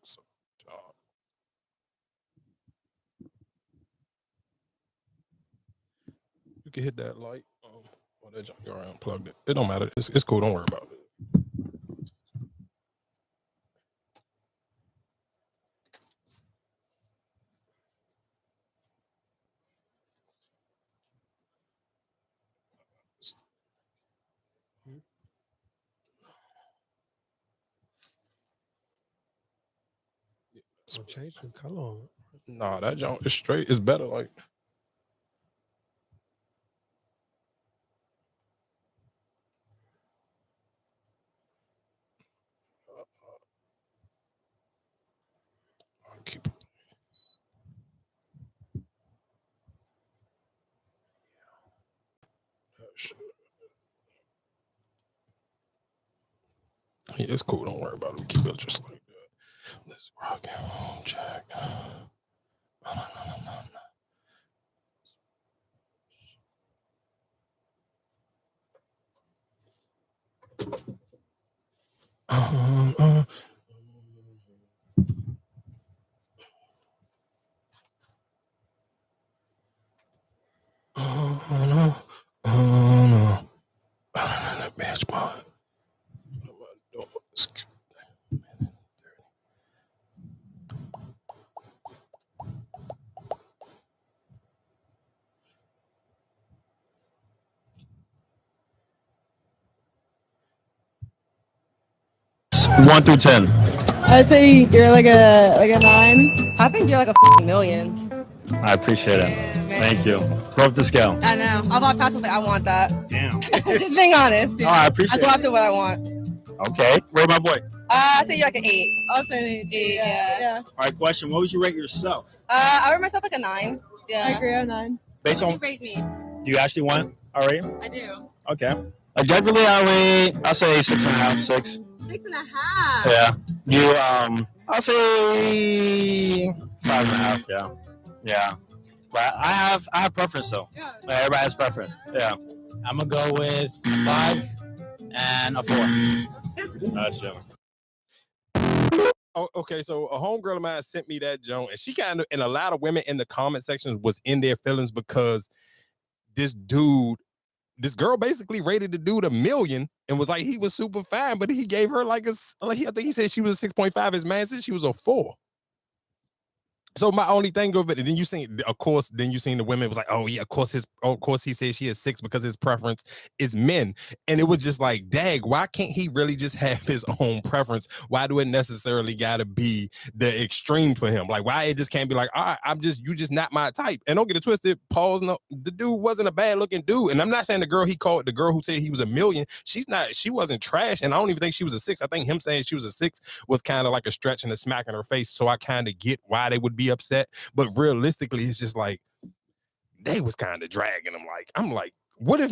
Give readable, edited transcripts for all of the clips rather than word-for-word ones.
So you can hit that light. Or that junk already unplugged it. It don't matter. It's cool. Don't worry about it. So change the color. Nah, that junk is straight. It's better. Like. I'll keep it. Yeah, it's cool. Don't worry about it. We keep it just like that. Let's rock it. Check. Bitch, boy. One through 10. I'd say you're like a 9. I think you're like a million. I appreciate it. Yeah, Thank you. Go up the scale. I know. I bought passes like I want that. Damn. Just being honest. Oh, I appreciate I go it. after what I want. Okay. Rate my boy. I say you're like an 8. I'll say an 8. Yeah. All right, question. What would you rate yourself? I rate myself like a 9. Yeah. I agree, a 9. Based What on, do you rate me? do you actually want a rating? I do. Okay. Objectively, I'll say 6.5, 6. 6.5. Yeah. You, I'll say 5.5. Yeah. Yeah. But I have preference though. Yeah. Everybody has preference. Yeah. I'm gonna go with a 5 and a 4. Gotcha. Oh, okay, so a homegirl of mine sent me that joint, and she kind of, and a lot of women in the comment section was in their feelings because this girl basically rated the dude 1 million and was like he was super fine, but he gave her like I think he said she was a 6.5. His man said she was a 4. So my only thing of it, and then you seen the women was like, oh yeah, of course he said she is 6 because his preference is men. And it was just like, dag, why can't he really just have his own preference? Why do it necessarily gotta be the extreme for him? Like, why it just can't be like, all right, you just not my type. And don't get it twisted, no, the dude wasn't a bad looking dude. And I'm not saying the girl who said he was 1 million, she wasn't trash. And I don't even think she was a 6. I think him saying she was a 6 was kind of like a stretch and a smack in her face. So I kind of get why they would be upset, but realistically it's just like they was kind of dragging him. Like, I'm like, what if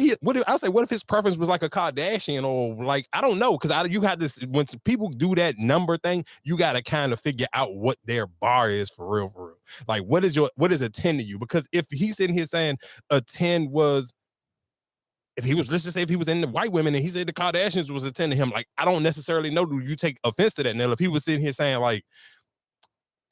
his preference was like a Kardashian or like, I don't know, because you had this, when people do that number thing, you got to kind of figure out what their bar is for real. Like, what is a 10 to you? Because if he's sitting here saying a 10 was, let's just say if he was in the white women and he said the Kardashians was a 10 to him, like, I don't necessarily know, do you take offense to that? Now, if he was sitting here saying like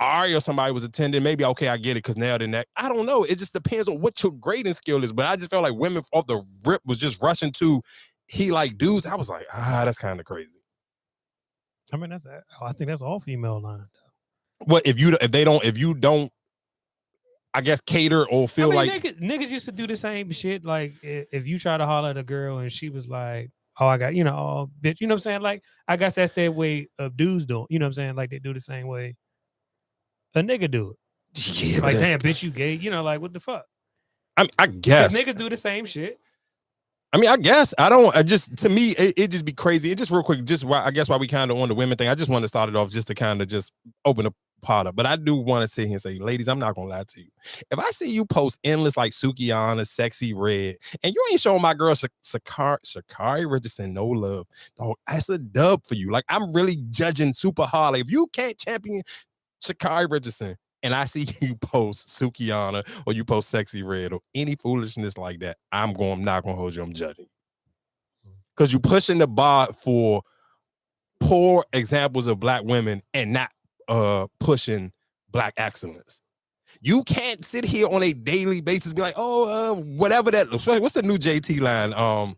Ari or somebody was attending, maybe okay, I get it, because now then that, I don't know. It just depends on what your grading skill is. But I just felt like women off the rip was just rushing to he like dudes. I was like, that's kind of crazy. I mean, I think that's all female line. What if you don't, I guess, cater or feel like niggas used to do the same shit. Like if you try to holler at a girl and she was like, oh, I got, oh, bitch, you know what I'm saying? Like, I guess that's their way of dudes doing, you know what I'm saying? Like they do the same way a nigga do it. Yeah, like, damn, bitch, you gay. Like, what the fuck? I guess niggas do the same shit. I mean, I guess to me, it just be crazy. It just real quick, I guess why we kind of on the women thing. I just want to start it off just to kind of just open the pot up. But I do want to sit here and say, ladies, I'm not gonna lie to you. If I see you post endless like Sukiyana, Sexyy Red, and you ain't showing my girl Sha'Carri Richardson no love, dog, that's a dub for you. Like, I'm really judging super hard. Like, if you can't champion Sha'Carri Richardson, and I see you post Sukiyana or you post Sexyy Red or any foolishness like that, I'm not gonna hold you. I'm judging. Because you pushing the bar for poor examples of black women and not pushing black excellence. You can't sit here on a daily basis and be like, whatever that. What's the new JT line?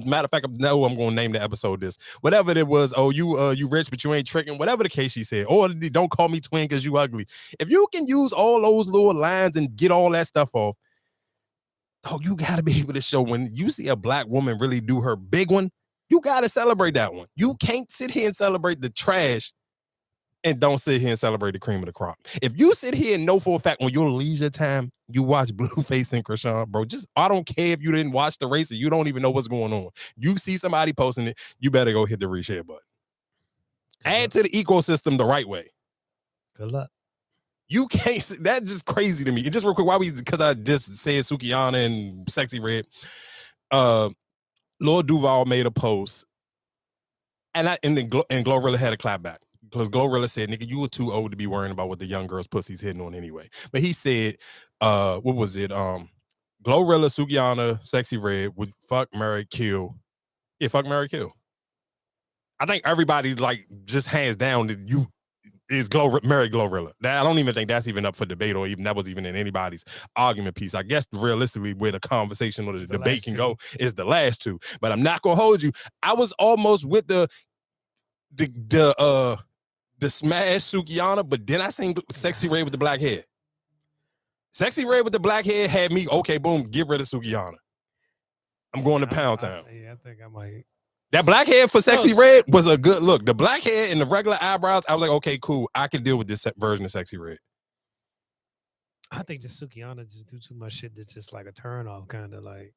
Matter of fact, no, I'm gonna name the episode this. Whatever it was, you rich, but you ain't tricking. Whatever the case she said, or don't call me twin because you ugly. If you can use all those little lines and get all that stuff off, you gotta be able to show when you see a black woman really do her big one, you gotta celebrate that one. You can't sit here and celebrate the trash and don't sit here and celebrate the cream of the crop. If you sit here and know for a fact on your leisure time, you watch Blueface and Krishan, bro, I don't care if you didn't watch the race or you don't even know what's going on. You see somebody posting it, you better go hit the reshare button. Add to the ecosystem the right way. Good luck. You can't, that's just crazy to me. And just real quick, because I just said Sukiyana and Sexyy Red, Lord Duval made a post, and Glorilla had a clap back. Because Glorilla said, nigga, you were too old to be worrying about what the young girl's pussy's hitting on anyway. But he said, what was it? Glorilla, Sukiyana, Sexyy Red would fuck, marry, kill. Yeah, fuck, marry, kill. I think everybody's like, just hands down that you is marry Glorilla. I don't even think that's even up for debate or even that was even in anybody's argument piece. I guess realistically where the conversation or the debate can go is the last two. But I'm not gonna hold you. I was almost with the smash Sukiyana, but then I seen Sexyy Red with the black hair. Sexyy Red with the black hair had me, okay, boom, get rid of Sukiyana. I'm going to Pound Town. I think I might. That black hair for Sexyy Red was a good look. The black hair and the regular eyebrows, I was like, okay, cool. I can deal with this version of Sexyy Red. I think just Sukiyana just do too much shit that's just like a turn off, kind of like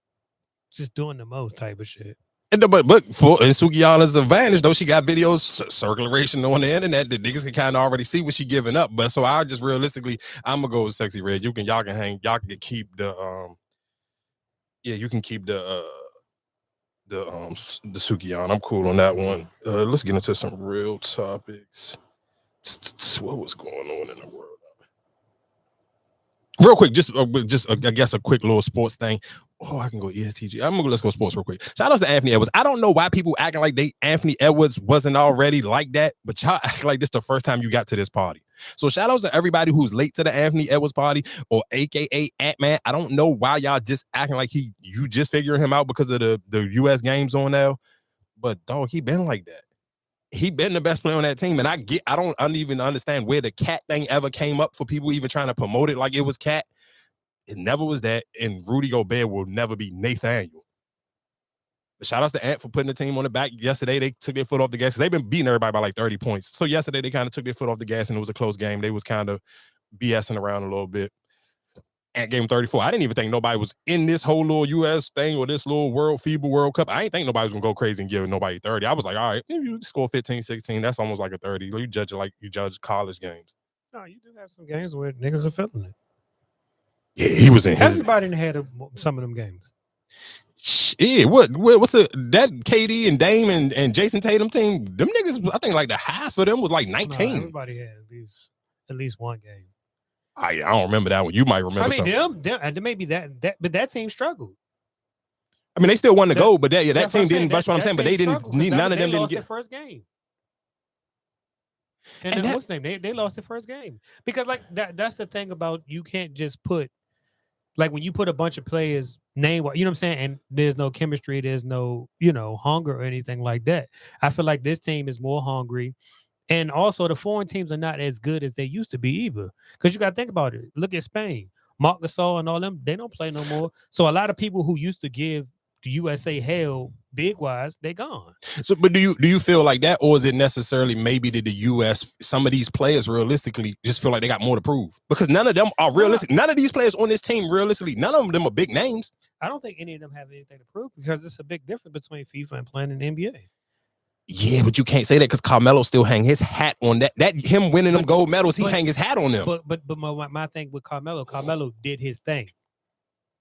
just doing the most type of shit. But for in Sukiyana's advantage, though, she got videos circulation on the internet that niggas can kind of already see what she giving up. But so I just realistically, I'm gonna go with Sexyy Red. Y'all can keep the you can keep the Sukiyana. I'm cool on that one. Let's get into some real topics. What was going on in the world? Real quick, just I guess a quick little sports thing. Oh, I can go ESTG. Let's go sports real quick. Shout out to Anthony Edwards. I don't know why people acting like Anthony Edwards wasn't already like that, but y'all act like this the first time you got to this party. So shout outs to everybody who's late to the Anthony Edwards party or AKA Ant-Man. I don't know why y'all just acting like you just figuring him out because of the US games on now. But dog, he been like that. He been the best player on that team. And I don't even understand where the cat thing ever came up for people even trying to promote it like it was cat. It never was that. And Rudy Gobert will never be Nathaniel. But shout outs to Ant for putting the team on the back. Yesterday, they took their foot off the gas. They've been beating everybody by like 30 points. So yesterday, they kind of took their foot off the gas and it was a close game. They was kind of BSing around a little bit. Ant game 34. I didn't even think nobody was in this whole little US thing or this little FIBA World Cup. I didn't think nobody was going to go crazy and give nobody 30. I was like, all right, if you score 15, 16, that's almost like a 30. You judge it like you judge college games. No, you do have some games where niggas are feeling it. Yeah, he was in his. Everybody had some of them games. Yeah, what's that KD and Dame and Jason Tatum team? Them niggas, I think like the highest for them was like 19. No, everybody had at least one game. I don't remember that one. You might remember. I mean, them maybe that, but that team struggled. I mean, they still won the goal, but that team didn't. That's what I'm saying. But they didn't. None of them didn't get their first game. And then what's the name? They lost their first game because like that's the thing about you can't just put like when you put a bunch of players name, you know what I'm saying, and there's no chemistry, there's no hunger or anything like that. I feel like this team is more hungry. And also, the foreign teams are not as good as they used to be either. Because you got to think about it. Look at Spain. Marc Gasol and all them, they don't play no more. So a lot of people who used to give the USA hell big-wise, they gone. So, but do you feel like that? Or is it necessarily maybe that the U.S., some of these players realistically just feel like they got more to prove? Because none of them are realistic. None of these players on this team, realistically, none of them are big names. I don't think any of them have anything to prove because it's a big difference between FIFA and playing in the NBA. Yeah, but you can't say that because Carmelo still hang his hat on that. That him winning them gold medals, he hang his hat on them. But my thing with Carmelo did his thing.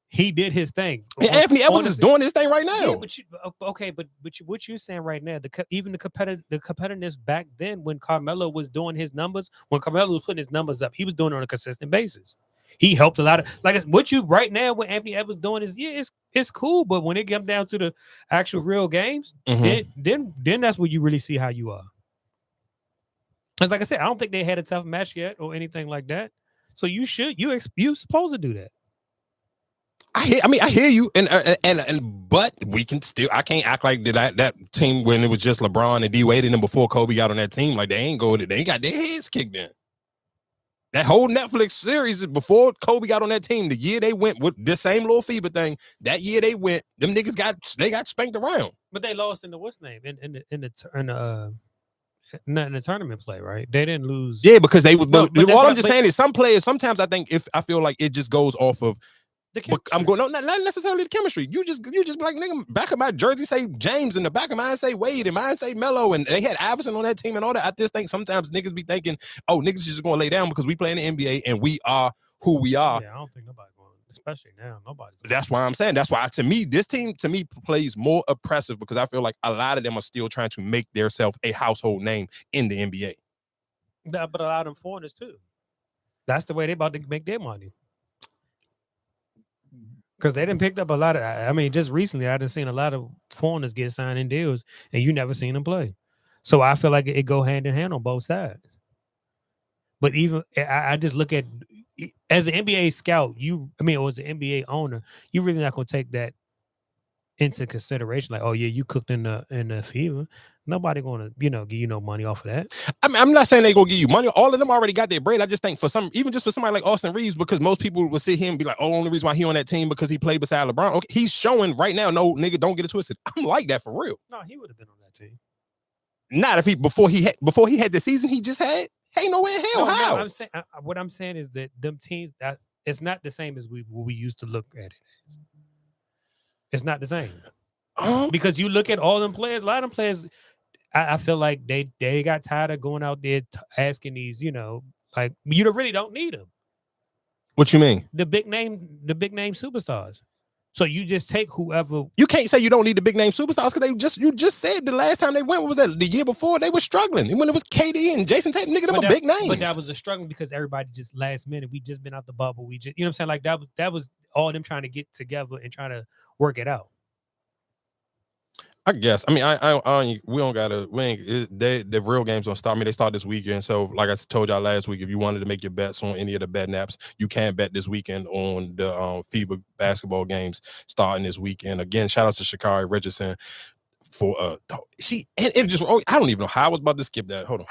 He did his thing. And Anthony Edwards is doing his thing right now. Yeah, but what you're saying right now, even the competitiveness back then when Carmelo was doing his numbers, when Carmelo was putting his numbers up, he was doing it on a consistent basis. he helped a lot of like what you right now. What Anthony Edwards doing is it's cool, but when it comes down to the actual real games, then that's where you really see how you are. Because like I said, I don't think they had a tough match yet or anything like that. So you supposed to do that. I hear you, but we can still. I can't act like that team when it was just LeBron and D Wade and them before Kobe got on that team. Like they ain't got their heads kicked in. That whole Netflix series before Kobe got on that team, the year they went with this same little FIBA thing, that year they went, them niggas got spanked around. But they lost in the what's name not in the tournament play, right? They didn't lose. Yeah, because they would. All I'm just saying is some players. Sometimes I think I feel like it just goes off of. I'm going not necessarily the chemistry. You just be like, nigga, back of my jersey say James, and the back of mine say Wade, and mine say Melo, and they had Iverson on that team and all that. I just think sometimes niggas be thinking, oh, niggas just gonna lay down because we play in the NBA and we are who we are. Yeah, I don't think nobody going, especially now, nobody's. That's why I'm saying. That's why this team plays more oppressive because I feel like a lot of them are still trying to make themselves a household name in the NBA. But a lot of them foreigners too. That's the way they about to make their money. Because they didn't pick up a lot of, I mean, just recently, I done seen a lot of foreigners get signed in deals, and you never seen them play. So I feel like it go hand in hand on both sides. But even I just look at as an NBA scout, or as an NBA owner, you really not gonna take that into consideration. Like, oh yeah, you cooked in the FIBA. Nobody gonna give you no money off of that. I mean, I'm not saying they gonna give you money. All of them already got their bread. I just think even just for somebody like Austin Reeves, because most people will sit here and be like, oh, only reason why he on that team because he played beside LeBron. Okay, he's showing right now. No, nigga, don't get it twisted. I'm like that for real. No, he would have been on that team. Not if before he had the season he just had. Ain't no way in hell. How? No, I'm saying what I'm saying is that them teams that it's not the same as we used to look at it. It's not the same because you look at all them players. A lot of them players, I feel like they got tired of going out there asking these. Like you really don't need them. What you mean? The big name superstars. So you just take whoever. You can't say you don't need the big name superstars because you just said the last time they went, what was that? The year before they were struggling. And when it was KD and Jason Tatum, nigga, them are big names. But that was a struggle because everybody just last minute. We just been out the bubble. We just, you know what I'm saying? Like that was all them trying to get together and trying to work it out. I guess. I mean, the real games don't start. I mean, they start this weekend. So, like I told y'all last week, if you wanted to make your bets on any of the bet apps, you can bet this weekend on the FIBA basketball games starting this weekend. Again, shout out to Sha'Carri Richardson for I don't even know how I was about to skip that. Hold on.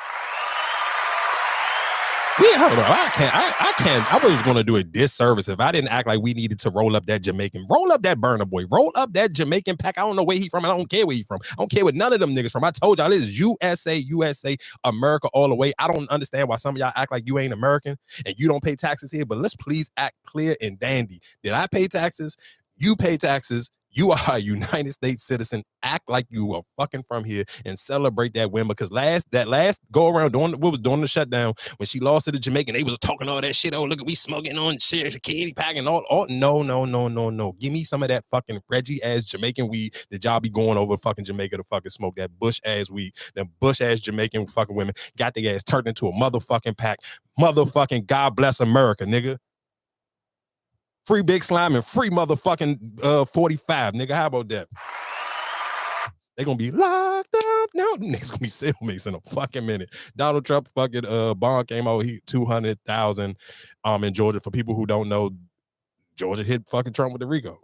Yeah, hold on. I can't. I was going to do a disservice if I didn't act like we needed to roll up that Jamaican, roll up that Burner Boy, roll up that Jamaican pack. I don't know where he from. I don't care where he from. I don't care what none of them niggas from. I told y'all this is USA, America all the way. I don't understand why some of y'all act like you ain't American and you don't pay taxes here, but let's please act clear and dandy. Did I pay taxes? You pay taxes. You are a United States citizen. Act like you are fucking from here and celebrate that win because that last go around during the shutdown when she lost to the Jamaican, they was talking all that shit. Oh, look at we smoking on shit, candy pack and all. No. Give me some of that fucking Reggie ass Jamaican weed that y'all be going over fucking Jamaica to fucking smoke that bush ass weed. Them bush ass Jamaican fucking women got their ass turned into a motherfucking pack. Motherfucking God bless America, nigga. Free Big Slime and free motherfucking 45, nigga. How about that? They gonna be locked up now. Niggas gonna be cellmates in a fucking minute. Donald Trump fucking bond came out. He 200,000 in Georgia. For people who don't know, Georgia hit fucking Trump with the RICO.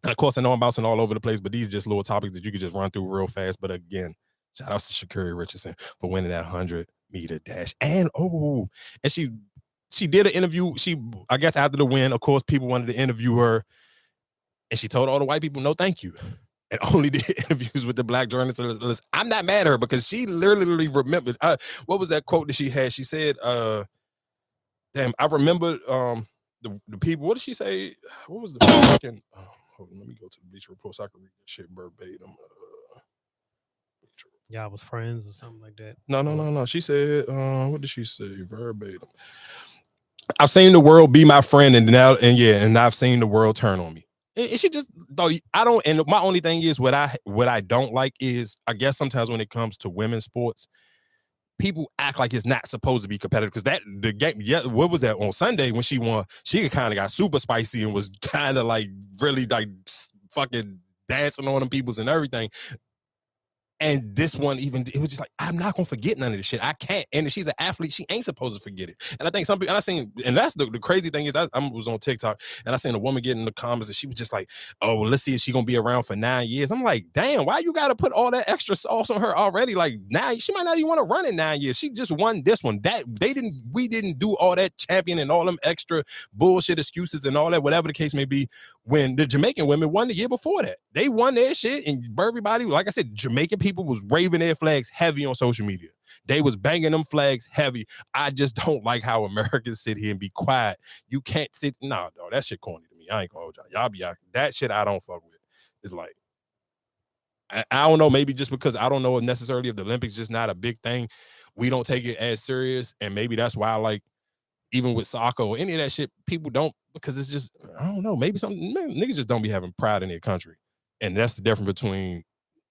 And of course, I know I'm bouncing all over the place, but these are just little topics that you could just run through real fast. But again, shout out to Sha'Carri Richardson for winning that 100-meter dash. And she did an interview. I guess after the win, of course, people wanted to interview her. And she told all the white people, no, thank you. And only did interviews with the black journalists. I'm not mad at her because she literally remembered. What was that quote that she had? She said, damn, I remember the people. What did she say? What was the fucking, hold on, let me go to the Bleacher Report so I can read that shit verbatim. Y'all was friends or something like that. No. She said, what did she say? Verbatim. I've seen the world be my friend, and I've seen the world turn on me. And she just though I don't. And my only thing is what I don't like is I guess sometimes when it comes to women's sports, people act like it's not supposed to be competitive because the game, yeah, what was that on Sunday when she won? She kind of got super spicy and was kind of like really like fucking dancing on them peoples and everything. And this one, even it was just like, I'm not gonna forget none of this shit. I can't. And if she's an athlete, she ain't supposed to forget it. And I think some people, and I seen, and that's the crazy thing is, I was on TikTok and I seen a woman get in the comments and she was just like, "Oh, well, let's see if she gonna be around for 9 years." I'm like, damn, why you gotta put all that extra sauce on her already? Like, now she might not even want to run in 9 years. She just won this one. We didn't do all that champion and all them extra bullshit excuses and all that, whatever the case may be. When the Jamaican women won the year before that, they won their shit, and everybody, like I said, Jamaican people was waving their flags heavy on social media. They was banging them flags heavy. I just don't like how Americans sit here and be quiet. You can't sit. Nah, dog, that shit corny to me. I ain't gonna hold y'all. Y'all be out. That shit I don't fuck with. It's like, I don't know, maybe just because I don't know necessarily if the Olympics just not a big thing. We don't take it as serious, and maybe that's why, like, even with soccer or any of that shit, people don't, because it's just, I don't know, maybe niggas just don't be having pride in their country. And that's the difference between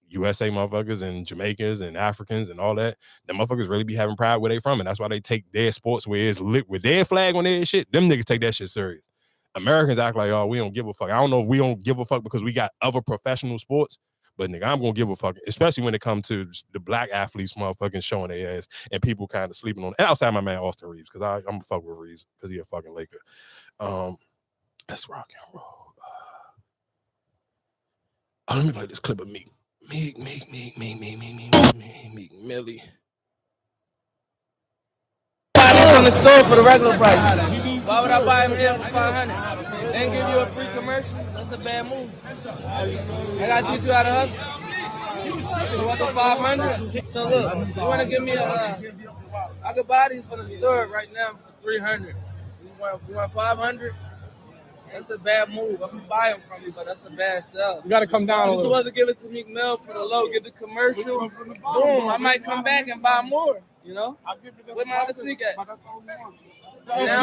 USA motherfuckers and Jamaicans and Africans and all that. Them motherfuckers really be having pride where they from, and that's why they take their sports where it's lit with their flag on their shit. Them niggas take that shit serious. Americans act like, oh, we don't give a fuck. I don't know if we don't give a fuck because we got other professional sports, but nigga, I'm gonna give a fuck, especially when it comes to the black athletes motherfucking showing their ass and people kind of sleeping on it. And outside my man Austin Reeves, because I'm gonna fuck with Reeves because he a fucking Laker. Let's rock and roll. Let me play this clip of Meek Millie. Buy this on the store for the regular price. Why would I buy him here for $500 and give you a free commercial? That's a bad move. I gotta teach you how to hustle. You want the $500? So look, you wanna give me I could buy these from the store right now for $300. You want $500? That's a bad move. I'm gonna buy them from you, but that's a bad sell. You gotta come down. You're supposed to give it to Meek Mill for the low, get the commercial. Boom, I might come back and buy more. You know? Where my other sneak at? Now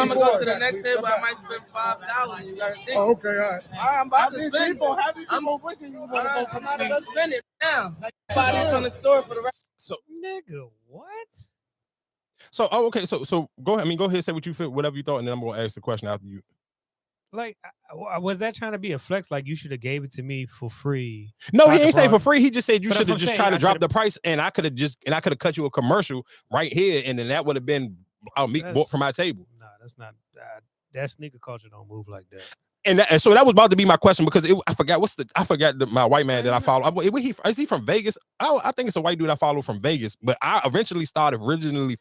I'm gonna go to the next table. I might spend $5. You gotta think. Oh, okay, all right. I'm about to spend it. I'm not gonna spend it now. Buy this from the store for the rest. So, nigga, what? So, okay. So go ahead. I mean, go ahead and say what you feel, whatever you thought, and then I'm gonna ask the question after you. Like, was that trying to be a flex? Like, you should have gave it to me for free. No, he ain't say for free. He just said you But should have I'm just saying, tried to I drop should've- the price, and I could have cut you a commercial right here, and then that would have been Meek bought from my table. Nah, that's not that sneaker culture don't move like that. And so that was about to be my question because I forgot my white man that I follow. Is he from Vegas? I think it's a white dude I follow from Vegas, but I eventually started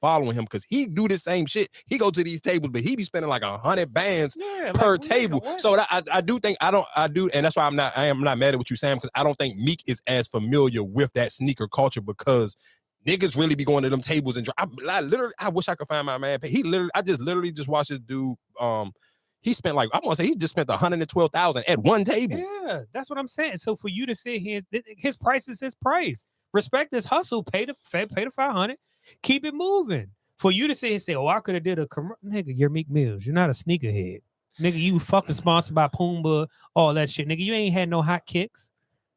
following him because he do the same shit. He go to these tables, but he be spending like 100 bands per table. So I do think and that's why I am not mad at what you saying because I don't think Meek is as familiar with that sneaker culture because niggas really be going to them tables and I wish I could find my man. I just watched this dude. He spent like, I want to say he just spent $112,000 at one table. Yeah, that's what I'm saying. So for you to sit here, his price is his price. Respect his hustle. Pay the $500. Keep it moving. For you to sit here and say, "Oh, I could have did a commercial," nigga, you're Meek Mills. You're not a sneakerhead, nigga. You fucking sponsored by Pumbaa, all that shit, nigga. You ain't had no hot kicks.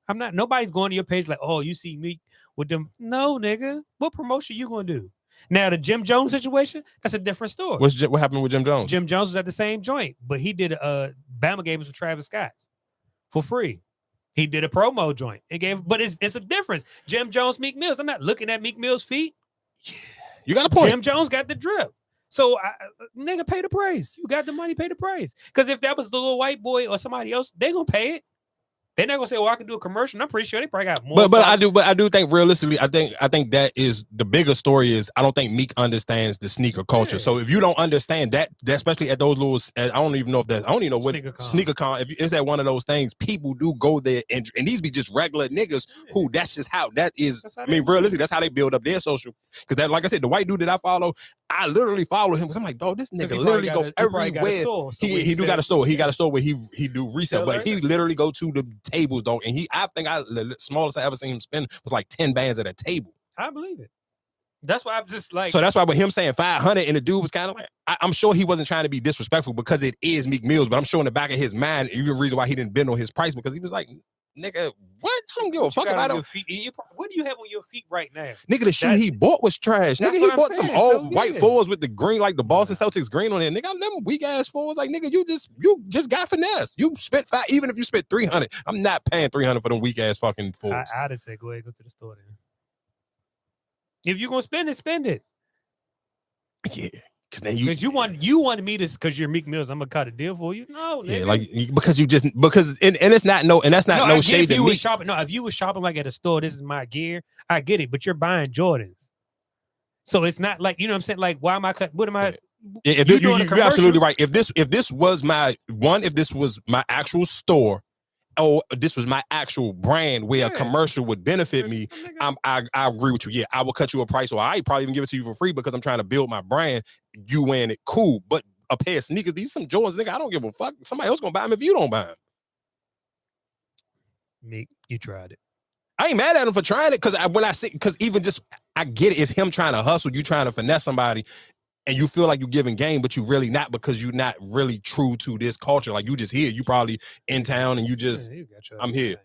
I'm not. Nobody's going to your page like, "Oh, you see Meek with them." No, nigga. What promotion you gonna do? Now, the Jim Jones situation, that's a different story. What happened with Jim Jones? Jim Jones was at the same joint, but he did Bama games with Travis Scott for free. He did a promo joint. But it's a difference. Jim Jones, Meek Mills. I'm not looking at Meek Mills' feet. Yeah. You got a point. Jim Jones got the drip. So, nigga, pay the price. You got the money, pay the price. Because if that was the little white boy or somebody else, they gonna pay it. They're not gonna say, "Oh, I can do a commercial." I'm pretty sure they probably got more. But I do think realistically, I think that is the bigger story. Is I don't think Meek understands the sneaker culture. Yeah. So if you don't understand that especially at those little, I don't even know what sneaker con. If it's at one of those things, people do go there and these be just regular niggas who that's just how that is. I mean, realistically, that's how they build up their social. Because that, like I said, the white dude that I follow, I literally follow him because I'm like, dog, this nigga literally go everywhere. He do got a store. He got a store where he do resale, but he literally go to the tables, dog. And the smallest I ever seen him spend was like 10 bands at a table. I believe it. That's why I'm just like. So that's why with him saying 500 and the dude was kind of like, I'm sure he wasn't trying to be disrespectful because it is Meek Mills, but I'm sure in the back of his mind, even the reason why he didn't bend on his price because he was like, nigga, what? I don't give a What you fuck got about on him. your feet? What do you have on your feet right now? Nigga, the shoe he bought was trash. That's Nigga, what he I'm bought some saying, old so, white yeah. fours with the green, like the Boston Celtics green on it. Nigga, them weak ass fours. Like, nigga, you just got finesse. You spent even if you spent $300, I'm not paying $300 for them weak ass fucking fours. I'd say go ahead, go to the store then. If you're gonna spend it, spend it. Yeah. Because you wanted me to, because you're Meek Mills, I'm gonna cut a deal for you. No, yeah, nigga. like because and it's not no, and that's not no shade to me. Shopping, if you were shopping like at a store, this is my gear. I get it, but you're buying Jordans, so it's not like, you know what I'm saying. Like, why am I cut? What am I? Yeah, you're absolutely right. If this was my actual store, oh, this was my actual brand where a commercial would benefit me, I agree with you. Yeah, I will cut you a price, or I probably even give it to you for free because I'm trying to build my brand. You wearing it, cool. But a pair of sneakers, these some Jordans, nigga, I don't give a fuck. Somebody else gonna buy them if you don't buy them. Meek, you tried it. I ain't mad at him for trying it, because even just, I get it. It's him trying to hustle, you trying to finesse somebody, and you feel like you're giving game, but you really not, because you're not really true to this culture. Like, you just here, you probably in town, and you just, I'm here.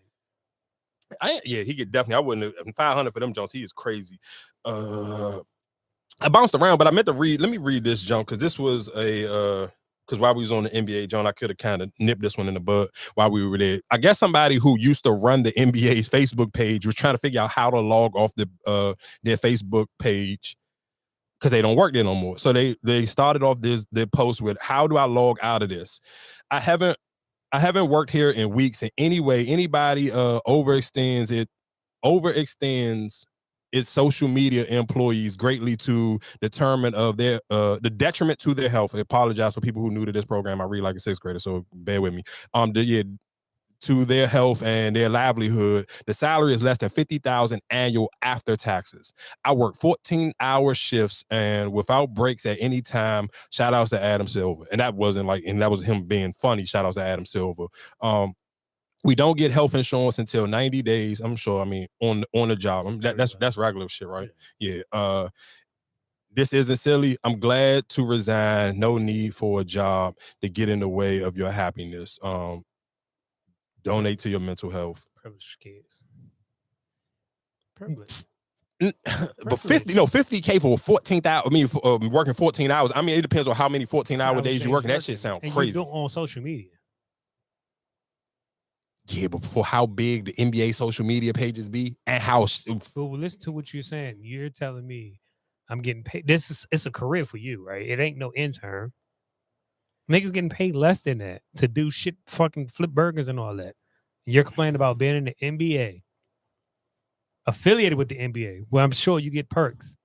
He could definitely. I wouldn't have $500 for them Jones. He is crazy. I bounced around, but I meant to read. Let me read this junk, because this was because while we was on the NBA, John, I could have kind of nipped this one in the bud while we were there. I guess somebody who used to run the NBA's Facebook page was trying to figure out how to log off their Facebook page, because they don't work there no more. So they started off their post with, how do I log out of this? I haven't worked here in weeks, and anyway, anybody overextends its social media employees greatly to determine of their the detriment to their health. I apologize for people who new to this program. I read like a sixth grader, so bear with me. To their health and their livelihood. The salary is less than $50,000 annual after taxes. I work 14-hour shifts and without breaks at any time. Shout outs to Adam Silver. And that was him being funny. Shout outs to Adam Silver. We don't get health insurance until 90 days. I'm sure. I mean, on the job. That's regular shit, right? Yeah. This isn't silly. I'm glad to resign. No need for a job to get in the way of your happiness. Donate to your mental health. Privileged kids. Privilege. But 50K for 14,000. I mean, for, working 14 hours. I mean, it depends on how many 14-hour days you're working. That shit sounds crazy. You do it on social media. Yeah, but for how big the NBA social media pages be, and how. Well, listen to what you're saying. You're telling me I'm getting paid. It's a career for you, right? It ain't no intern. Niggas getting paid less than that to do shit, fucking flip burgers and all that. You're complaining about being in the NBA, affiliated with the NBA, where I'm sure you get perks.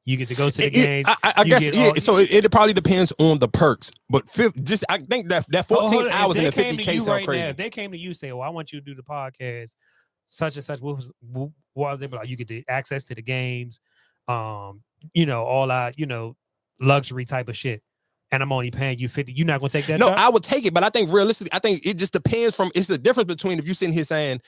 You get to go to the games. I guess, so it probably depends on the perks. But I think that 14 hours in the 50K sound crazy. Now, if they came to you and say, "Oh, I want you to do the podcast, such and such," what was they like? You get the access to the games, all out, luxury type of shit. And I'm only paying you 50. You're not gonna take that? No, job? I would take it, but I think realistically, it just depends it's the difference between if you sitting here saying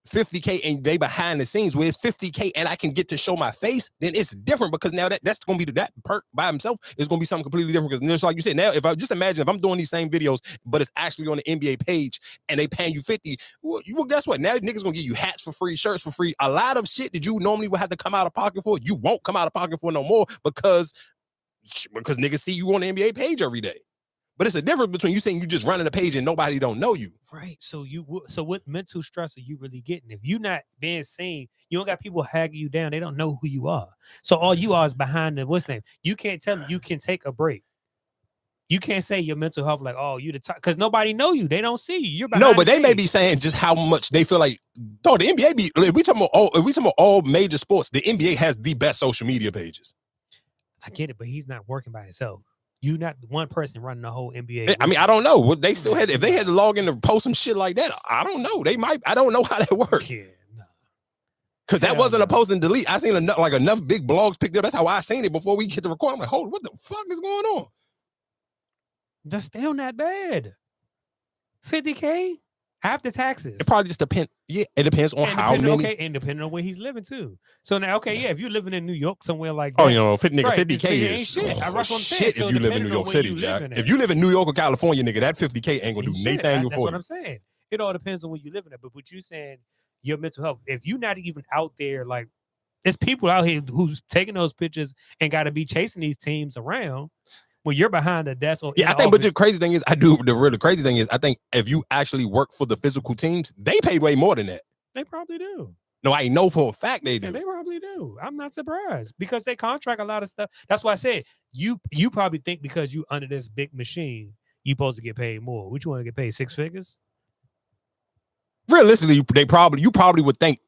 50K and they behind the scenes where it's 50K and I can get to show my face, then it's different, because now that's gonna be that perk by himself is gonna be something completely different. Because just like you said, now if I just imagine if I'm doing these same videos, but it's actually on the NBA page and they paying you 50, well guess what? Now niggas gonna give you hats for free, shirts for free, a lot of shit that you normally would have to come out of pocket for, you won't come out of pocket for no more because niggas see you on the NBA page every day. But it's a difference between you saying you just running a page and nobody don't know you. Right. So what mental stress are you really getting? If you're not being seen, you don't got people hagging you down. They don't know who you are. So all you are is behind the what's name. You can't tell them you can take a break. You can't say your mental health like, oh, you the top, because nobody know you. They don't see you. You're behind. No, but they may be saying just how much they feel like. Dog, the NBA be. If we talking about all major sports, the NBA has the best social media pages. I get it, but he's not working by himself. You're not one person running the whole NBA. I mean, I don't know. Would they still had, if they had to log in to post some shit like that? I don't know. They might. I don't know how that works. Yeah, no. Because that wasn't a post and delete. I seen enough big blogs picked up. That's how I seen it before we get to record. I'm like, hold, what the fuck is going on? That's still not bad. 50K after taxes. It probably just depends. Yeah, it depends on how many. Okay, and depending on where he's living too. So now, okay, yeah, if you're living in New York somewhere like that. Oh, 50K is shit. I rock on shit if you live in New York City, Jack. If you live in New York or California, nigga, that 50K ain't gonna do Nathaniel for you. That's what I'm saying. It all depends on where you living at. But what you saying, your mental health, if you're not even out there, like there's people out here who's taking those pictures and got to be chasing these teams around when you're behind the desk or Yeah, I think. But the crazy thing is, the crazy thing is, I think if you actually work for the physical teams, they pay way more than that. They probably do. No, I know for a fact they do. Yeah, they probably do. I'm not surprised because they contract a lot of stuff. That's why I said you probably think because you under this big machine, you supposed to get paid more. What you want to get paid 6 figures? Realistically, you probably would think,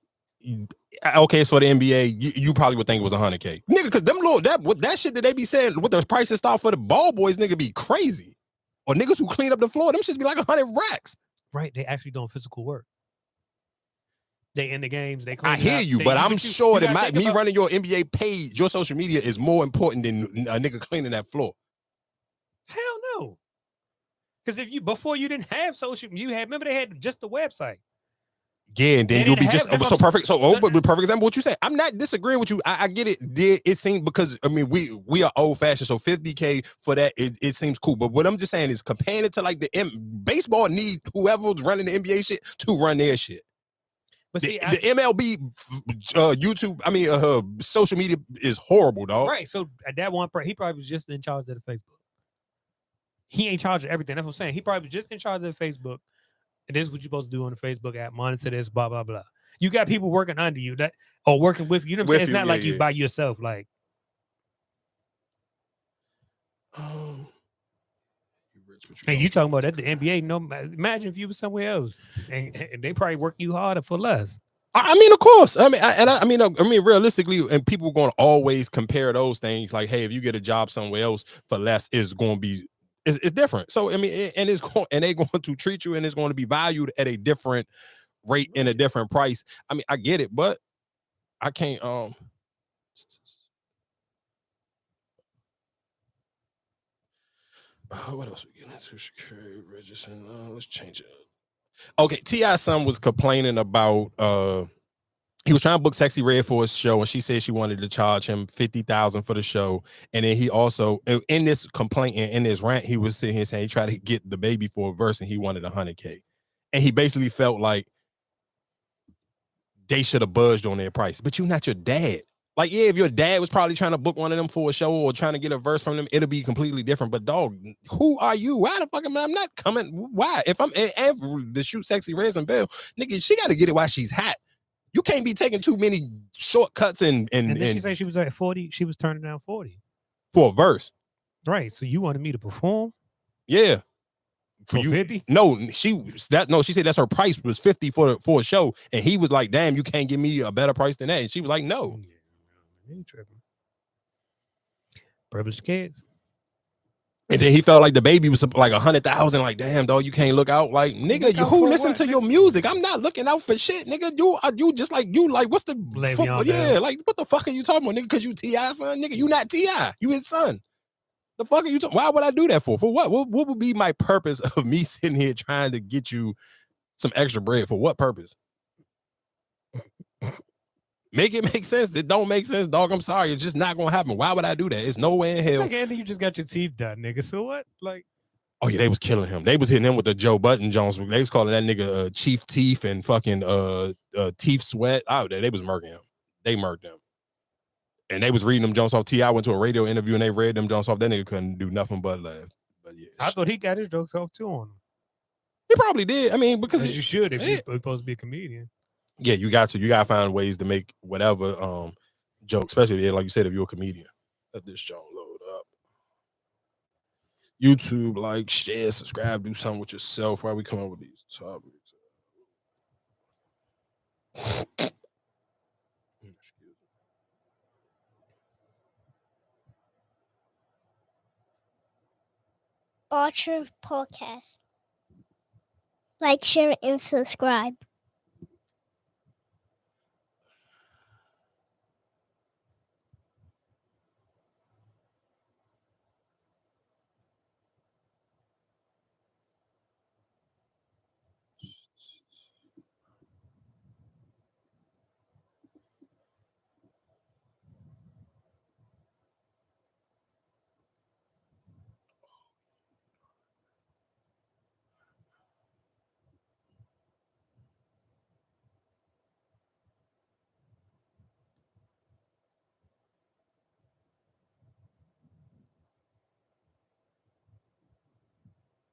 okay, it's for the NBA. You probably would think it was $100K, nigga, because them little that shit that they be saying what the prices start for the ball boys, nigga, be crazy. Or niggas who clean up the floor, them shits be like 100 racks. Right, they actually doing physical work. They in the games. They clean. I hear you, but I'm sure that me running your NBA page, your social media is more important than a nigga cleaning that floor. Hell no. Because if you before you didn't have social, you had remember they had just the website. Yeah, and then you'll be just so perfect. So, but perfect example, what you say. I'm not disagreeing with you. I get it. It seems because I mean we are old fashioned. So $50K for that it seems cool. But what I'm just saying is comparing it to like baseball need whoever's running the NBA shit to run their shit. But see, the MLB YouTube, I mean social media is horrible, dog. Right. So at that one point, he probably was just in charge of the Facebook. He ain't charged of everything. That's what I'm saying. He probably was just in charge of the Facebook. And this is what you're supposed to do on the Facebook app. Monitor this, blah, blah, blah. You got people working under you that or working with you. You know what I'm saying? It's not like you by yourself. Like, and you talking about that the NBA? No, imagine if you was somewhere else and they probably work you harder for less. I mean, of course. I mean, realistically, and people are going to always compare those things. Like, hey, if you get a job somewhere else for less, it's going to be. It's different. So I mean, and they're going to treat you, and it's going to be valued at a different rate and a different price. I mean, I get it, but I can't. What else we getting into? Sha'Carri Richardson. Let's change it. Okay, T.I.'s son was complaining about. He was trying to book Sexyy Red for his show, and she said she wanted to charge him $50,000 for the show. And then he also, in this complaint and in this rant, he was sitting here saying he tried to get DaBaby for a verse, and he wanted $100K. And he basically felt like they should have budged on their price. But you're not your dad. Like, yeah, if your dad was probably trying to book one of them for a show or trying to get a verse from them, it'll be completely different. But dog, who are you? Why the fuck am I'm not coming? Why? If I'm to shoot Sexyy Red and Bell, nigga, she got to get it while she's hot. You can't be taking too many shortcuts and then she said she was at 40. She was turning down 40 for a verse. Right. So you wanted me to perform? Yeah. For you 50? No, she said that's her price was 50 for a show. And he was like, damn, you can't give me a better price than that. And she was like, no. Yeah, you tripping. Privileged kids. And then he felt like DaBaby was like 100,000. Like, damn, dog, you can't look out. Like, nigga, who listen to your music? I'm not looking out for shit, nigga. You just like you. Like, what's the yeah? Like, what the fuck are you talking about, nigga? Because you T.I. son, nigga. You not T.I. You his son. The fuck are you talking? Why would I do that for? For what? What would be my purpose of me sitting here trying to get you some extra bread? For what purpose? Make it make sense. It don't make sense, dog. I'm sorry. It's just not gonna happen. Why would I do that? It's no way in hell. Like, Andy, you just got your teeth done, nigga. So what? Like, oh yeah, they was killing him. They was hitting him with the Joe Button Jones. They was calling that nigga Chief Teeth and fucking Teeth Sweat. Out there, they was murking him. They murked him. And they was reading them Jones off. T.I. went to a radio interview and they read them Jones off. That nigga couldn't do nothing but laugh. But yeah, I thought he got his jokes off too on him. He probably did. I mean, because you should if you're supposed to be a comedian. Yeah, you got to find ways to make whatever joke, especially like you said, if you're a comedian. Let this joke load up. YouTube, like, share, subscribe, do something with yourself while we come up with these topics. Archer Podcast. Like, share, and subscribe.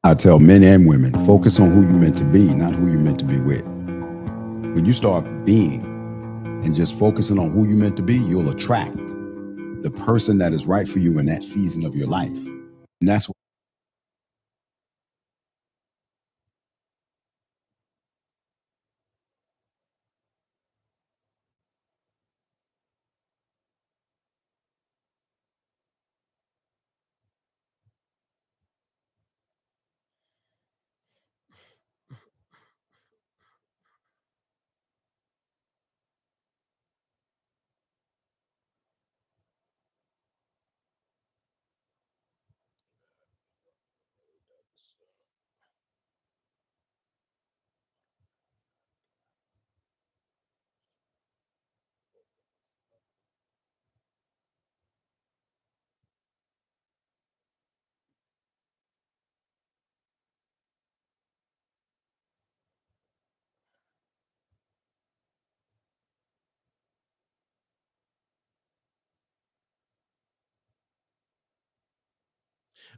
I tell men and women, focus on who you're meant to be, not who you're meant to be with. When you start being and just focusing on who you're meant to be, you'll attract the person that is right for you in that season of your life. And that's what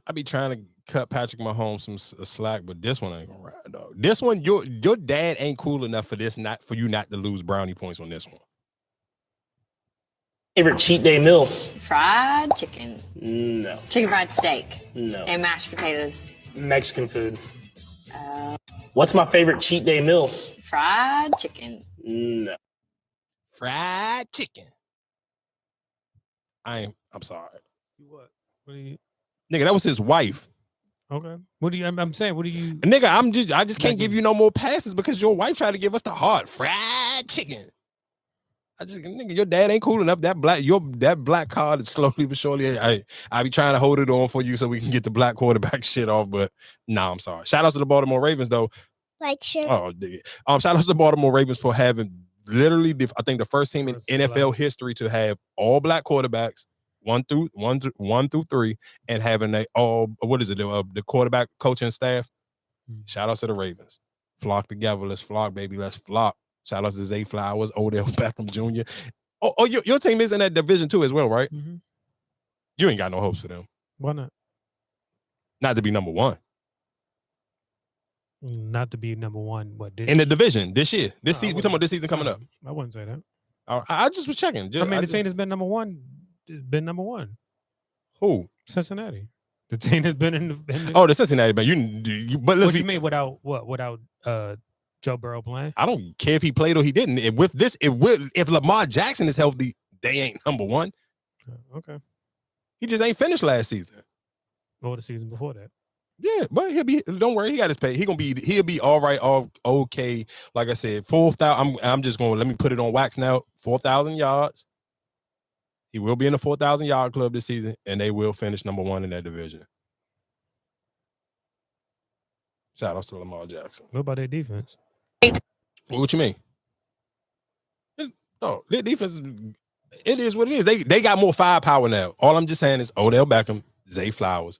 I be trying to cut Patrick Mahomes some slack, but this one ain't gonna ride, dog. This one, your dad ain't cool enough for this, not for you not to lose brownie points on this one. Favorite cheat day meal? Fried chicken. No. Chicken fried steak. No. And mashed potatoes. Mexican food. What's my favorite cheat day meal? Fried chicken. No. Fried chicken. I'm sorry. What? What do you? Nigga, that was his wife. Okay. What do you? I'm saying. What do you? Nigga, I just can't give you no more passes because your wife tried to give us the hard fried chicken. Nigga, your dad ain't cool enough. That black card is slowly but surely. I be trying to hold it on for you so we can get the black quarterback shit off. But nah, I'm sorry. Shout out to the Baltimore Ravens though. Like sure. Oh, shout out to the Baltimore Ravens for having literally I think the first team in NFL history to have all black quarterbacks. 1 through 3, and having the quarterback coaching staff. Shout out to the Ravens. Flock together. Let's flock, baby. Let's flock. Shout out to Zay Flowers, Odell Beckham Jr. Oh, your team is in that division too as well, right? Mm-hmm. You ain't got no hopes for them. Why not? Not to be number one. Not to be number one. What in the division this year? This season. We talking about this season coming up. I wouldn't say that. I just was checking. The team has been number one. Been number one. Who? Cincinnati. The team has been in the the Cincinnati, but but let's what you mean without Joe Burrow playing? I don't care if he played or he didn't. If Lamar Jackson is healthy, they ain't number one. Okay. He just ain't finished last season. Or the season before that. Yeah, but he'll be. Don't worry, he got his pay. He'll be all right. All okay. Like I said, 4,000. I'm just going. Let me put it on wax now. 4,000 yards. He will be in the 4,000 yard club this season, and they will finish number one in that division. Shout out to Lamar Jackson. What about their defense? What you mean? No, their defense. It is what it is. They got more firepower now. All I'm just saying is Odell Beckham, Zay Flowers.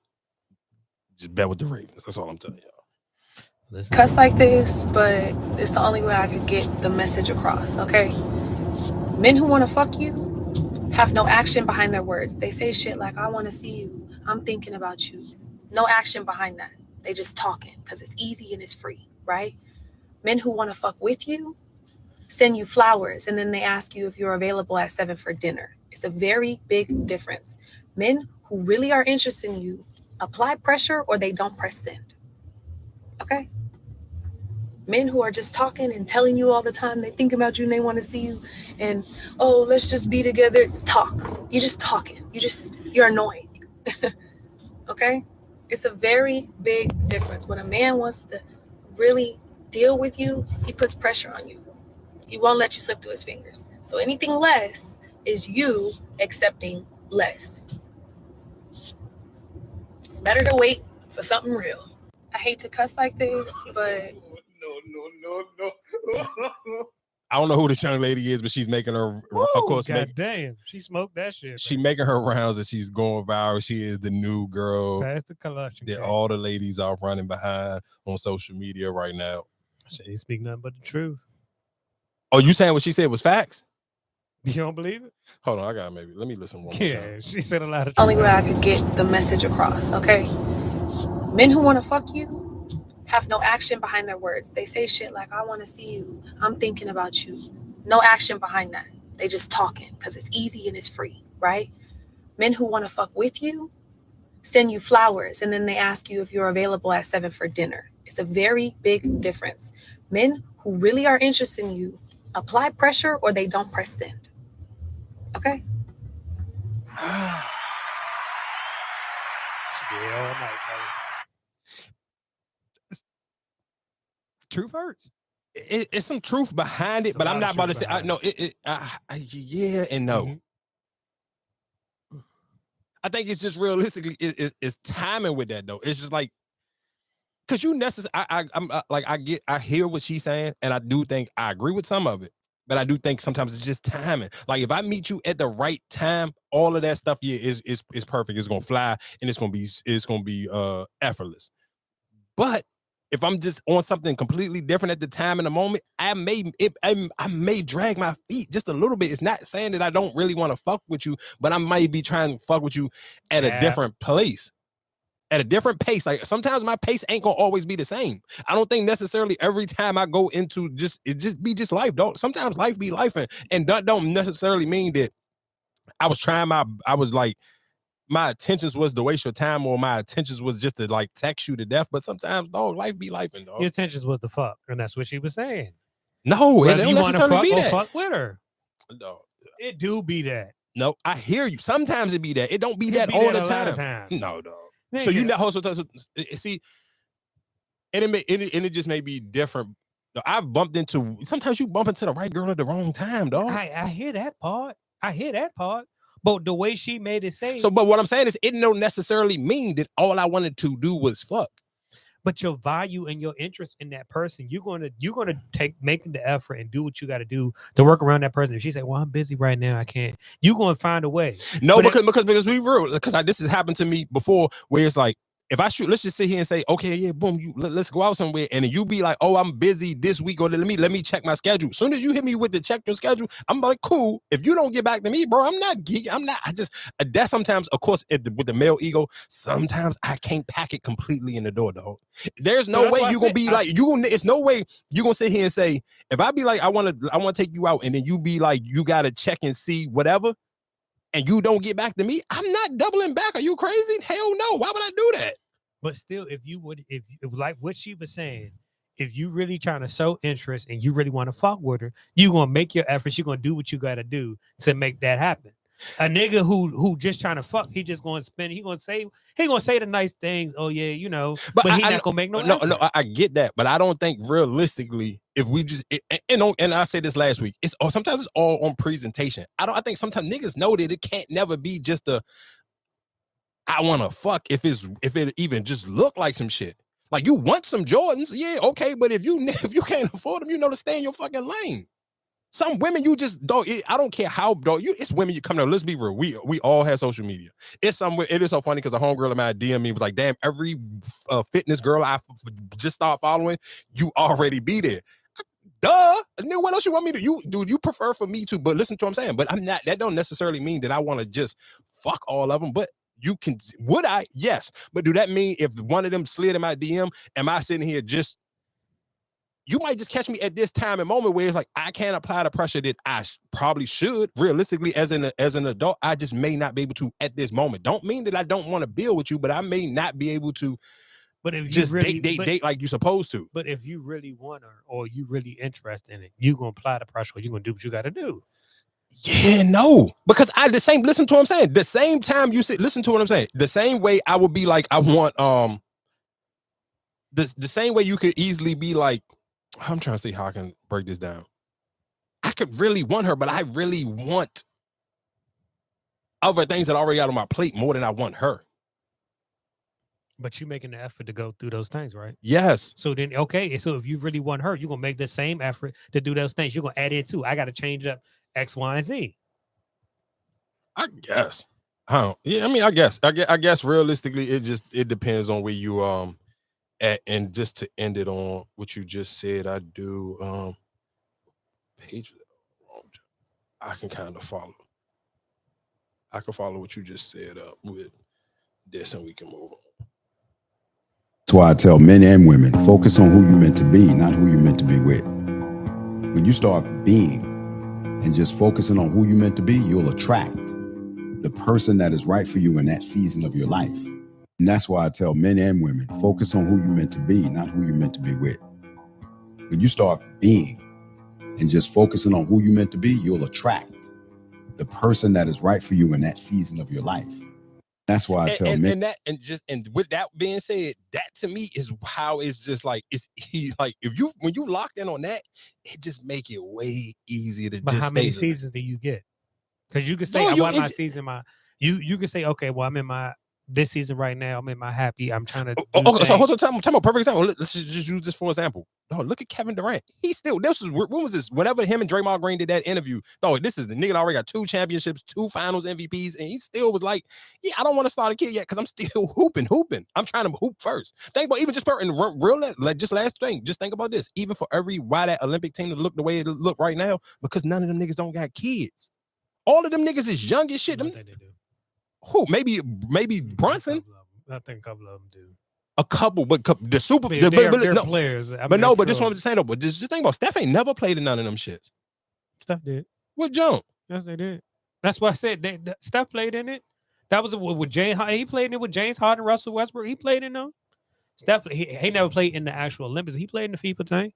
Just bet with the Ravens. That's all I'm telling y'all. Cuss like this, but it's the only way I could get the message across, okay? Men who want to fuck you have no action behind their words. They say shit like, I want to see you. I'm thinking about you. No action behind that. They just talking because it's easy and it's free, right? Men who want to fuck with you send you flowers and then they ask you if you're available at 7 for dinner. It's a very big difference. Men who really are interested in you apply pressure or they don't press send. Okay? Men who are just talking and telling you all the time they think about you and they want to see you and, oh, let's just be together. Talk. You're just talking. You're annoying. Okay? It's a very big difference. When a man wants to really deal with you, he puts pressure on you. He won't let you slip through his fingers. So anything less is you accepting less. It's better to wait for something real. I hate to cuss like this, but No. I don't know who this young lady is, but she's making her, of course. God damn, she smoked that shit. She making her rounds and she's going viral. She is the new girl That's the collection. that all the ladies are running behind on social media right now. She ain't speak nothing but the truth. Oh, you saying what she said was facts? You don't believe it? Hold on, let me listen one more time. Yeah, she said a lot of truth. only way I could get the message across, okay? Men who want to fuck you have no action behind their words. They say shit like, I want to see you. I'm thinking about you. No action behind that. They just talking because it's easy and it's free, right? Men who want to fuck with you send you flowers and then they ask you if you're available at 7 for dinner. It's a very big difference. Men who really are interested in you apply pressure or they don't press send. Okay? Should be here all night, fellas. Truth hurts. It's some truth behind it, It's a but I'm lot not of about to truth say behind yeah and no. Mhm. I think it's just realistically it's timing with that though. It's just like because you necessarily I hear what she's saying, and I do think I agree with some of it, but I do think sometimes it's just timing. Like if I meet you at the right time, all of that stuff is perfect. It's gonna fly and it's gonna be effortless. But if I'm just on something completely different at the time in the moment, I may drag my feet just a little bit. It's not saying that I don't really want to fuck with you, but I might be trying to fuck with you at a different place, at a different pace. Like sometimes my pace ain't gonna always be the same. I don't think necessarily every time I go into it just be life, dog. Sometimes life be life, and that don't necessarily mean that I was like my intentions was to waste your time or my intentions was just to like text you to death. But sometimes, dog, life be life, and dog. Your intentions was to fuck, and that's what she was saying. No, Whether it don't you want to necessarily fuck be or that. fuck with her. No. It do be that. No, I hear you. Sometimes it be that. It don't be that be all that the a lot of time. times. No, dog. Nigga. So you not also see, and it just may be different. I've bumped into sometimes you bump into the right girl at the wrong time, dog. I hear that part. I hear that part. But the way she made it say, So, but what I'm saying is, it don't necessarily mean that all I wanted to do was fuck. but your value and your interest in that person, you're gonna making the effort and do what you got to do to work around that person. If she say, "Well, I'm busy right now, I can't," you're gonna find a way. No, But because we real, because this has happened to me before, where it's like, if I shoot, let's just sit here and say, okay, yeah, boom, let's go out somewhere, and then you be like, oh, I'm busy this week, or let me check my schedule. As soon as you hit me with the check your schedule, I'm like, cool. If you don't get back to me, bro, I'm not geek. I'm not. I just that sometimes, of course, with the male ego, sometimes I can't pack it completely in the door, dog. There's no way you gonna be like you gonna. It's no way you gonna sit here and say, if I be like, I want to take you out, and then you be like, you gotta check and see whatever. And you don't get back to me, I'm not doubling back. Are you crazy? Hell no. Why would I do that? But still, if like what she was saying, if you really trying to show interest and you really want to fuck with her, you gonna make your efforts. You're gonna do what you gotta do to make that happen. A nigga who just trying to fuck, he just gonna spend. He gonna say the nice things. Oh yeah, you know. But he not gonna make no effort. No. I get that, but I don't think realistically, if we just and I said this last week, sometimes it's all on presentation. I think sometimes niggas know that it can't never be just I want to fuck if it even just look like some shit. Like you want some Jordans, yeah, okay, but if you can't afford them, to stay in your fucking lane. Some women you just dog. I don't care how dog. It's women you come to. Let's be real. We all have social media. It is so funny because a homegirl of mine DM me was like, "Damn, every fitness girl I just start following, you already be there." Duh. And then what else you want me to? You prefer for me to? But listen to what I'm saying. But I'm not. That don't necessarily mean that I want to just fuck all of them. But you can. Would I? Yes. But do that mean if one of them slid in my DM, am I sitting here just? You might just catch me at this time and moment where it's like I can't apply the pressure that I probably should. Realistically, as an adult, I just may not be able to at this moment. Don't mean that I don't want to build with you, but I may not be able to. But if you just really, date like you're supposed to. But if you really want her or you really interested in it, you gonna apply the pressure. Or you gonna do what you got to do. Yeah, no, because listen to what I'm saying. The same time you sit, listen to what I'm saying. The same way I would be like, I want the same way you could easily be like. I'm trying to see how I can break this down. I could really want her, but I really want other things that are already out on my plate more than I want her. But you're making the effort to go through those things, right? Yes. So then, okay. So if you really want her, you're going to make the same effort to do those things. You're going to add in too. I got to change up X, Y, and Z. I guess. Yeah, I mean, I guess realistically, it depends on where you and just to end it on what you just said, I do page. I can kind of follow. I can follow what you just said up with this, and we can move on. That's why I tell men and women, focus on who you're meant to be, not who you're meant to be with. When you start being and just focusing on who you're meant to be, you'll attract the person that is right for you in that season of your life. And that's why I tell men and women, focus on who you're meant to be, not who you're meant to be with. When you start being and just focusing on who you're meant to be, you'll attract the person that is right for you in that season of your life. That's why I tell men. And with that being said, that to me is how it's just like like when you locked in on that, it just make it way easier to. But just how many stay seasons do you get? Because you could say, you could say, okay, well, I'm in this season right now. I'm in my happy. I'm trying to. Okay, so hold on, time about perfect example. Let's just use this for example. Oh, look at Kevin Durant. When was this? Whenever him and Draymond Green did that interview, this is the nigga that already got 2 championships, 2 finals MVPs, and he still was like, yeah, I don't want to start a kid yet because I'm still hooping. I'm trying to hoop first. Think about even just in real, like just last thing, just think about this. Even for why that Olympic team to look the way it look right now, because none of them niggas don't got kids. All of them niggas is young as shit. Who? Maybe Brunson. I think a couple of them do. A couple, but the super, they're no, players. But no, but this one I'm just saying though. But just think about Steph ain't never played in none of them shits. Steph did. What jump? Yes, they did. That's why I said Steph played in it. That was with James. He played in it with James Harden, Russell Westbrook. He played in them. Steph, he never played in the actual Olympics. He played in the FIFA thing.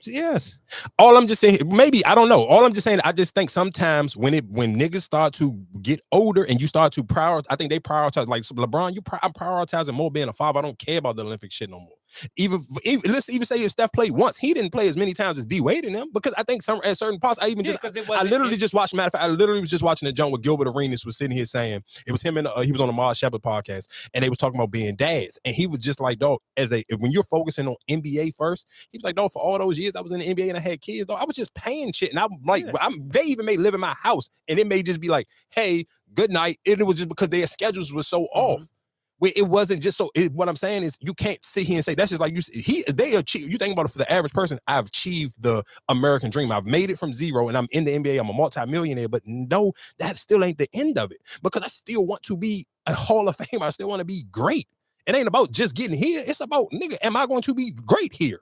Yes. All I'm just saying, maybe I don't know. All I'm just saying, I just think sometimes when niggas start to get older and you start to prioritize, I think they prioritize like LeBron. I'm prioritizing more being a father. I don't care about the Olympic shit no more. Even let's even say if Steph played once, he didn't play as many times as D Wade in them because I think at certain parts I literally just watched. Matter of fact, I literally was just watching the joint with Gilbert Arenas was sitting here saying it was him and he was on the Mars Shepard podcast and they was talking about being dads and he was just like, dog, when you're focusing on NBA first, he was like, dog, for all those years I was in the NBA and I had kids, dog, I was just paying shit and I'm like, they even may live in my house and it may just be like, hey, good night. And it was just because their schedules were so off. Where it wasn't just so. What I'm saying is, you can't sit here and say that's just like they achieve. You think about it for the average person. I've achieved the American dream. I've made it from zero, and I'm in the NBA. I'm a multi-millionaire. But no, that still ain't the end of it because I still want to be a Hall of Fame. I still want to be great. It ain't about just getting here. It's about nigga. Am I going to be great here?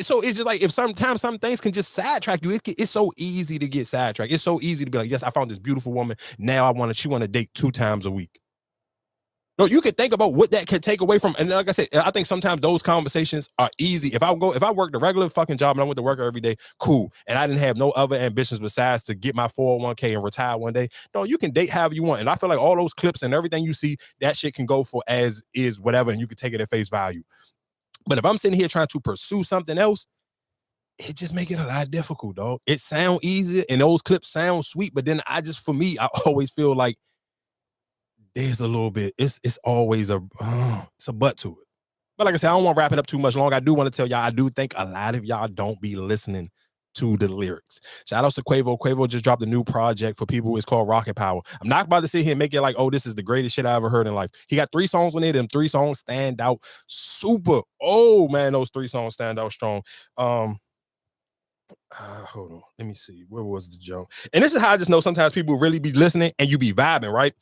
So it's just like if sometimes some things can just sidetrack you. It's so easy to get sidetracked. It's so easy to be like, yes, I found this beautiful woman. Now she want to date 2 times a week. No, you can think about what that can take away from, and like I said, I think sometimes those conversations are easy. If I worked a regular fucking job and I went to work every day, cool, and I didn't have no other ambitions besides to get my 401k and retire one day. No, you can date however you want, and I feel like all those clips and everything you see, that shit can go for as is whatever, and you can take it at face value. But if I'm sitting here trying to pursue something else, it just make it a lot difficult, dog. It sound easier, and those clips sound sweet, but then I always feel like there's a little bit, it's always it's a butt to it. But like I said, I don't want to wrap it up too much longer. I do want to tell y'all, I do think a lot of y'all don't be listening to the lyrics. Shout out to Quavo. Quavo just dropped a new project for people. It's called Rocket Power. I'm not about to sit here and make it like, oh, this is the greatest shit I ever heard in life. He got 3 songs on it, and 3 songs stand out super. Oh man, those 3 songs stand out strong. Hold on, let me see. Where was the joke? And this is how I just know sometimes people really be listening and you be vibing, right?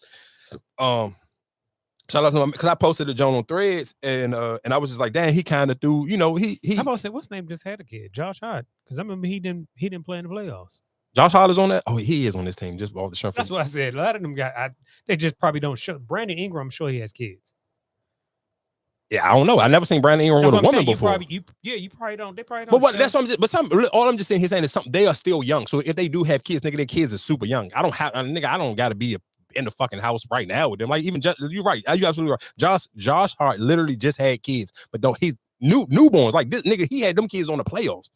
Shout out to him because I posted the joint on Threads and I was just like, damn, he kind of threw, he. How about say what's name just had a kid? Josh Hart, because I remember he didn't play in the playoffs. Josh Hart is on that. Oh, he is on this team just off the strength. That's what I said. A lot of them they just probably don't show. Brandon Ingram, I'm sure he has kids. Yeah, I don't know. I never seen Brandon Ingram with a woman before. You probably don't. They probably don't. But what? That's what I'm just. But all I'm just saying, he's saying is something. They are still young. So if they do have kids, nigga, their kids are super young. I don't got to be in the fucking house right now with them. Like even you're right. You're absolutely right. Josh Hart literally just had kids, but though he's newborns. Like this nigga, he had them kids on the playoffs.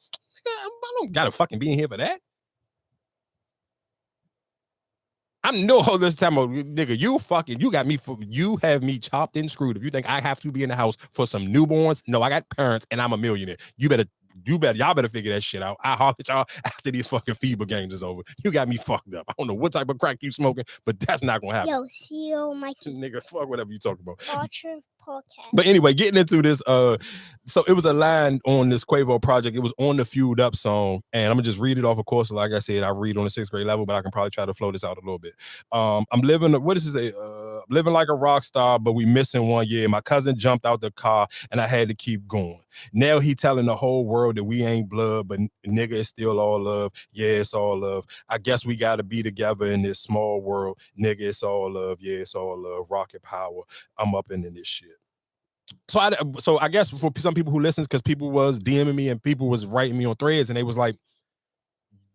I don't gotta fucking be in here for that. I know all this time, nigga. You have me chopped and screwed. If you think I have to be in the house for some newborns, no, I got parents and I'm a millionaire. Y'all better figure that shit out. I holler at y'all after these fucking FIBA games is over. You got me fucked up. I don't know what type of crack you smoking, but that's not gonna happen. Yo, see you, Mikey. Nigga, fuck whatever you talk about. Ultra podcast. But anyway, getting into this, so it was a line on this Quavo project. It was on the Fueled Up song, and I'm gonna just read it off. Of course, like I said, I read on the 6th grade level, but I can probably try to flow this out a little bit. I'm living. What is this? living like a rock star, but we missing one year. My cousin jumped out the car and I had to keep going. Now he telling the whole world that we ain't blood, but nigga, it's still all love. Yeah, it's all love. I guess we got to be together in this small world. Nigga, it's all love. Yeah, it's all love. Rocket power. I'm up into this shit. So I guess for some people who listen, because people was DMing me and people was writing me on threads and they was like,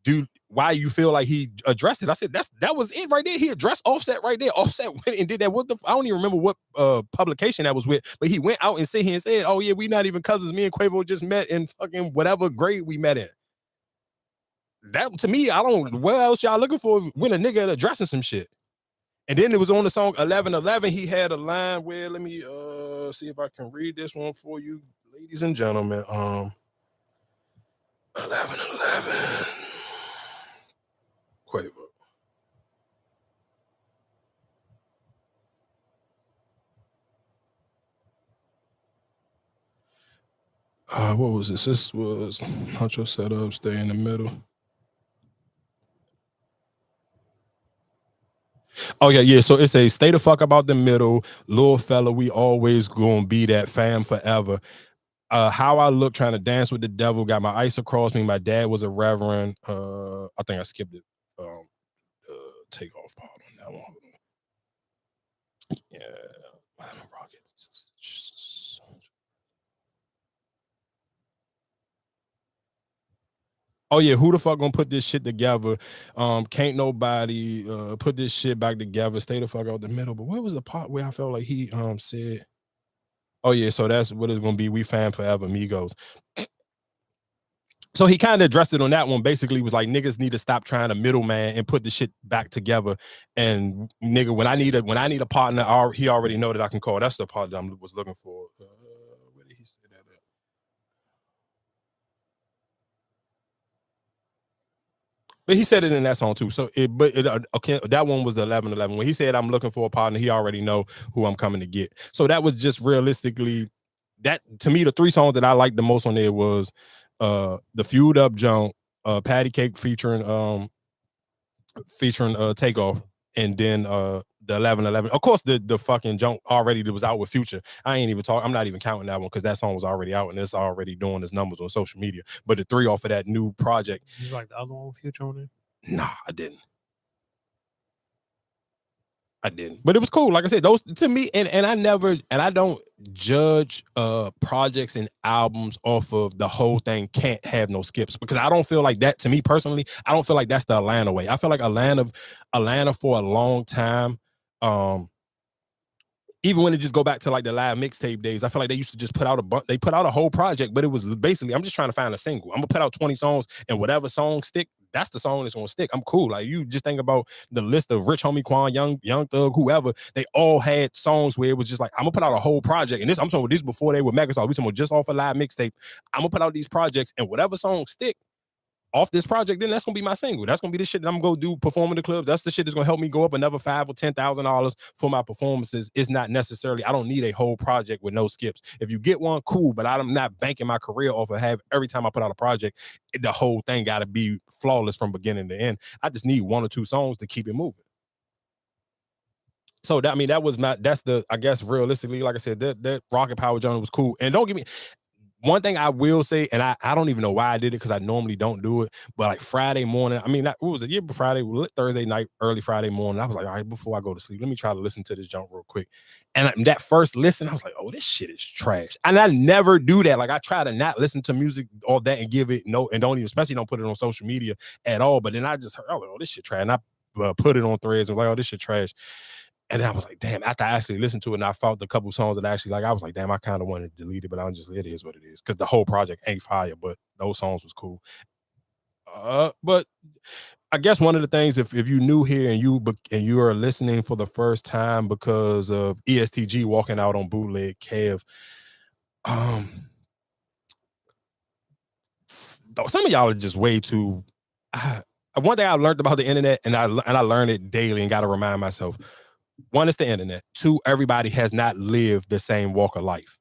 dude, why you feel like he addressed it? I said, that was it right there. He addressed Offset right there. Offset went and did that. I don't even remember what publication that was with, but he went out and sit here and said, oh yeah, we not even cousins. Me and Quavo just met in fucking whatever grade we met in. That, to me, what else y'all looking for when a nigga addressing some shit? And then it was on the song 1111. He had a line where, let me see if I can read this one for you, ladies and gentlemen. 1111. Quavo. What was this? This was not your setup, stay in the middle. Oh yeah. So it's a stay the fuck about the middle, little fella. We always gonna be that fam forever. How I look trying to dance with the devil, got my ice across me. My dad was a reverend. I think I skipped it. Take off part on that one. Yeah, Rockets. Oh yeah, who the fuck gonna put this shit together? Can't nobody put this shit back together. Stay the fuck out the middle. But what was the part where I felt like he said, oh yeah, so that's what it's gonna be. We fam forever, Migos. So he kind of addressed it on that one. Basically, was like, niggas need to stop trying to middleman and put the shit back together. And nigga, when I need a partner, he already know that I can call. That's the part that I was looking for. Where did he say that at? But he said it in that song too. So okay, that one was the 1111. When he said I'm looking for a partner, he already know who I'm coming to get. So that was just realistically that, to me, the three songs that I liked the most on there was the Fueled Up Joint, Patty Cake featuring Takeoff, and then the 1111. Of course, the fucking junk already that was out with Future. I'm not even counting that one because that song was already out and it's already doing its numbers on social media. But the three off of that new project. You like the other one with Future on it? Nah, I didn't. But it was cool. Like I said, those to me, and I don't judge projects and albums off of the whole thing can't have no skips, because I don't feel like that, to me personally, I don't feel like that's the Atlanta way. I feel like Atlanta for a long time, even when it just go back to like the live mixtape days, I feel like they used to just put out a whole project, but it was basically, I'm just trying to find a single. I'm gonna put out 20 songs and whatever song stick, that's the song that's gonna stick. I'm cool. Like, you just think about the list of Rich Homie Quan, Young Thug, whoever, they all had songs where it was just like, I'm gonna put out a whole project. And I'm talking about this before they were megastar. We talking about just off a live mixtape. I'm gonna put out these projects and whatever songs stick off this project, then that's gonna be my single. That's gonna be the shit that I'm gonna do perform in the clubs. That's the shit that's gonna help me go up another $5,000 or $10,000 for my performances. It's not necessarily, I don't need a whole project with no skips. If you get one, cool, but I'm not banking my career off of every time I put out a project, the whole thing gotta be flawless from beginning to end. I just need one or two songs to keep it moving. So that, I mean, that's the, I guess realistically, like I said, that Rocket Power journal was cool. And don't get me, one thing I will say, and I don't even know why I did it because I normally don't do it, but like Friday morning, I mean, what was it? Yeah, Friday, Thursday night, early Friday morning, I was like, all right, before I go to sleep, let me try to listen to this junk real quick. And that first listen, I was like, oh, this shit is trash. And I never do that. Like, I try to not listen to music, all that, and give it no, and don't even, especially don't put it on social media at all. But then I just heard, oh, this shit trash. And I put it on threads and like, oh, this shit trash. And then I was like, damn, after I actually listened to it and I found a couple songs that I actually like, I was like, damn, I kind of wanted to delete it, but I'm just, it is what it is. Because the whole project ain't fire, but those songs was cool. But I guess one of the things, if you new here and you are listening for the first time because of ESTG walking out on Bootleg Kev, some of y'all are just way too. One thing I learned about the internet, and I learn it daily and got to remind myself. One, it's the internet. Two, everybody has not lived the same walk of life.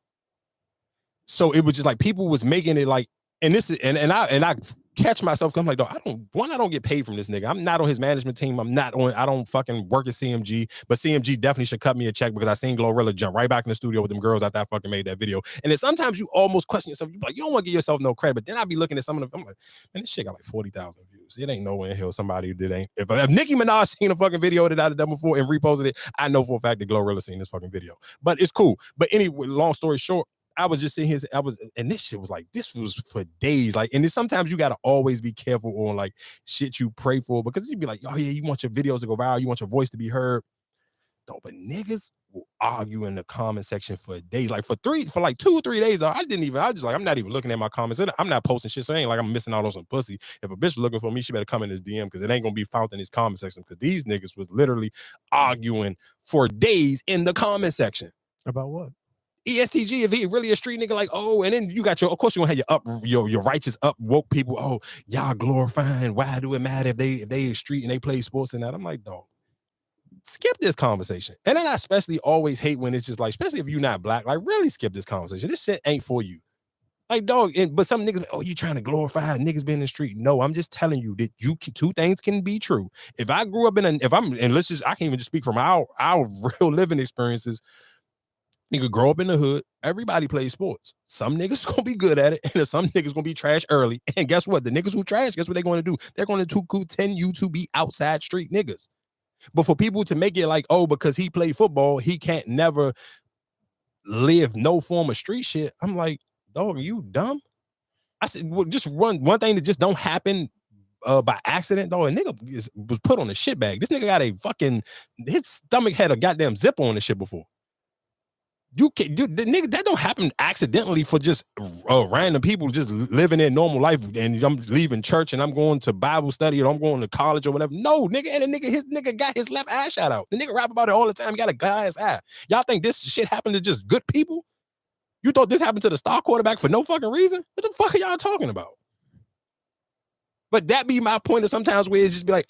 So it was just like people was making it like, and this is, and I catch myself. I'm like, dog, I don't get paid from this nigga. I'm not on his management team. I don't fucking work at CMG, but CMG definitely should cut me a check because I seen Glorilla jump right back in the studio with them girls after I fucking made that video. And then sometimes you almost question yourself. You like, you don't want to give yourself no credit, but then I be looking at some of them. I'm like, man, this shit got like 40,000 views. It ain't nowhere in hell somebody that ain't. If Nicki Minaj seen a fucking video that I'd done before and reposted it, I know for a fact that Glorilla seen this fucking video. But it's cool. But anyway, long story short, I was just sitting here, and this shit was like, this was for days. Like, and then sometimes you gotta always be careful on like shit you pray for, because you'd be like, oh yeah, you want your videos to go viral, you want your voice to be heard. No, but niggas will argue in the comment section for days. Like for like 2 or 3 days, I was just like, I'm not even looking at my comments. I'm not posting shit, so it ain't like I'm missing out on some pussy. If a bitch was looking for me, she better come in this DM, because it ain't gonna be found in this comment section, because these niggas was literally arguing for days in the comment section. About what? ESTG, if he really a street nigga, like, oh, and then you got of course you're gonna have your righteous up woke people. Oh, y'all glorifying. Why do it matter if they street and they play sports and that? I'm like, dog, skip this conversation. And then I especially always hate when it's just like, especially if you're not black, like really skip this conversation. This shit ain't for you. Like, dog, but some niggas, oh, you trying to glorify niggas being in the street. No, I'm just telling you that two things can be true. If I grew up I can't even just speak from our real living experiences. Nigga grow up in the hood. Everybody plays sports. Some niggas gonna be good at it, and some niggas gonna be trash early. And guess what? The niggas who trash, guess what they're gonna do? They're gonna tend you to be outside street niggas. But for people to make it like, oh, because he played football, he can't never live no form of street shit. I'm like, dog, are you dumb? I said, well, just one thing that just don't happen by accident, dog. A nigga was put on a shit bag. This nigga got his stomach had a goddamn zipper on the shit before. You can't do the nigga, that don't happen accidentally for just random people just living their normal life, and I'm leaving church and I'm going to Bible study or I'm going to college or whatever. No, nigga, and his nigga got his left eye shot out. The nigga rap about it all the time. He got a glass eye. Y'all think this shit happened to just good people? You thought this happened to the star quarterback for no fucking reason? What the fuck are y'all talking about? But that be my point of sometimes where it's just be like,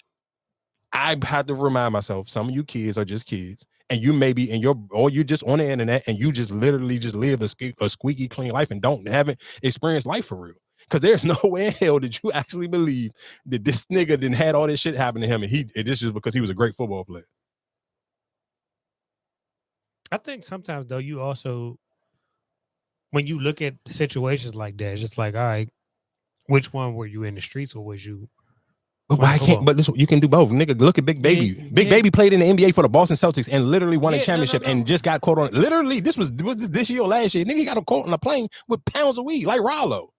I had to remind myself, some of you kids are just kids. And you maybe you're just on the internet and you just literally just live a squeaky clean life and haven't experienced life for real. Because there's no way in hell that you actually believe that this nigga didn't had all this shit happen to him and this is because he was a great football player. I think sometimes though, you also, when you look at situations like that, it's just like, all right, which one were you in the streets or was you? But why can't? But listen, you can do both, nigga. Look at Big Baby. Big Baby played in the NBA for the Boston Celtics and literally won a championship and just got caught on. Literally, this was this year or last year. Nigga, he got caught on a plane with pounds of weed like Rollo.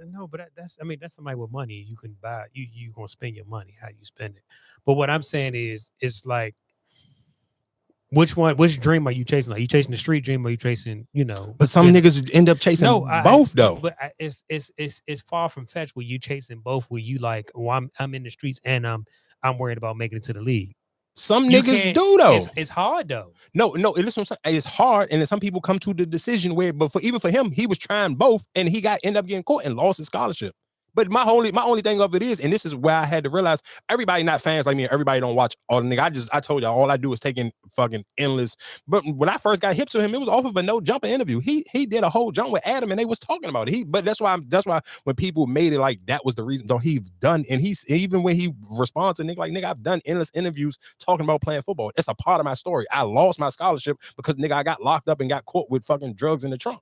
No, but that's somebody with money. You can buy. You gonna spend your money how you spend it. But what I'm saying is, it's like, which dream are you chasing? Are you chasing the street dream? Or are you chasing, But some niggas end up chasing both though. But it's far from fetched where you chasing both. Where you like, well, I'm in the streets and I'm worried about making it to the league. Some niggas do though. It's hard though. No. Listen, it's hard, and then some people come to the decision where, but even for him, he was trying both, and he end up getting caught and lost his scholarship. But my only thing of it is, and this is where I had to realize, everybody not fans like me, and everybody don't watch all the nigga. I told y'all, all I do is take in fucking endless. But when I first got hip to him, it was off of a no jumper interview. He did a whole jump with Adam, and they was talking about it. But that's why when people made it like that was the reason, though, he's done, and even when he responds to nigga like, nigga, I've done endless interviews talking about playing football. It's a part of my story. I lost my scholarship because nigga, I got locked up and got caught with fucking drugs in the trunk.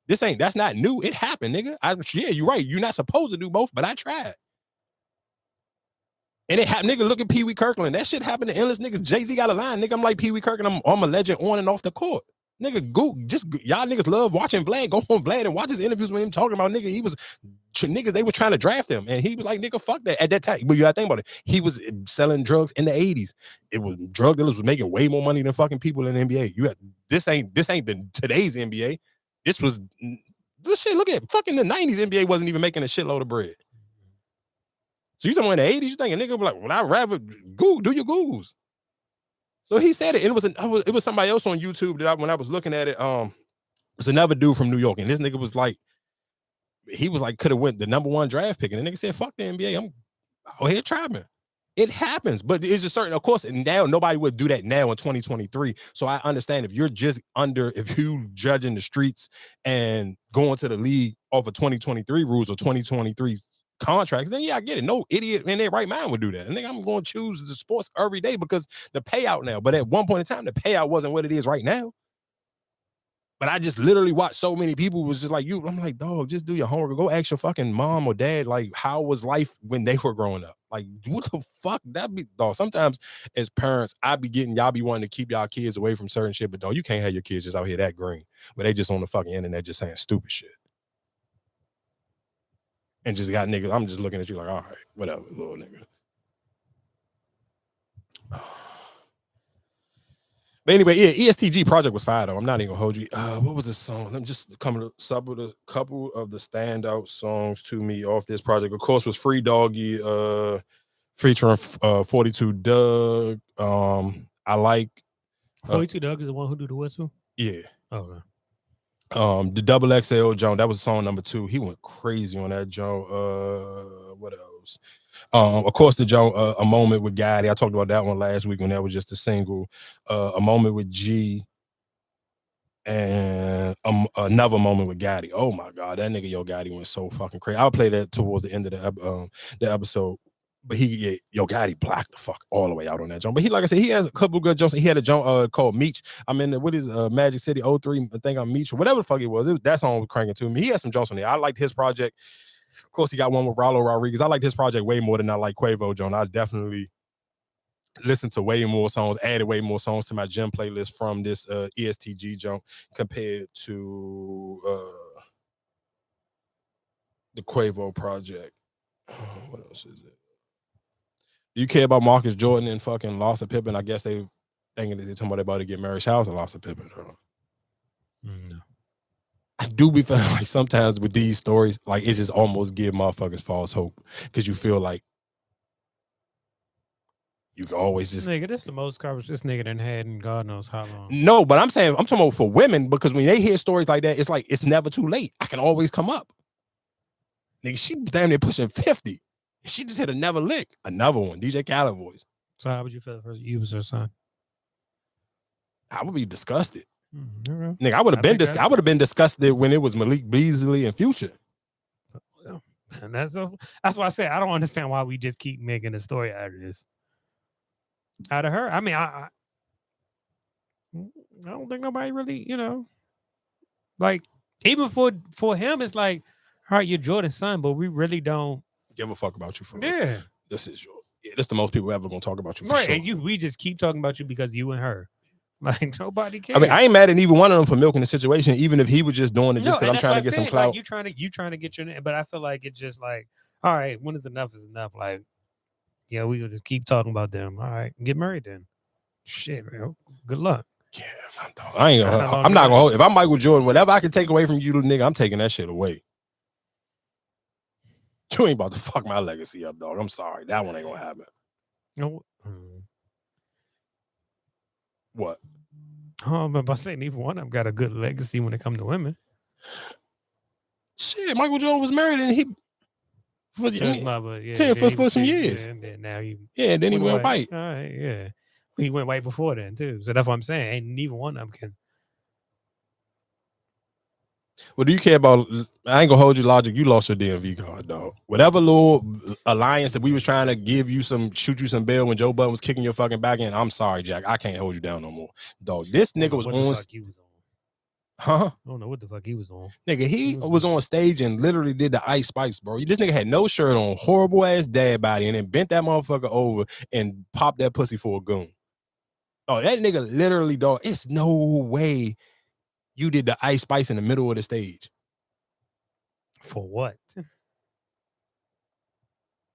That's not new. It happened, nigga. Yeah, you're right. You're not supposed to do both, but I tried. And it happened, nigga. Look at Pee Wee Kirkland. That shit happened to endless niggas. Jay-Z got a line, nigga. I'm like Pee Wee Kirkland. I'm a legend on and off the court. Nigga, y'all niggas love watching Vlad. Go on Vlad and watch his interviews with him talking about niggas, they were trying to draft him. And he was like, nigga, fuck that. At that time, but you gotta think about it. He was selling drugs in the 80s. It was drug dealers was making way more money than fucking people in the NBA. This ain't today's NBA. This shit, look at fucking the 90s NBA wasn't even making a shitload of bread. So you somewhere in the 80s, you think a nigga be like, well, I'd rather do your Googles. So he said it, and it was somebody else on YouTube that when I was looking at it, it was another dude from New York, and this nigga was like, could have went the #1 draft pick, and the nigga said, fuck the NBA, I'm out here trapping. It happens, but it's a certain, of course, and now nobody would do that now in 2023. So I understand if you judging the streets and going to the league off of 2023 rules or 2023 contracts, then yeah, I get it. No idiot in their right mind would do that. And I'm going to choose the sports every day because the payout now. But at one point in time, the payout wasn't what it is right now. But I just literally watched so many people was just like you. I'm like, dog, just do your homework. Go ask your fucking mom or dad, like, how was life when they were growing up? Like, what the fuck? That be, dog. Sometimes as parents, y'all be wanting to keep y'all kids away from certain shit, but dog, you can't have your kids just out here that green, but they just on the fucking internet just saying stupid shit. And just got niggas. I'm just looking at you like, all right, whatever, little nigga. But anyway, yeah, ESTG project was fire though. I'm not even gonna hold you. What was the song? I'm just coming to a couple of the standout songs to me off this project. Of course, was Free Doggy, featuring 42 Doug. I like 42 Doug is the one who do the whistle. Yeah. Okay. The Double XL Joan, that was song number 2. He went crazy on that Joan. What else? Of course, the Joan, A Moment with Gotti. I talked about that one last week when that was just a single. A Moment with G, and Another Moment with Gotti. Oh my God, that nigga Yo Gotti went so fucking crazy. I'll play that towards the end of the episode. But Yo Gotti blocked the fuck all the way out on that joint. But he, like I said, he has a couple good jumps. He had a jump called Meech. I'm in what is Magic City 03. I think I'm Meech or whatever the fuck it was. That song was cranking to me. He had some jumps on there. I liked his project. Of course, he got one with Rallo Rodriguez. I liked his project way more than I like Quavo Joan. I definitely listened to way more songs, added way more songs to my gym playlist from this ESTG jump compared to the Quavo project. What else is it? Do you care about Marcus Jordan and fucking Loss of Pippen? I guess they thinking that they're talking about to get married. Shout out to Loss of Pippen. No. I do be feeling like sometimes with these stories, like it just almost give motherfuckers false hope because you feel like you can always just nigga. This the most coverage this nigga done had in God knows how long. No, but I'm talking about for women because when they hear stories like that, it's like it's never too late. I can always come up. Nigga, she damn near pushing 50. She just hit another lick. Another one. DJ Khaled voice. So how would you feel if you was her son? I would be disgusted. Okay. Nigga, I would have been disgusted when it was Malik Beasley and Future. And that's why I said I don't understand why we just keep making a story out of this. Out of her. I mean, I don't think nobody really, like even for him, it's like, all right, you're Jordan's son, but we really don't give a fuck about you for real. This is your this the most people ever gonna talk about you for right. sure. And we just keep talking about you because you and her. Like nobody cares. I mean, I ain't mad at either one of them for milking the situation, even if he was just doing it just because I'm trying to get some clout. Like, you trying to get your name, but I feel like it's just like, all right, when is enough is enough. Like, yeah, we gonna keep talking about them. All right, get married then. Shit, man. Good luck. Yeah, I'm not gonna hold. If I'm Michael Jordan, whatever I can take away from you, nigga, I'm taking that shit away. You ain't about to fuck my legacy up, dog. I'm sorry. That one ain't gonna happen. No. What? Oh, I'm about to say neither one of them got a good legacy when it comes to women. Shit, Michael Jordan was married and he for some years. And then now he then he went white. All right, yeah. He went white before then too. So that's what I'm saying. Ain't neither one of them can. Well, do you care about? I ain't gonna hold you, Logic. You lost your DMV card, dog. Whatever little alliance that we was trying to give you shoot you some bail when Joe Budden was kicking your fucking back in. I'm sorry, Jack. I can't hold you down no more, dog. This nigga was on. Huh? I don't know what the fuck he was on. Nigga, he was on stage and literally did the Ice Spice, bro. This nigga had no shirt on, horrible ass dad body, and then bent that motherfucker over and popped that pussy for a goon. Oh, that nigga literally, dog. It's no way you did the Ice Spice in the middle of the stage. For what?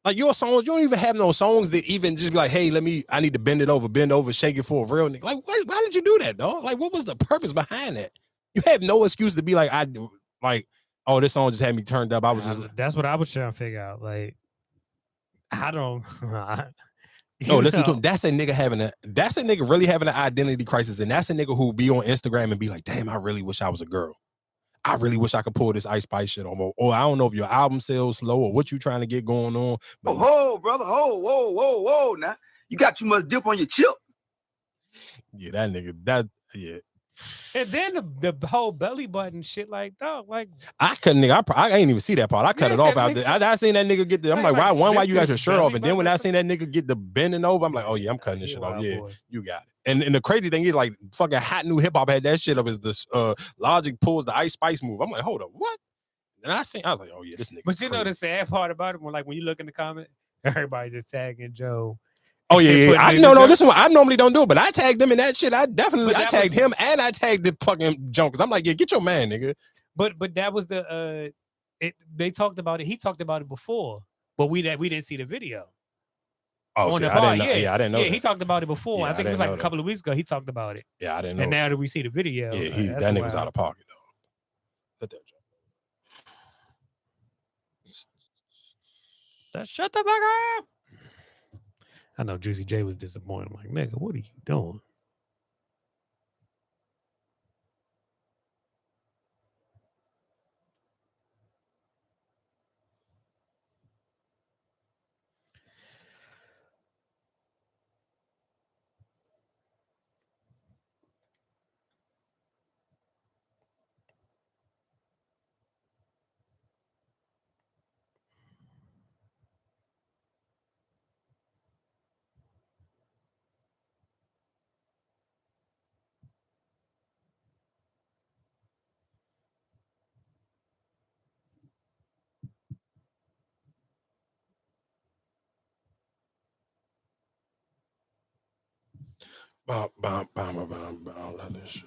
Like your songs, you don't even have no songs that even just be like, hey, I need to bend over, shake it for a real nigga. Like, why did you do that, dog? Like, what was the purpose behind that? You have no excuse to be like, oh, this song just had me turned up. That's what I was trying to figure out. Like, I don't. No, listen to him. That's a nigga really having an identity crisis, and that's a nigga who be on Instagram and be like, damn, I really wish I was a girl. I really wish I could pull this Ice Spice shit off. Or I don't know if your album sells slow or what you trying to get going on. But brother, whoa. Now you got too much dip on your chip. Yeah, that nigga, And then the whole belly button shit, like, dog, like I couldn't, nigga. I ain't even see that part. I cut it off out there. I seen that nigga get the. I'm like, why you got your shirt off? And then when I seen that nigga get the bending over, I'm like, oh yeah, I'm cutting this shit off. Yeah, you got it. And the crazy thing is, like, fucking hot new hip hop had that shit up as this Logic pulls the Ice Spice move. I'm like, hold up, what? And I was like, oh yeah, this nigga. But you know the sad part about it, when you look in the comment, everybody just tagging Joe. Oh yeah. I no, this one I normally don't do it, but I tagged them in that shit. I tagged him and I tagged the fucking junk because I'm like, yeah, get your man, nigga. But that was the they talked about it. He talked about it before, but we didn't see the video. Oh, on see, the I pod. didn't know. Yeah, I didn't know. Yeah, he talked about it before. Yeah, I think it was like a couple of weeks ago. He talked about it. Yeah, I didn't know. And now that we see the video, yeah, that nigga was out of pocket though. Let that jump. Shut the fuck up. I know Juicy J was disappointed. I'm like, nigga, what are you doing? Let this shit.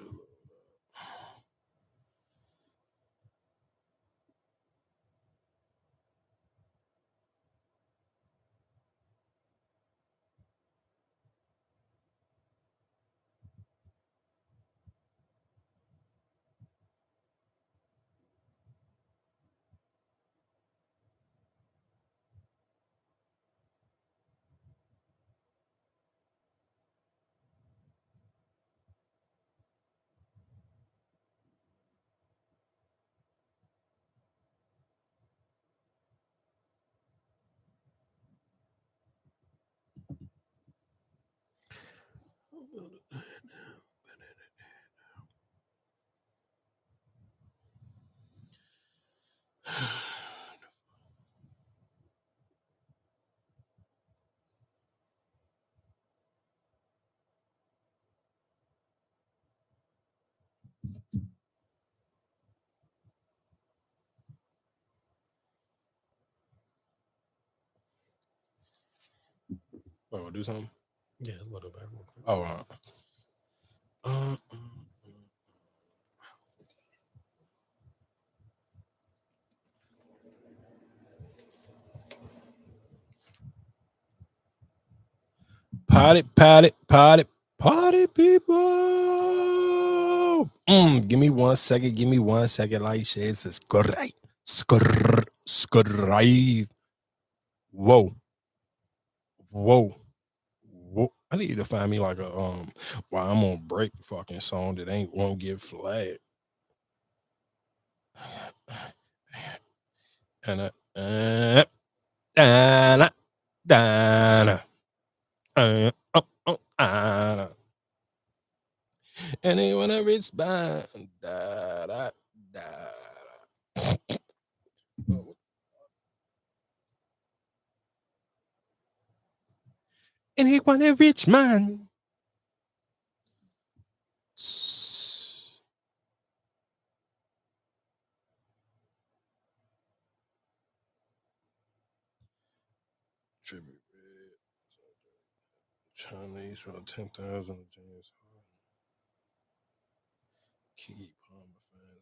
Wait, we'll do something? Yeah, a little bit. Oh, Party people. Give me 1 second. Give me 1 second. Like shit, subscribe. Whoa. I need to find me like a while I'm on break fucking song that won't get flagged. Anyone a respond? Anyone a rich man? Tribute. Chinese from 10,000 James Harden. Kiki Palmer fans.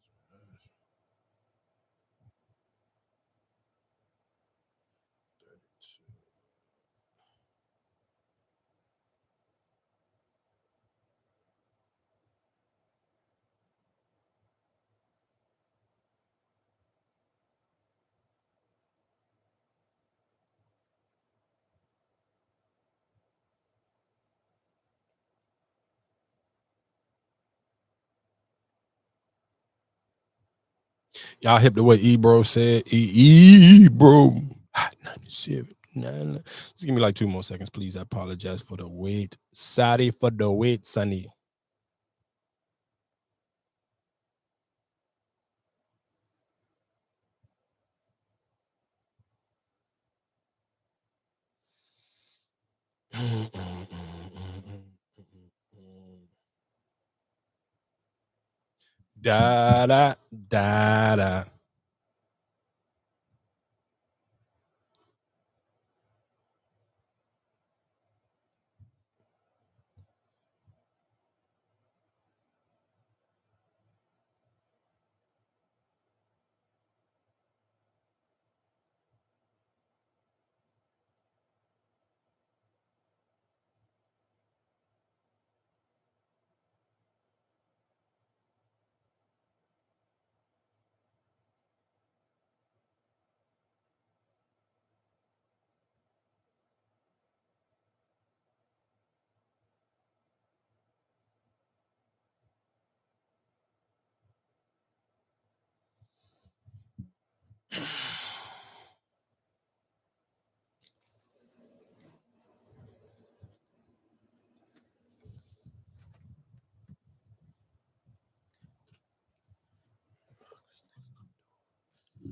Y'all hip to what E-Bro said. E-Bro. Hot 97. Just give me like 2 more seconds, please. I apologize for the wait. Sorry for the wait, Sonny. Da da da da.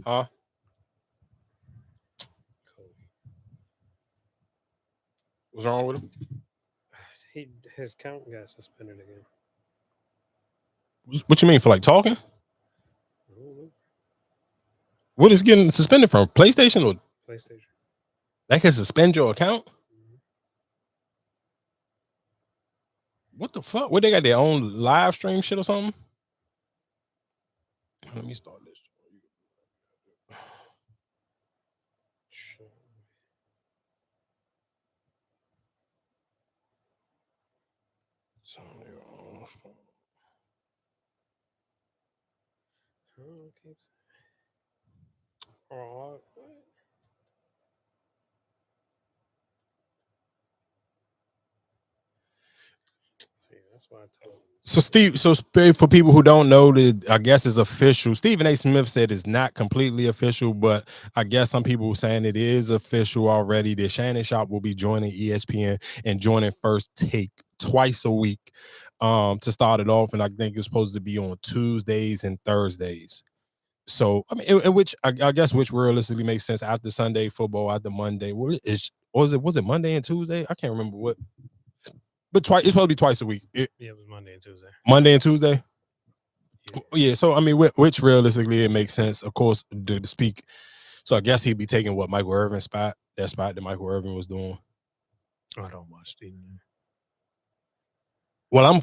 Huh? What's wrong with him? His account got suspended again. What you mean for like talking? What is getting suspended from? PlayStation or PlayStation? That can suspend your account? What the fuck? What, they got their own live stream shit or something? Let me start this. That's why I told him. So Steve, for people who don't know, I guess it's official. Stephen A. Smith said it's not completely official, but I guess some people were saying it is official already. That Shannon Sharpe will be joining ESPN and joining First Take twice a week to start it off, and I think it's supposed to be on Tuesdays and Thursdays. So I mean, which I guess which realistically makes sense after Sunday football, after Monday. Was it Monday and Tuesday? I can't remember what. But it's supposed to be twice a week. It was Monday and Tuesday. Monday and Tuesday? Yeah. So, I mean, which realistically it makes sense, of course, to speak. So I guess he'd be taking what Michael Irvin's spot that Michael Irvin was doing. I don't watch Stephen. Well,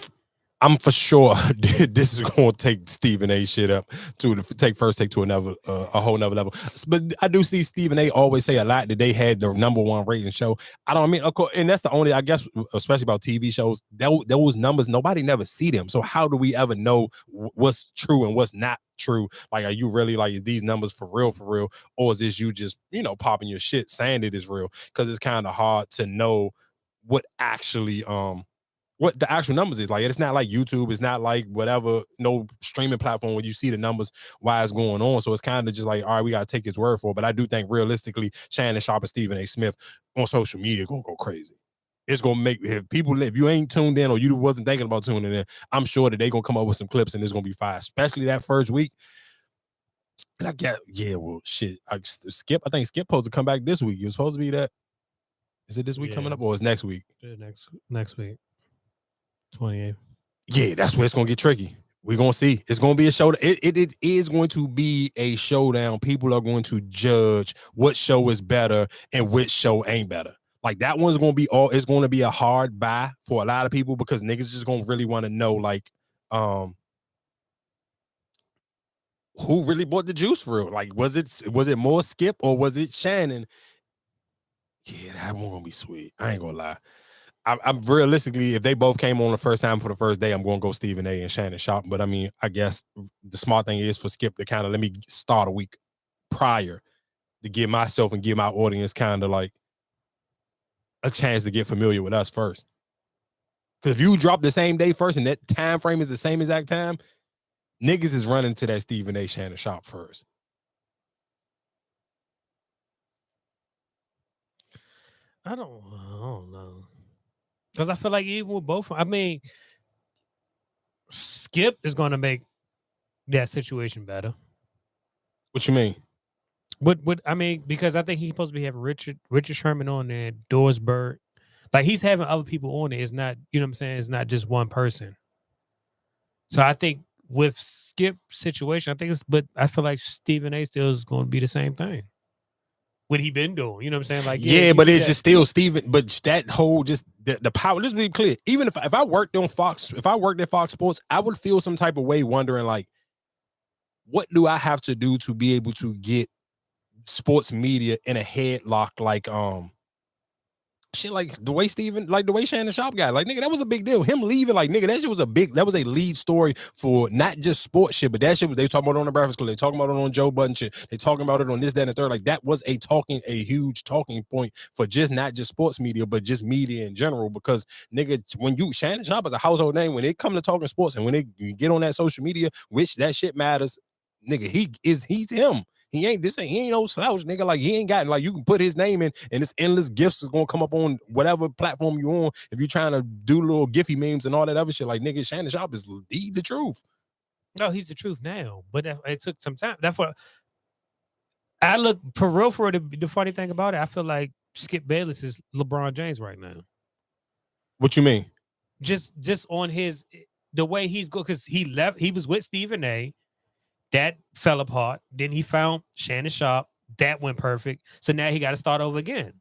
I'm for sure this is going to take Stephen A. shit up to take First Take to another a whole nother level. But I do see Stephen A. always say a lot that they had the #1 rating show. I mean, of course, and that's the only, I guess, especially about TV shows, those numbers, nobody never see them. So how do we ever know what's true and what's not true? Like, are you really like, is these numbers for real, or is this you just, popping your shit saying it is real? Because it's kind of hard to know what actually what the actual numbers is. Like, it's not like YouTube, it's not like whatever, no streaming platform where you see the numbers why it's going on. So it's kind of just like, all right, we gotta take his word for it. But I do think realistically, Shannon Sharpe and Stephen A. Smith on social media gonna go crazy. It's gonna make, if you ain't tuned in or you wasn't thinking about tuning in, I'm sure that they gonna come up with some clips and it's gonna be fire, especially that first week. And I get, well, shit. Skip, I think Skip supposed to come back this week. It was supposed to be that. Is it this week coming up or is next week? Next week. 28th. Yeah, that's where it's gonna get tricky. We're gonna see. It's gonna be a showdown. It is going to be a showdown. People are going to judge what show is better and which show ain't better. Like, that one's gonna be it's gonna be a hard buy for a lot of people because niggas just gonna really want to know, like, who really bought the juice for real? Like, was it more Skip or was it Shannon? Yeah, that one gonna be sweet. I ain't gonna lie. I'm realistically, if they both came on the first time for the first day, I'm going to go Stephen A. and Shannon Sharpe. But I mean, I guess the smart thing is for Skip to kind of let me start a week prior to give myself and give my audience kind of like a chance to get familiar with us first. Because if you drop the same day first and that time frame is the same exact time, niggas is running to that Stephen A. Shannon Sharpe first. I don't know. Because I feel like even with both, I mean, Skip is going to make that situation better. What you mean? I mean, because I think he's supposed to be having Richard Sherman on there, Dorsberg. Like he's having other people on it. It's not, you know what I'm saying? It's not just one person. So I think with Skip situation, I think it's, but I feel like Stephen A still is going to be the same thing. What he been doing, you know what I'm saying? Like, yeah, but it's just still Steven. But that whole just the power. Let's be clear. Even if I worked on Fox, if I worked at Fox Sports, I would feel some type of way wondering like, what do I have to do to be able to get sports media in a headlock like shit like the way Shannon Sharp got, like nigga, that was a big deal. Him leaving, like nigga, that shit was that was a lead story for not just sports shit, but that shit they talking about it on the Breakfast Club, they talking about it on Joe Budden shit, they talking about it on this, that, and the third. Like that was a huge talking point for just not just sports media, but just media in general. Because nigga, when Shannon Sharp is a household name, when it come to talking sports and when they get on that social media, which that shit matters, nigga, he's him. He ain't no slouch, nigga. Like he ain't got, like you can put his name in and it's endless gifts is gonna come up on whatever platform you on if you're trying to do little Giphy memes and all that other shit. Like nigga, Shannon Sharp is the truth. No, he's the truth now, but it took some time. That's what I look for real. For the funny thing about it, I feel like Skip Bayless is LeBron James right now. What you mean? Just on the way he's good, because he was with Stephen A. That fell apart. Then he found Shannon Sharp. That went perfect. So now he got to start over again.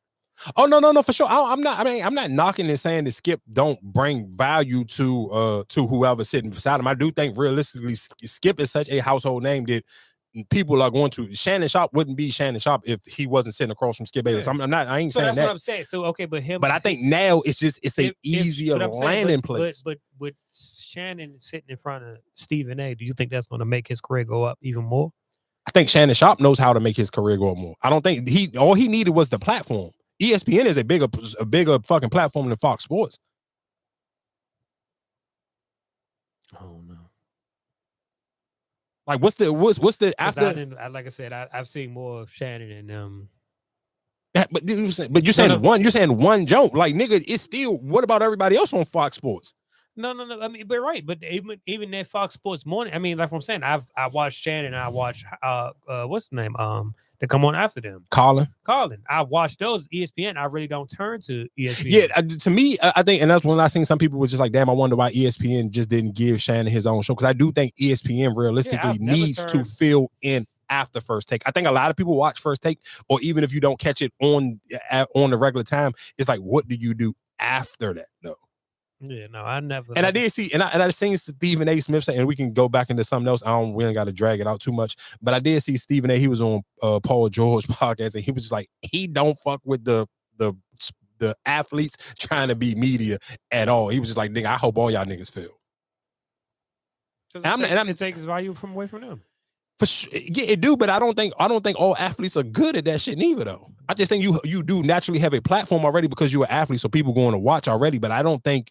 Oh no, for sure. I'm not knocking and saying that Skip don't bring value to whoever's sitting beside him. I do think realistically, Skip is such a household name that people are going to. Shannon Sharp wouldn't be Shannon Sharp if he wasn't sitting across from Skip Bayless. Yeah. I ain't so saying that's that. What I'm saying. So okay, but I think now it's a easier landing place. But with Shannon sitting in front of Stephen A., do you think that's going to make his career go up even more? I think Shannon Sharp knows how to make his career go up more. I don't think all he needed was the platform. ESPN is a bigger fucking platform than Fox Sports. Oh no. Like what's the after? Like I said, I've seen more of Shannon and But you're saying one joke. Like nigga, it's still. What about everybody else on Fox Sports? No. I mean, but right. But even that Fox Sports morning. I mean, like what I'm saying, I watched Shannon. I watched what's the name? That come on after them. Colin. I watched those ESPN. I really don't turn to ESPN. Yeah, to me, I think, and that's when I seen some people were just like, damn, I wonder why ESPN just didn't give Shannon his own show. Because I do think ESPN realistically needs to fill in after First Take. I think a lot of people watch First Take, or even if you don't catch it on the regular time, it's like, what do you do after that though? Yeah, no, I never. And I did see, and I seen Stephen A. Smith say, and we can go back into something else. We ain't got to drag it out too much. But I did see Stephen A. He was on Paul George podcast, and he was just like, he don't fuck with the athletes trying to be media at all. He was just like, nigga, I hope all y'all niggas feel. It takes value from away from them. For sure, yeah, it do, but I don't think all athletes are good at that shit neither though. I just think you do naturally have a platform already because you're an athlete, so people going to watch already. But I don't think.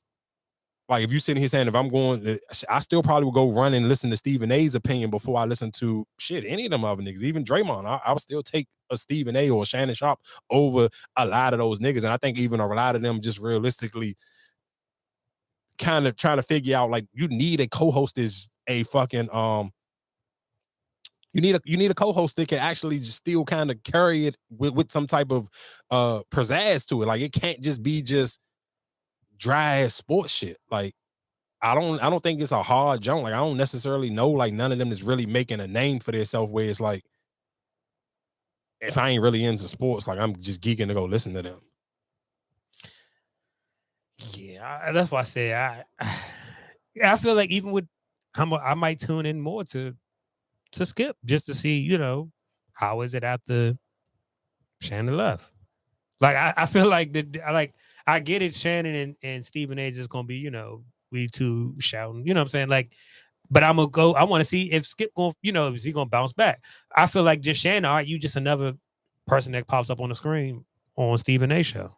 Like if you sitting here saying if I'm going, I still probably would go run and listen to Stephen A.'s opinion before I listen to any of them other niggas, even Draymond. I would still take a Stephen A. or a Shannon Sharp over a lot of those niggas, and I think even a lot of them just realistically kind of trying to figure out like you need a co-host is a fucking you need a co-host that can actually just still kind of carry it with some type of pizzazz to it. Like it can't just be just dry ass sports shit. Like I don't think it's a hard jump. Like I don't necessarily know like none of them is really making a name for themselves where it's like if I ain't really into sports, like I'm just geeking to go listen to them. Yeah, that's why I say I feel like even with I might tune in more to Skip just to see, you know, how is it after Shannon left. Like I feel like I get it, Shannon and Stephen A. is just gonna be, you know, we two shouting, you know what I'm saying? Like, but I'm gonna go, I want to see if Skip going, you know, is he gonna bounce back? I feel like just Shannon, are you just another person that pops up on the screen on Stephen A. show?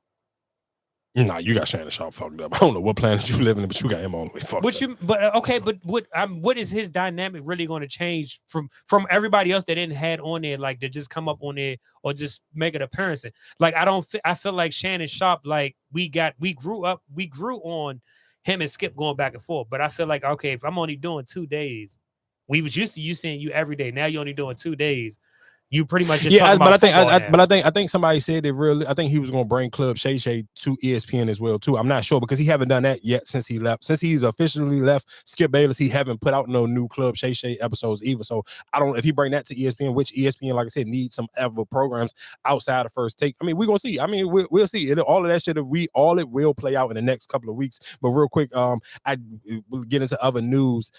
Nah, you got Shannon Sharp fucked up. I don't know what planet you live in, but you got him all the way fucked up. But what is his dynamic really going to change from everybody else that didn't had on there, like to just come up on there or just make an appearance? Like I feel like Shannon Sharp, like we grew on him and Skip going back and forth. But I feel like, okay, if I'm only doing 2 days, we was used to you seeing you every day. Now you're only doing 2 days. You pretty much just talking about I think somebody said that really. I think he was going to bring Club Shay Shay to ESPN as well too. I'm not sure because he haven't done that yet since he left. Since he's officially left Skip Bayless, he haven't put out no new Club Shay Shay episodes either. So I don't know if he bring that to ESPN, which ESPN, like I said, needs some ever programs outside of First Take. I mean, we're gonna see. I mean, we'll see. All of that shit. It will play out in the next couple of weeks. But real quick, I will get into other news.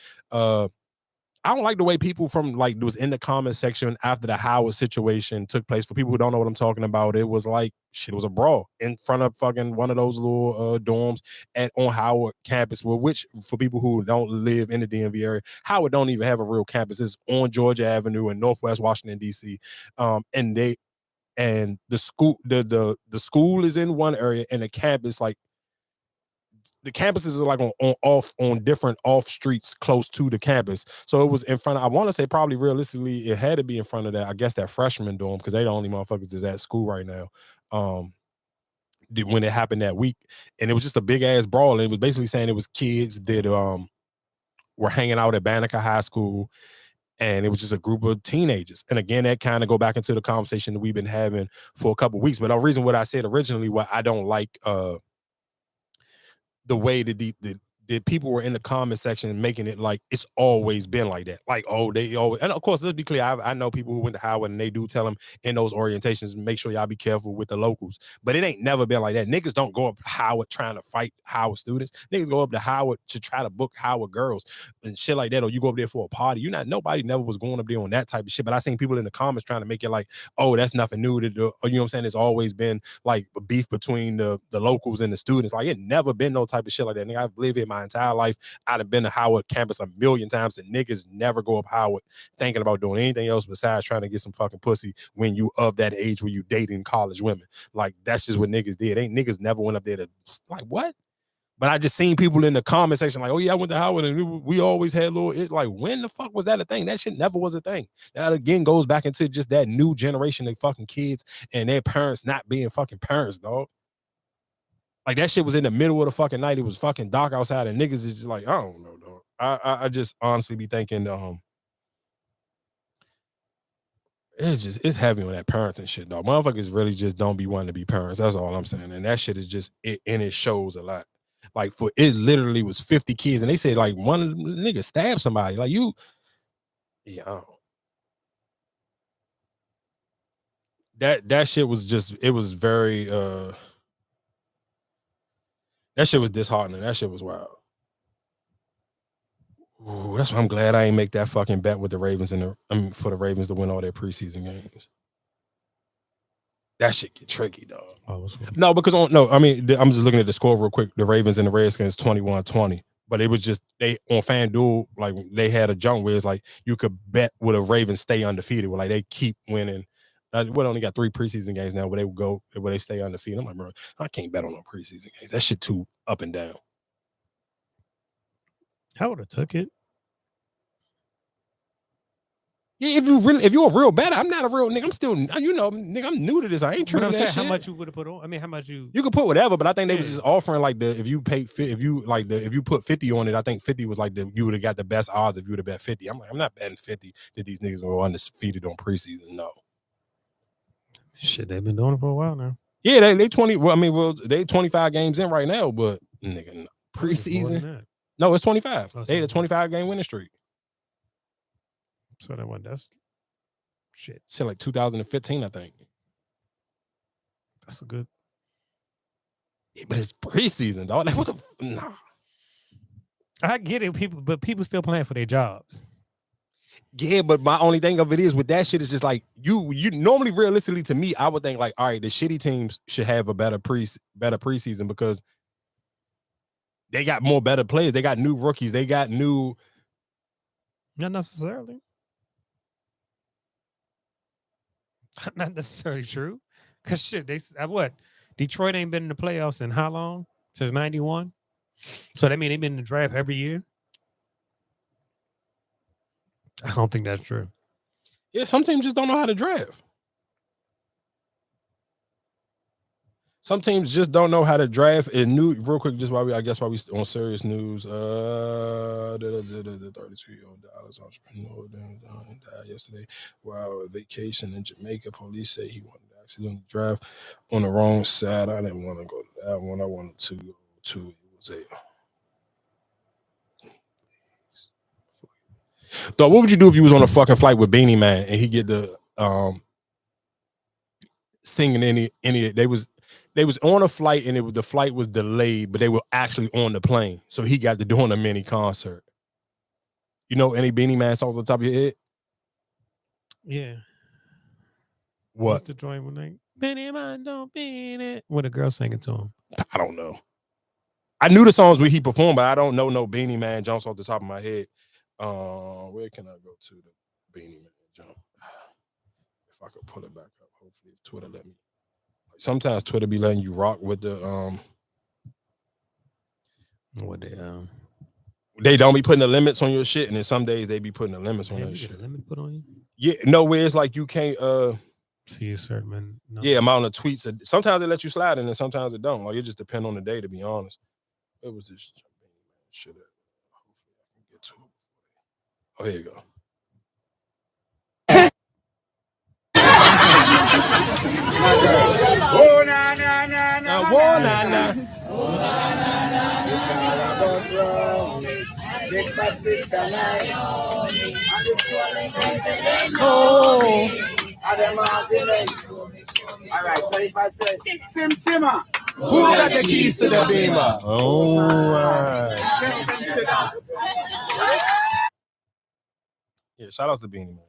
I don't like the way people from like was in the comment section after the Howard situation took place. For people who don't know what I'm talking about, it was like shit was a brawl in front of fucking one of those little dorms on Howard campus. Well, which for people who don't live in the DMV area, Howard don't even have a real campus. It's on Georgia Avenue in Northwest Washington D.C. And the school is in one area and the campus like. The campuses are like on different off streets close to the campus. So it was in front of, I want to say probably realistically, it had to be in front of that, I guess that freshman dorm, because they the only motherfuckers is at school right now. When it happened that week. And it was just a big ass brawl. And it was basically saying it was kids that were hanging out at Banneker High School. And it was just a group of teenagers. And again, that kind of go back into the conversation that we've been having for a couple of weeks. But the reason what I said originally, what I don't like the way that the people were in the comment section making it like it's always been like that. Like, oh, they always, and of course, let's be clear, I know people who went to Howard and they do tell them in those orientations, make sure y'all be careful with the locals. But it ain't never been like that. Niggas don't go up to Howard trying to fight Howard students. Niggas go up to Howard to try to book Howard girls and shit like that. Or you go up there for a party. Nobody never was going up there on that type of shit. But I seen people in the comments trying to make it like, oh, that's nothing new. Or you know what I'm saying? It's always been like a beef between the locals and the students. Like it never been no type of shit like that. Nigga, I've lived here my entire life. I'd have been to Howard campus a million times, and niggas never go up Howard thinking about doing anything else besides trying to get some fucking pussy when you of that age where you dating college women. Like, that's just what niggas did. Ain't niggas never went up there to, like, what? But I just seen people in the comment section like, oh yeah, I went to Howard and we always had little, it's like, when the fuck was that a thing? That shit never was a thing. That again goes back into just that new generation of fucking kids and their parents not being fucking parents, dog. Like, that shit was in the middle of the fucking night. It was fucking dark outside, and niggas is just like, I don't know, dog. I just honestly be thinking, it's heavy on that parenting shit, dog. Motherfuckers really just don't be wanting to be parents. That's all I'm saying. And that shit is just, it shows a lot. Like, for it literally was 50 kids, and they said, like, one nigga stabbed somebody. Like, that shit was just, it was very, that shit was disheartening. That shit was wild. Ooh, that's why I'm glad I ain't make that fucking bet with the Ravens for the Ravens to win all their preseason games. That shit get tricky, dog. No, because I'm just looking at the score real quick. The Ravens and the Redskins 21-20. But it was just, they on FanDuel, like, they had a junk where it's like you could bet would a Ravens stay undefeated. Where like they keep winning. We only got 3 preseason games now where they stay undefeated. I'm like, bro, I can't bet on no preseason games. That shit too up and down. I would have took it. Yeah, if you're a real bettor, I'm not a real nigga. I'm still, nigga, I'm new to this. I ain't true to that shit. How much you would have put on? I mean, how much you could put whatever, but I think they was just offering like if you put 50 on it, I think 50 was like you would have got the best odds if you would have bet 50. I'm like, I'm not betting 50 that these niggas go undefeated on preseason. No. Shit, they've been doing it for a while now. Yeah, they 20. They 25 games in right now, but nigga, no. Preseason. No, it's 25. They had a 25 game winning streak. So that's shit. Shit, like 2015, I think. That's a good. Yeah, but it's preseason, dog. Like, what the? Nah. I get it, people still playing for their jobs. Yeah, but my only thing of it is with that shit is just like you normally realistically to me, I would think like, all right, the shitty teams should have a better preseason because they got more better players. They got new rookies. They got new. Not necessarily. Not necessarily true. Cause shit, Detroit ain't been in the playoffs in how long? Since 91. So that mean they've been in the draft every year. I don't think that's true. Yeah, some teams just don't know how to draft. Some teams just don't know how to draft. And new, real quick, just while we on serious news. 32-year-old Dallas entrepreneur died yesterday while on vacation in Jamaica. Police say he wanted to accidentally drive on the wrong side. I didn't want to go to that one. I wanted to go to it was a. Dog, what would you do if you was on a fucking flight with Beanie Man and he get the singing any they was on a flight and the flight was delayed, but they were actually on the plane, so he got to doing a mini concert. You know any Beanie Man songs on the top of your head? Yeah. What? What's the joint when they Beanie Man don't beat it? What a girl singing to him? I don't know. I knew the songs where he performed, but I don't know no Beanie Man jumps off the top of my head. Where can I go to the Beanie Man jump? If I could pull it back up, hopefully if Twitter let me. Sometimes Twitter be letting you rock with the they don't be putting the limits on your shit, and then some days they be putting the limits on that shit. Limit put on you? Yeah, no, where it's like you can't see a certain amount of tweets. Sometimes they let you slide, and then sometimes it don't. Like it just depends on the day, to be honest. It was this shit. Hopefully I can get to it. Oh, here you go. Oh, na, na, na, na, whoa, na, na. Oh, na, na, na, it's all about wrong. Big fat sister, night. All right, so if I say, Simmer. Who got the keys to the Beamer? Oh, yeah, shout outs to Beanie Man.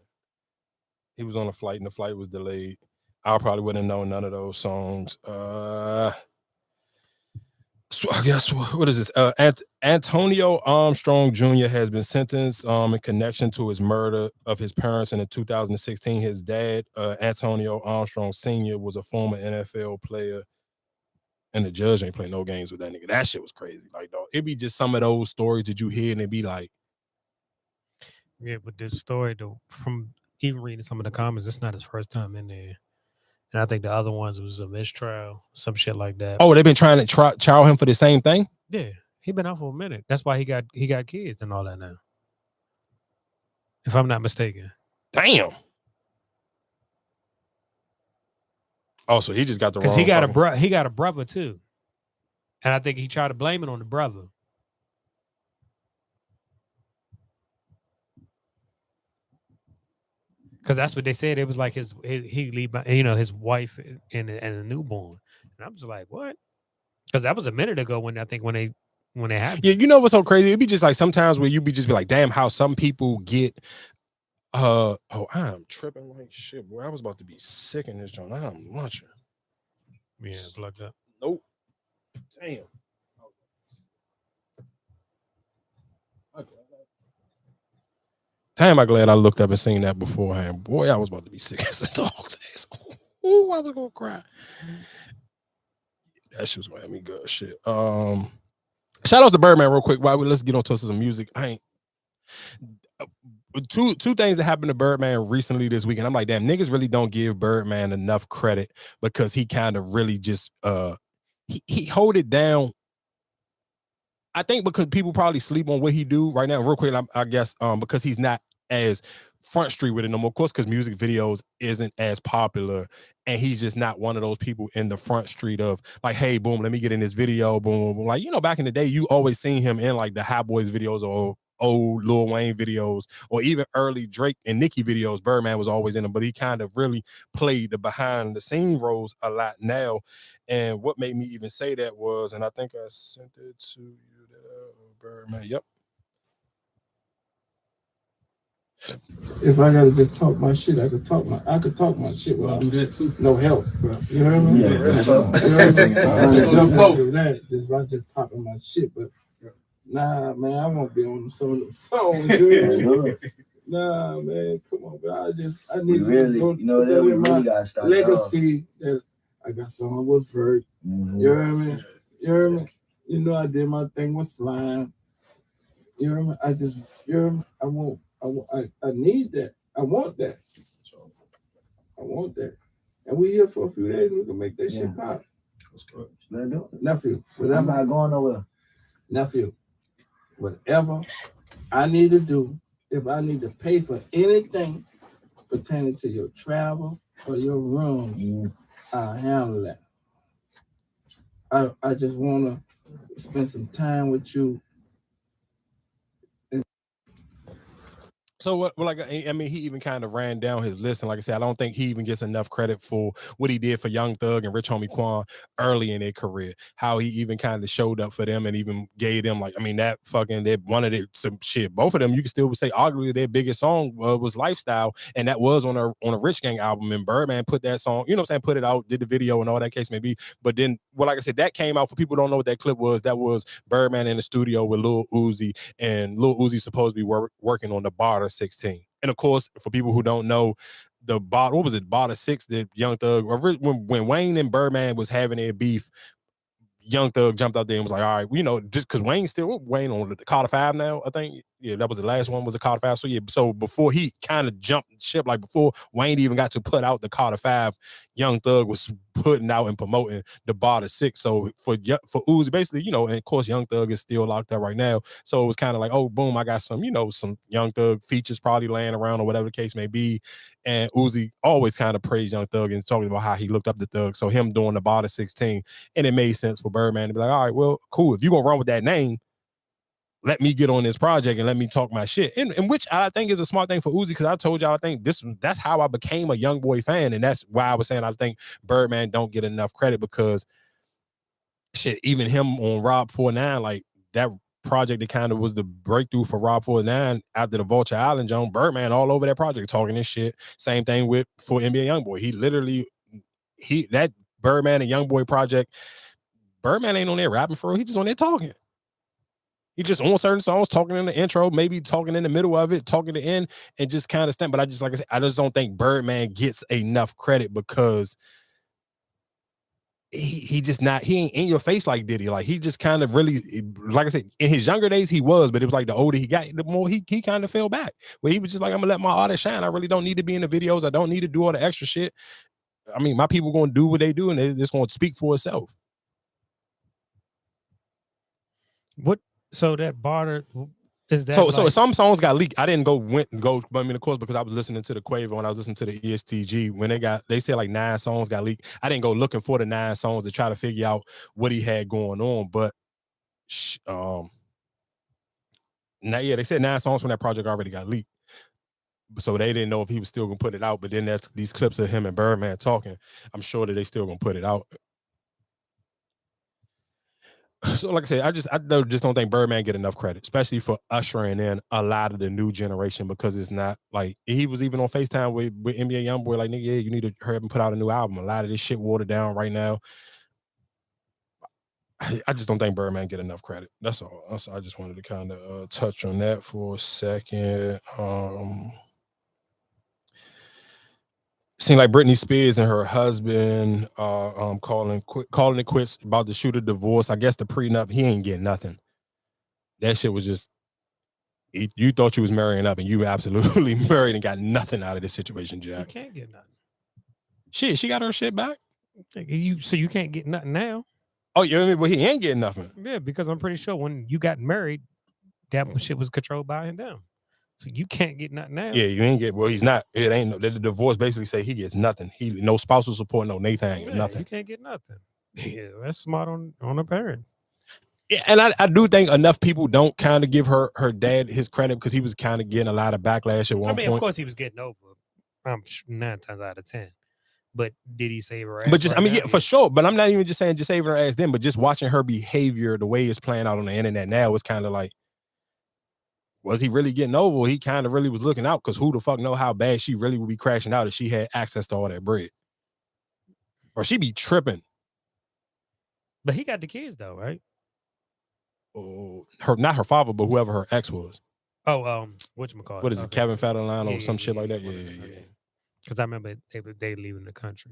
He was on a flight and the flight was delayed. I probably wouldn't have known none of those songs. So I guess what is this? Antonio Armstrong Jr. has been sentenced in connection to his murder of his parents in 2016. His dad, Antonio Armstrong Sr., was a former NFL player, and the judge ain't playing no games with that nigga. That shit was crazy. Like, dog, it be just some of those stories that you hear and it be like, yeah, but this story though, from even reading some of the comments, it's not his first time in there. And I think the other ones was a mistrial, some shit like that. oh, they've been trying to trial him for the same thing? Yeah, he been out for a minute. That's why he got kids and all that now. If I'm not mistaken. Damn. Oh, so he just got the wrong. Because he got a brother too, and I think he tried to blame it on the brother. Because that's what they said. It was like he leave, his wife and a newborn. And I'm just like, what? Because that was a minute ago when they happened. Yeah, you know what's so crazy? It'd be just like sometimes where you be like, damn, how some people get. I'm tripping like shit, boy. I was about to be sick in this joint. I'm lunching. Yeah, plugged up. Nope. Damn. Damn, I'm glad I looked up and seen that beforehand. Boy, I was about to be sick as a dog's ass. Ooh, I was gonna cry. That shit was gonna have me good shit. Shout outs to Birdman real quick. Let's get on to some music. Two things that happened to Birdman recently this week, and I'm like, damn, niggas really don't give Birdman enough credit because he kind of really just he hold it down. I think because people probably sleep on what he do right now. Real quick, I guess because he's not as front street with it no more. Of course, because music videos isn't as popular, and he's just not one of those people in the front street of like, hey, boom, let me get in this video, boom, boom, boom. Like, back in the day, you always seen him in like the Hot Boys videos or old Lil Wayne videos or even early Drake and Nicki videos. Birdman was always in them, but he kind of really played the behind the scene roles a lot now. And what made me even say that was, and I think I sent it to you, Birdman. Yep. If I gotta just talk my shit, I could talk my shit without do that too. No help, bro. You know what I mean? Yeah, that's so. I just popping my shit, but nah, man, I won't be on some of the songs, dude. Nah, man, come on, bro. I need to go to my legacy that I got someone with Vert. Mm-hmm. You know what I mean? You know what I mean? I did my thing with Slime. You know what I mean? I need that. I want that. I want that. And we here for a few days. We can make that shit pop. Let's do it. Nephew, whatever. I'm not going nowhere. Nephew, whatever I need to do, if I need to pay for anything pertaining to your travel or your room, I'll handle that. I just want to spend some time with you. So what? Well, like I mean, he even kind of ran down his list, and like I said, I don't think he even gets enough credit for what he did for Young Thug and Rich Homie Quan early in their career. How he even kind of showed up for them and even gave them, like, I mean, that fucking they wanted it some shit. Both of them, you can still say arguably their biggest song was Lifestyle, and that was on a Rich Gang album. And Birdman put that song, you know what I'm saying, put it out, did the video and all that case may be. But then, well, like I said, that came out for people who don't know what that clip was. That was Birdman in the studio with Lil Uzi, and Lil Uzi supposed to be working on the Barter 16. And of course, for people who don't know, the Barter, what was it, Barter 6 that Young Thug, when Wayne and Birdman was having their beef, Young Thug jumped out there and was like, all right, you know, just because Wayne on the Carter 5 now, I think. Yeah, that was the last one, was the Carter 5. So yeah, so before he kind of jumped ship, like before Wayne even got to put out the Carter 5, Young Thug was putting out and promoting the Barter 6. So for Uzi, basically, you know, and of course Young Thug is still locked up right now. So it was kind of like, oh, boom, I got some, you know, some Young Thug features probably laying around or whatever the case may be. And Uzi always kind of praised Young Thug and talking about how he looked up to Thug. So him doing the Barter 16, and it made sense for Birdman to be like, all right, well, cool. If you're going to run with that name, let me get on this project and let me talk my shit. And which I think is a smart thing for Uzi, because I told y'all, I think that's how I became a Young Boy fan. And that's why I was saying I think Birdman don't get enough credit, because shit, even him on Rob 49, like that project that kind of was the breakthrough for Rob 49 after the Vulture Island Joan, Birdman all over that project talking this shit. Same thing for NBA Youngboy. He literally, that Birdman and Youngboy project, Birdman ain't on there rapping for real. He just on there talking. He just on certain songs, talking in the intro, maybe talking in the middle of it, talking to the end, and just kind of stand. But I just, like I said, I just don't think Birdman gets enough credit, because he ain't in your face like Diddy. Like, he just kind of really, like I said, in his younger days he was, but it was like the older he got, the more he kind of fell back. Where he was just like, I'm gonna let my artist shine. I really don't need to be in the videos. I don't need to do all the extra shit. I mean, my people gonna do what they do, and it's gonna speak for itself. What? So that Barter is that? So some songs got leaked. I didn't go. I mean, of course, because I was listening to the Quavo and I was listening to the ESTG. When they said like 9 songs got leaked, I didn't go looking for the 9 songs to try to figure out what he had going on. But now, yeah, they said 9 songs from that project already got leaked. So they didn't know if he was still gonna put it out. But then that's these clips of him and Birdman talking. I'm sure that they still gonna put it out. So like I said, I just don't think Birdman get enough credit, especially for ushering in a lot of the new generation, because it's not like he was even on FaceTime with NBA Youngboy, like, nigga, yeah, you need to hurry up and put out a new album. A lot of this shit watered down right now. I just don't think Birdman get enough credit. That's all. So I just wanted to kind of touch on that for a second. Seemed like Britney Spears and her husband calling it quits about the shooter divorce. I guess the prenup, he ain't getting nothing. That shit was just, you thought you was marrying up, and you absolutely married and got nothing out of this situation, Jack. You can't get nothing. Shit, she got her shit back. So you can't get nothing now. Oh, yeah, well, he ain't getting nothing. Yeah, because I'm pretty sure when you got married, that shit was controlled by him down. So you can't get nothing now. Yeah, you ain't get. Well, he's not. It ain't. The divorce basically say he gets nothing. He no spousal support, no Nathan, nothing. You can't get nothing. Yeah, that's smart on the parents. Yeah, and I do think enough people don't kind of give her dad his credit, because he was kind of getting a lot of backlash at one point. Of course he was getting over. 9 times out of 10. But did he save her ass? But just, yeah, for sure. But I'm not even just saying just saving her ass then, but just watching her behavior, the way it's playing out on the internet now, is kind of like, was he really getting over? He kind of really was looking out, because who the fuck know how bad she really would be crashing out if she had access to all that bread. Or she be tripping. But he got the kids though, right? Oh, not her father, but whoever her ex was. Oh, whatchamacallit? What is it, Kevin Federline or some shit like that? Yeah. Because I remember they leaving the country.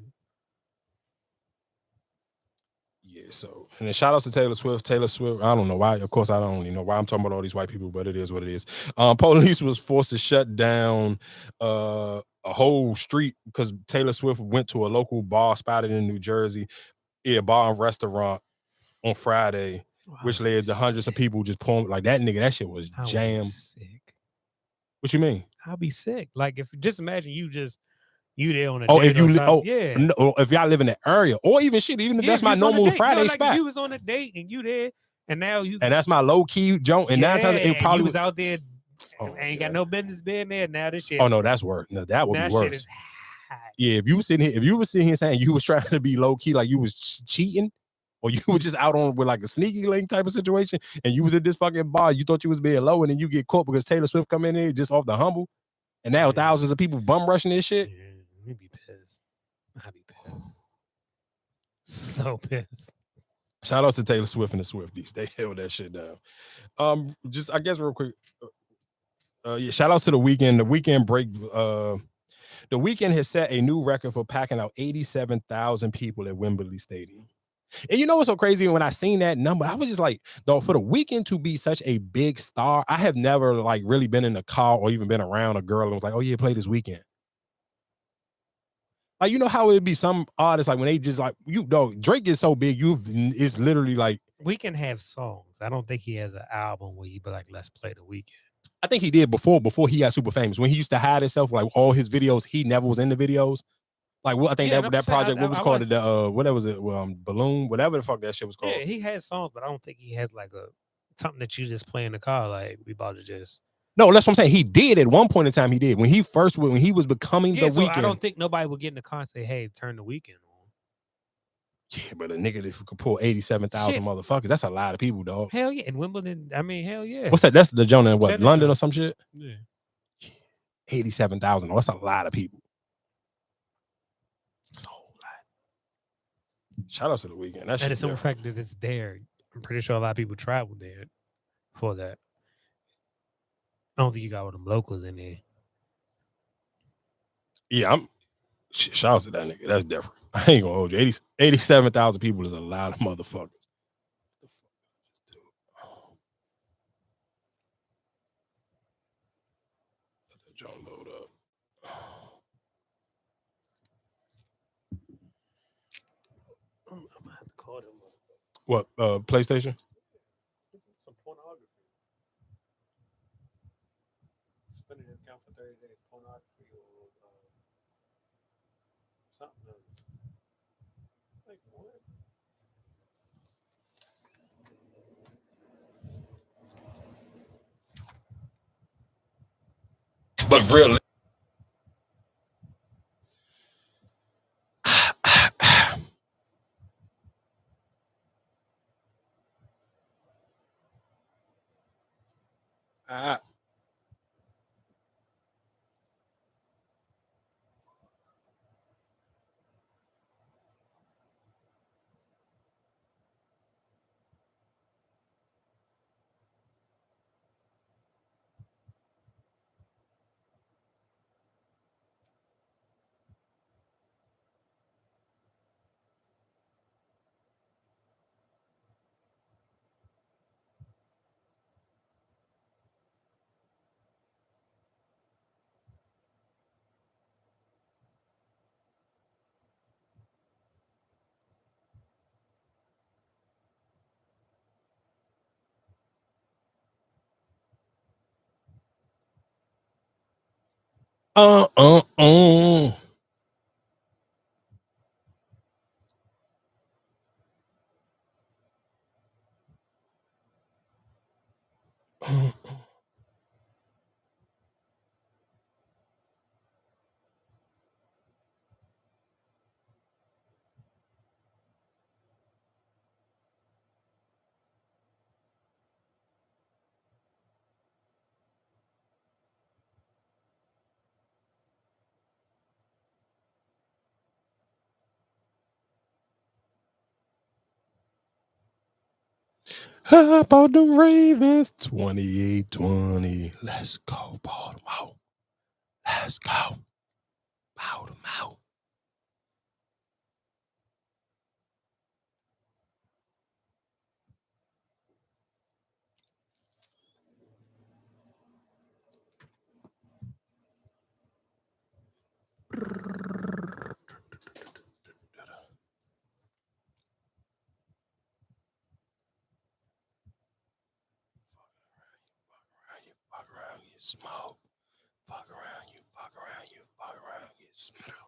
Yeah, so, and then shout outs to Taylor Swift. Taylor Swift, I don't know why. Of course, I don't even know why I'm talking about all these white people, but it is what it is. Police was forced to shut down a whole street because Taylor Swift went to a local bar spotted in New Jersey. Yeah, bar and restaurant on Friday, which led to hundreds of people just pulling like that nigga. That shit was jam. Sick. What you mean? I'll be sick. Like if just imagine you there on a Oh, date if you or something. yeah, yeah. No, if y'all live in the area, or even shit, even if that's my normal Friday like spot. If you was on a date and you there, and now you and that's my low key joint, and 9 times it probably you was out there. Ain't got no business being there. Now this shit. Oh no, that's worse. No, that would be worse. Shit is hot. Yeah, if you was sitting here saying you was trying to be low key, like you was cheating, or you were just out on with like a sneaky link type of situation, and you was at this fucking bar, you thought you was being low, and then you get caught because Taylor Swift come in there just off the humble, and now thousands of people bum rushing this shit. Yeah, you'd be pissed. I'd be pissed. So pissed. Shout out to Taylor Swift and the Swifties. They held that shit down. Just I guess real quick. Yeah, shout outs to the weekend. The weekend break. The weekend has set a new record for packing out 87,000 people at Wembley Stadium. And you know what's so crazy? When I seen that number, I was just like, though, for the weekend to be such a big star, I have never like really been in a car or even been around a girl and was like, oh yeah, play this weekend. Like, you know how it'd be some artists like when they just like Drake is so big, it's literally like We can have songs. I don't think he has an album where you be like, let's play the weekend. I think he did before he got super famous. When he used to hide himself, like all his videos, he never was in the videos. Like what I think that project, what was called what was it? Balloon, whatever the fuck that shit was called. Yeah, he has songs, but I don't think he has like something that you just play in the car. Like we about to just. No, that's what I'm saying. He did at one point in time. He did when he was becoming the weekend. I don't think nobody would get in the car and say, "Hey, turn the weekend on." Yeah, but a nigga that could pull 87,000 motherfuckers, that's a lot of people, dog. Hell yeah, in Wimbledon. I mean, hell yeah. What's that? That's the joint in what, London or some shit? Yeah. 87,000. That's a lot of people. That's a whole lot. Shout out to the weekend. And it's the fact that it's there. I'm pretty sure a lot of people travel there for that. I don't think you got all them locals in there. Yeah, shout out to that nigga. That's different. I ain't gonna hold you. 87,000 people is a lot of motherfuckers. Let that joint load up. I'm gonna have to call them. What? PlayStation? Some pornography. Spending his account for 30 days. Pornography or something else. Like what? But really. How about the Ravens? 28-20. Let's go, Baltimore. Let's go. Baltimore. smoke. Fuck around, you fuck around, you fuck around, get smoked.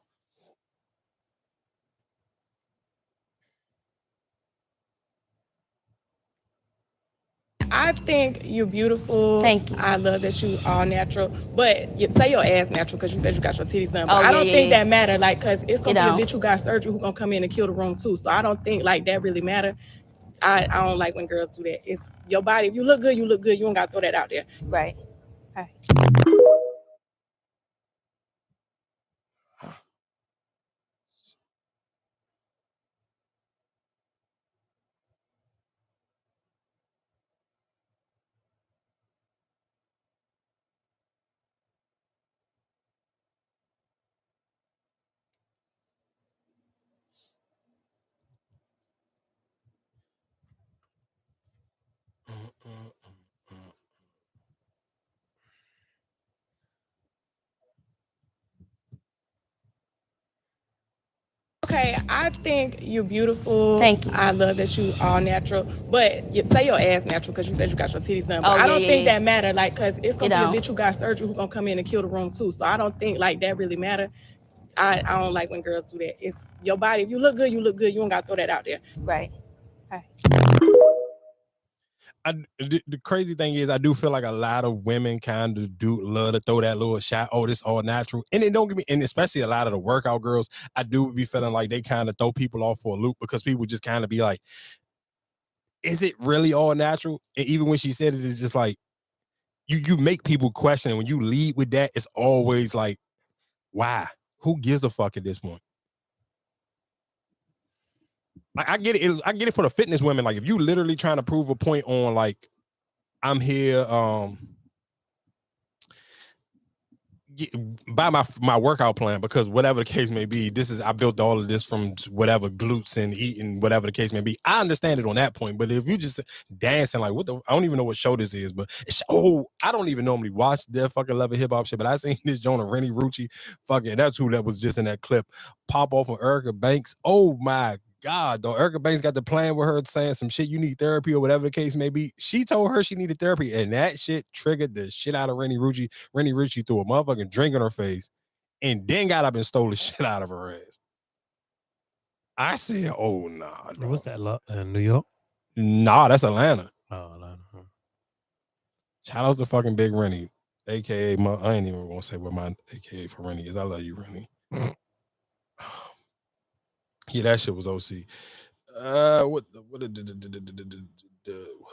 I think you're beautiful. Thank you. I love that you all natural. But you say your ass natural because you said you got your titties done. But Oh, I don't yeah, think yeah. that matter. Like, because it's going to be don't. a bitch who got surgery who going to come in and kill the room too. So I don't think like that really matter. I don't like when girls do that. It's your body. If you look good, you look good. You don't got to throw that out there. Right. Right. Okay, I think you're beautiful. Thank you. I love that you all natural. But you say your ass natural because you said you got your titties done. But Oh, I don't yeah, think yeah. that matter. Like, because it's going to be a don't. bitch who got surgery who going to come in and kill the room too. So I don't think like that really matter. I don't like when girls do that. It's your body. If you look good, you look good. You don't got to throw that out there. Right. Right. The crazy thing is, I do feel like a lot of women kind of do love to throw that little shot. Oh, this all natural, and then don't give me, and especially a lot of the workout girls, I do be feeling like they kind of throw people off for a loop because people just kind of be like, "Is it really all natural?" And even when she said it, it's just like you make people question. And when you lead with that, it's always like, why? Who gives a fuck at this point? Like, I get it. I get it for the fitness women. Like, if you literally trying to prove a point on like, I'm here, by my workout plan, because whatever the case may be, I built all of this from whatever glutes and eating, whatever the case may be. I understand it on that point, but if you just dancing like I don't even know what show this is, but I don't even normally watch their fucking Love and Hip Hop shit, but I seen this Jonah Rennie Rucci, fucking that's who that was just in that clip, pop off on Erica Banks. Oh my God, though. Erica Banks got the plan with her saying some shit, you need therapy or whatever the case may be. She told her she needed therapy, and that shit triggered the shit out of Rennie Rucci. Rennie Rucci threw a motherfucking drink in her face and then got up and stole the shit out of her ass. I said, oh, nah. Dog. What's that, New York? Nah, that's Atlanta. Oh, Atlanta. Huh. Shout out to fucking Big Rennie, a.k.a. I ain't even going to say what my a.k.a. for Rennie is. I love you, Rennie. Yeah, that shit was OC. What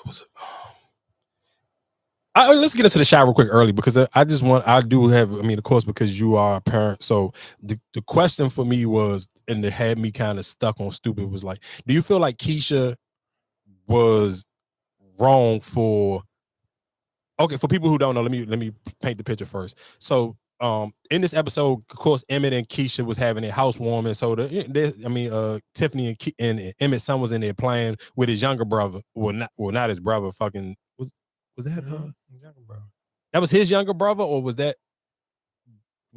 was it? Let's get into the shot real quick early, because of course, because you are a parent. So the question for me was, and it had me kind of stuck on stupid, was like, do you feel like Keisha was wrong for people who don't know, let me paint the picture first. So in this episode, of course, Emmett and Keisha was having a housewarming. So Tiffany and Emmett's son was in there playing with his younger brother. Well, not his brother. Fucking was that younger brother? That was his younger brother, or was that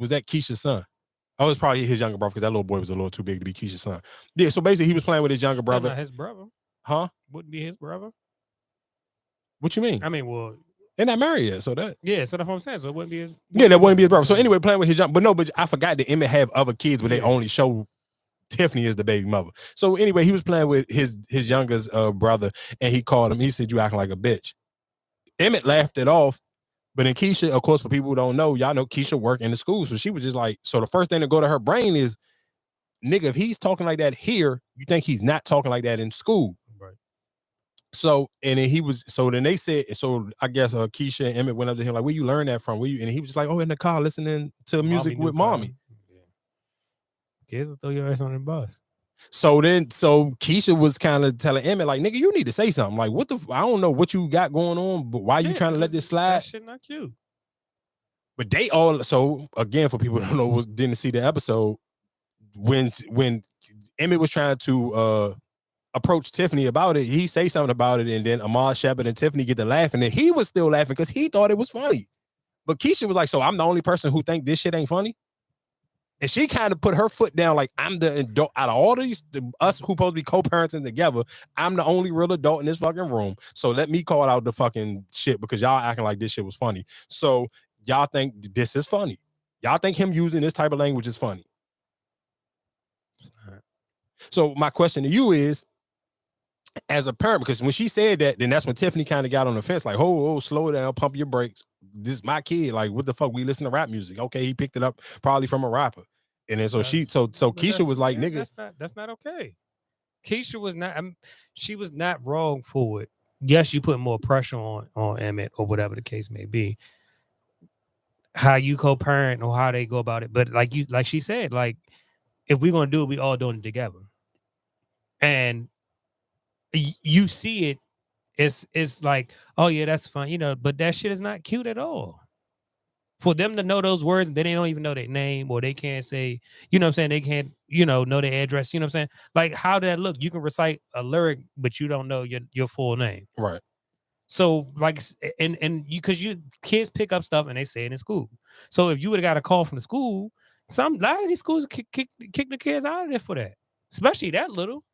Keisha's son? Oh, it's probably his younger brother, because that little boy was a little too big to be Keisha's son. Yeah, so basically he was playing with his younger brother. That's not his brother. Huh? Wouldn't be his brother. What you mean? I mean, well, they're not married yet, so that. Yeah, so that's what I'm saying. So it wouldn't be his. That wouldn't be his brother. So anyway, playing with his young, but I forgot that Emmett have other kids, but they only show Tiffany as the baby mother. So anyway, he was playing with his youngest brother, and he called him. He said, "You acting like a bitch." Emmett laughed it off, but then Keisha, of course, for people who don't know, y'all know Keisha worked in the school, so she was just like, so the first thing to go to her brain is, nigga, if he's talking like that here, you think he's not talking like that in school? Right. So, and then then they said, so I guess Keisha and Emmett went up to him like, where you learn that from? And he was just like, oh, in the car listening to music with mommy. Yeah. Kids will throw your ass on the bus. So Keisha was kind of telling Emmett like, nigga, you need to say something. Like, what I don't know what you got going on, but why you trying to let this slide? That shit not cute. But they all, so again, for people who don't know, didn't see the episode, when Emmett was trying to approach Tiffany about it, he say something about it, and then Ahmad Shepard and Tiffany get to laughing, and he was still laughing because he thought it was funny. But Keisha was like, so I'm the only person who think this shit ain't funny? And she kind of put her foot down like, I'm the adult out of all these, us who supposed to be co-parenting together, I'm the only real adult in this fucking room. So let me call out the fucking shit because y'all acting like this shit was funny. So y'all think this is funny. Y'all think him using this type of language is funny. So my question to you is, as a parent, because when she said that, then that's when Tiffany kind of got on the fence, like, oh, slow down, pump your brakes. This is my kid. Like, what the fuck? We listen to rap music. Okay, he picked it up probably from a rapper. And then so Keisha was like, nigga, that's not okay. Keisha was not. She was not wrong for it. Yes, you put more pressure on Emmett or whatever the case may be. How you co-parent or how they go about it, but like she said, like if we're gonna do it, we all doing it together. And you see it, it's like, oh yeah, that's fun, you know, but that shit is not cute at all. For them to know those words, then they don't even know their name, or they can't say, you know what I'm saying, they can't, know their address, you know what I'm saying? Like, how did that look? You can recite a lyric, but you don't know your full name. Right. So, like, and you, because kids pick up stuff and they say it in school. So if you would have got a call from the school, a lot of these schools kick the kids out of there for that, especially that little.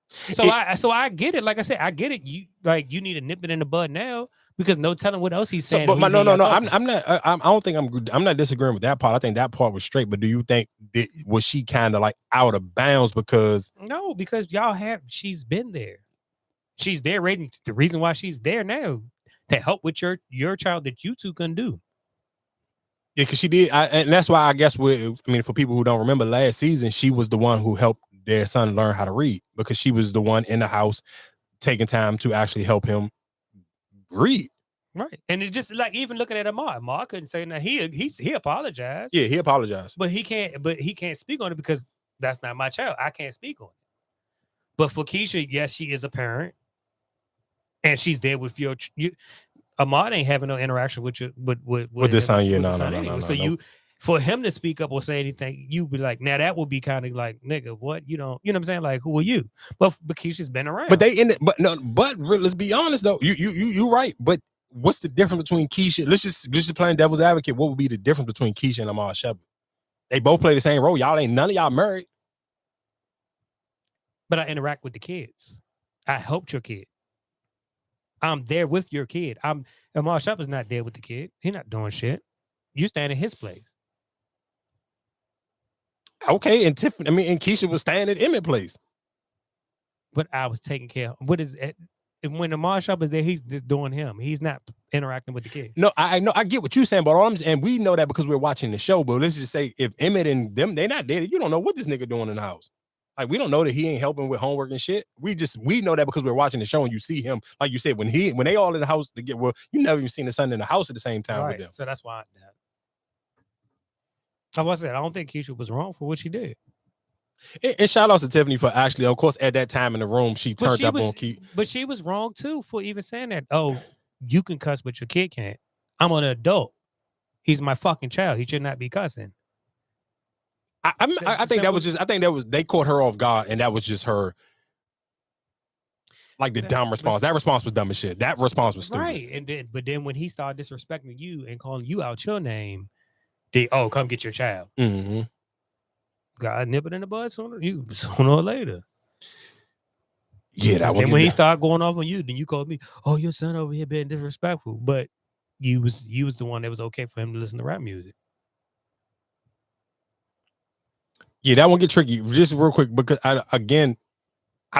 So I get it. Like I said, I get it. You need to nip it in the bud now, because no telling what else he's saying. But no. I'm not. I don't think I'm not disagreeing with that part. I think that part was straight. But do you think was she kind of like out of bounds because? No, because she's been there. She's there. Rating the reason why she's there now to help with your child that you two can do. Yeah, because she did, and that's why I guess for people who don't remember last season, she was the one who helped their son learn how to read, because she was the one in the house taking time to actually help him read. Right, and it just like even looking at Amar couldn't say nothing. He apologized. Yeah, he apologized, but he can't speak on it because that's not my child. I can't speak on it. But for Keisha, yes, she is a parent, and she's there with your. Ahmad ain't having no interaction with you with this son. Yeah, no. So for him to speak up or say anything, you be like, now that would be kind of like, nigga, what? You know what I'm saying? Like, who are you? But Keisha's been around. But let's be honest though. You right. But what's the difference between Keisha? Let's just playing devil's advocate. What would be the difference between Keisha and Ahmad Shepard? They both play the same role. None of y'all married. But I interact with the kids. I helped your kid. I'm there with your kid. Ahmad Shepard's not there with the kid. He's not doing shit. You stand in his place. Okay, and Tiffany, and Keisha was staying at Emmett's place. But I was taking care of. What is it? And when Ahmad Shepard's there, he's just doing him. He's not interacting with the kid. No, I know. I get what you're saying, but and we know that because we're watching the show. But let's just say if Emmett and them, they're not there, you don't know what this nigga doing in the house. Like, we don't know that he ain't helping with homework and shit. We know that because we're watching the show and you see him, like you said, when they all in the house you never even seen the son in the house at the same time with them. So that's why I don't think Keisha was wrong for what she did. And shout out to Tiffany for actually, of course, at that time in the room, she turned up on Keisha. But she was wrong too for even saying that. Oh, you can cuss, but your kid can't. I'm an adult. He's my fucking child. He should not be cussing. I think that was they caught her off guard, and that was just her, like the dumb response. That response was dumb as shit. That response was stupid. Right, but then when he started disrespecting you and calling you out your name, come get your child. Mm-hmm. God nip it in the bud sooner or later. Yeah, that one. And when he started going off on you, then you called me. Oh, your son over here being disrespectful, but you was the one that was okay for him to listen to rap music. Yeah, that one get tricky. Just real quick, because I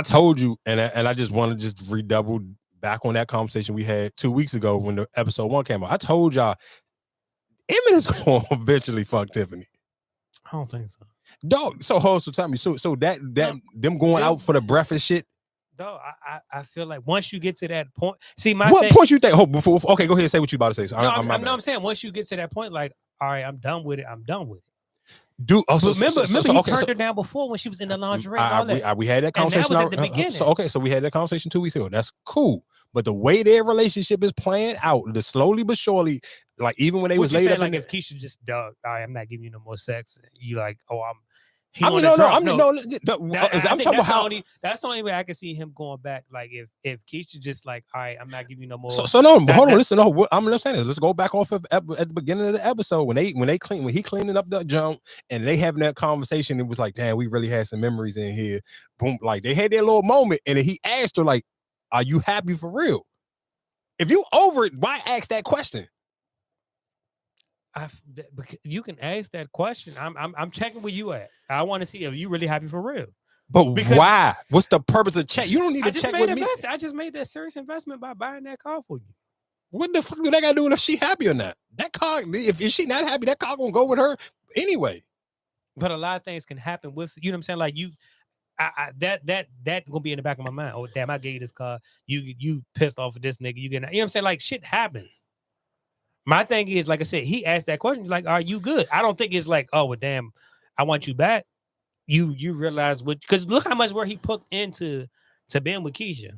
told you, and I just want to just redouble back on that conversation we had 2 weeks ago when the episode 1 came out. I told y'all, Emmett is going to eventually fuck Tiffany. I don't think so. Dog, so tell me, so that them going out for the breakfast shit. Dog, I feel like once you get to that point, point you think? Before, okay, go ahead and say what you about to say. So I'm saying once you get to that point, like, all right, I'm done with it. Remember, he turned her down before when she was in the lingerie. We had that conversation. And that was at the beginning. So we had that conversation 2 weeks ago. That's cool. But the way their relationship is playing out, the slowly but surely, like even when they was laid up, like if Keisha just I'm not giving you no more sex, you like, I'm talking about how that's the only way I can see him going back. Like if Keisha just like, all right, I'm not giving you no more. So no, but hold on, listen. No, what I'm saying is let's go back off of at the beginning of the episode when he cleaning up the junk and they having that conversation. It was like, damn, we really had some memories in here. Boom, like they had their little moment, and then he asked her like, "Are you happy for real? If you over it, why ask that question?" You can ask that question. I'm checking where you at. I want to see if you really happy for real. But why? What's the purpose of check? You don't need to check with me. I just made that serious investment by buying that car for you. What the fuck do that got to do with if she happy or not? That car, if she not happy, that car gonna go with her anyway. But a lot of things can happen with, you know what I'm saying? Like that gonna be in the back of my mind. Oh damn, I gave you this car. You pissed off of this nigga. You know what I'm saying? Like shit happens. My thing is, like I said, he asked that question. Like, are you good? I don't think it's like, oh well, damn, I want you back. You realize what? Because look how much work he put into being with Keisha.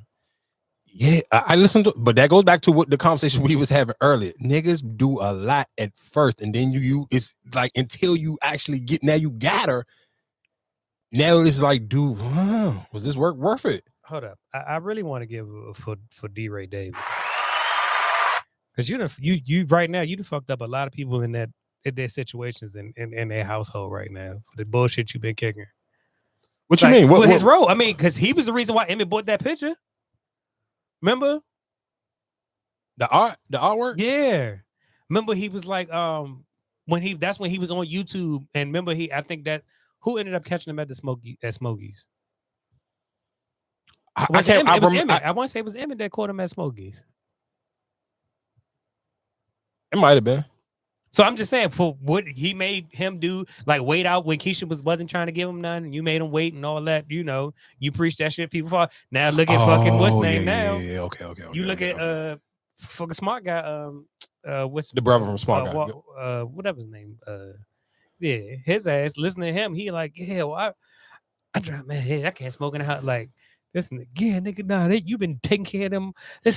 Yeah, I listened to, but that goes back to what the conversation we was having earlier. Niggas do a lot at first, and then you it's like until you actually get, now you got her. Now it's like, dude, was this work worth it? Hold up, I really want to give for D. Ray Davis, because you right now you fucked up a lot of people in their situations in their household right now for the bullshit you've been kicking. What you mean? What his role? I mean, because he was the reason why Emmett bought that picture. Remember the artwork? Yeah. Remember he was like that's when he was on YouTube, and remember I think that who ended up catching him at Smokey's? I want to say it was Emmett that caught him at Smokey's. It might have been. So I'm just saying, for what he made him do, like wait out when Keisha wasn't trying to give him none, and you made him wait and all that, you preach that shit. People fall. Now look at fucking what's name now. Yeah, okay. You look at fucking smart guy. What's the brother from Smart Guy? Whatever his name. Yeah, his ass. Listen to him. He like, yeah, well, I drive my head. I can't smoke in the house. Like, listen, yeah, nigga, nah, you've been taking care of them.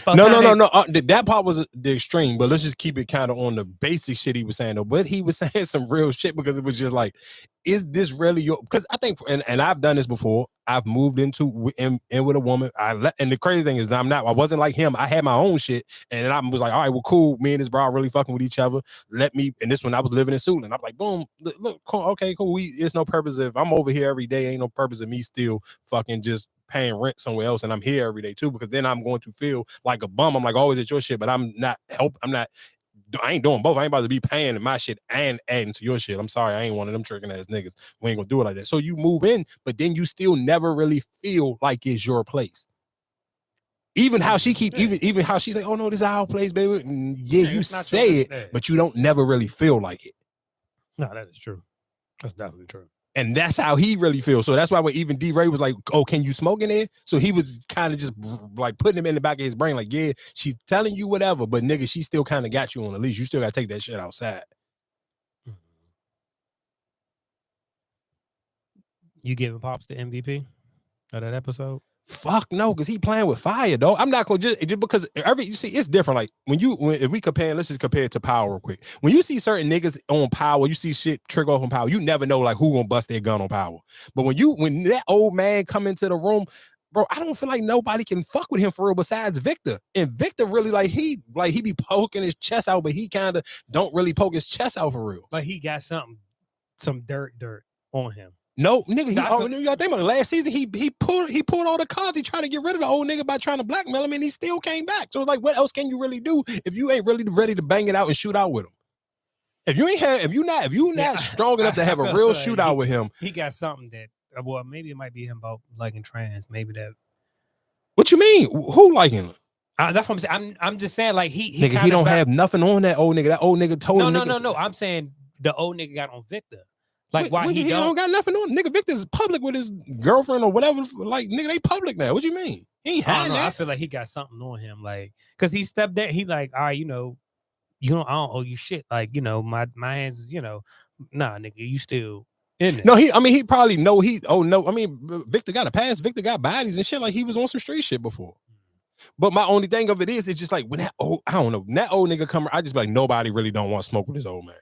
No. That part was the extreme, but let's just keep it kind of on the basic shit he was saying though. But he was saying some real shit because it was just like, is this really your? Because I think, and I've done this before. I've moved in with a woman. And the crazy thing is, I wasn't like him. I had my own shit, and then I was like, all right, well, cool. Me and this bro are really fucking with each other. And this one I was living in Suitland. I'm like, boom, look, cool, okay, cool. It's no purpose if I'm over here every day. Ain't no purpose of me still fucking just paying rent somewhere else, and I'm here every day too, because then I'm going to feel like a bum. I'm like always at your shit, but I ain't doing both. I ain't about to be paying my shit and adding to your shit. I'm sorry, I ain't one of them tricking ass niggas. We ain't gonna do it like that. So you move in, but then you still never really feel like it's your place. Even how she even how she's like, oh no, this is our place, baby. And yeah, you say it, but you don't never really feel like it. No, that is true. That's definitely true. And that's how he really feels. So that's why when even D. Ray was like, oh, can you smoke in there? So he was kind of just like putting him in the back of his brain, like, yeah, she's telling you whatever, but nigga, she still kind of got you on the leash. You still got to take that shit outside. You giving Pops the MVP of that episode? Fuck no, because he playing with fire, though. I'm not gonna just because you see, it's different. Like if we compare, let's just compare it to Power real quick. When you see certain niggas on Power, you see shit trigger off on Power. You never know like who gonna bust their gun on Power. But when that old man come into the room, bro, I don't feel like nobody can fuck with him for real besides Victor. And Victor really he be poking his chest out, but he kind of don't really poke his chest out for real. Like he got some dirt on him. No, nigga, you gotta think about it. Last season, he pulled all the cards. He tried to get rid of the old nigga by trying to blackmail him, and he still came back. So it's like, what else can you really do if you ain't really ready to bang it out and shoot out with him? If you not strong enough to have a real shootout with him, he got something that, well, maybe it might be him about liking trans. Maybe that. What you mean? Who liking him? That's what I'm saying. I'm just saying, like he don't have nothing on that old nigga. That old nigga told him. No. I'm saying the old nigga got on Victor. Like why he don't got nothing on nigga. Victor's public with his girlfriend or whatever. Like nigga, they public now. What you mean? He ain't hiding that. I feel like he got something on him, like because he stepped there. He like, all right, I don't owe you shit. Like my hands, nah, nigga, you still in there. No, he probably know Victor got a pass. Victor got bodies and shit. Like he was on some street shit before. But my only thing of it is, it's just like when that old nigga come, I just be like nobody really don't want to smoke with this old man.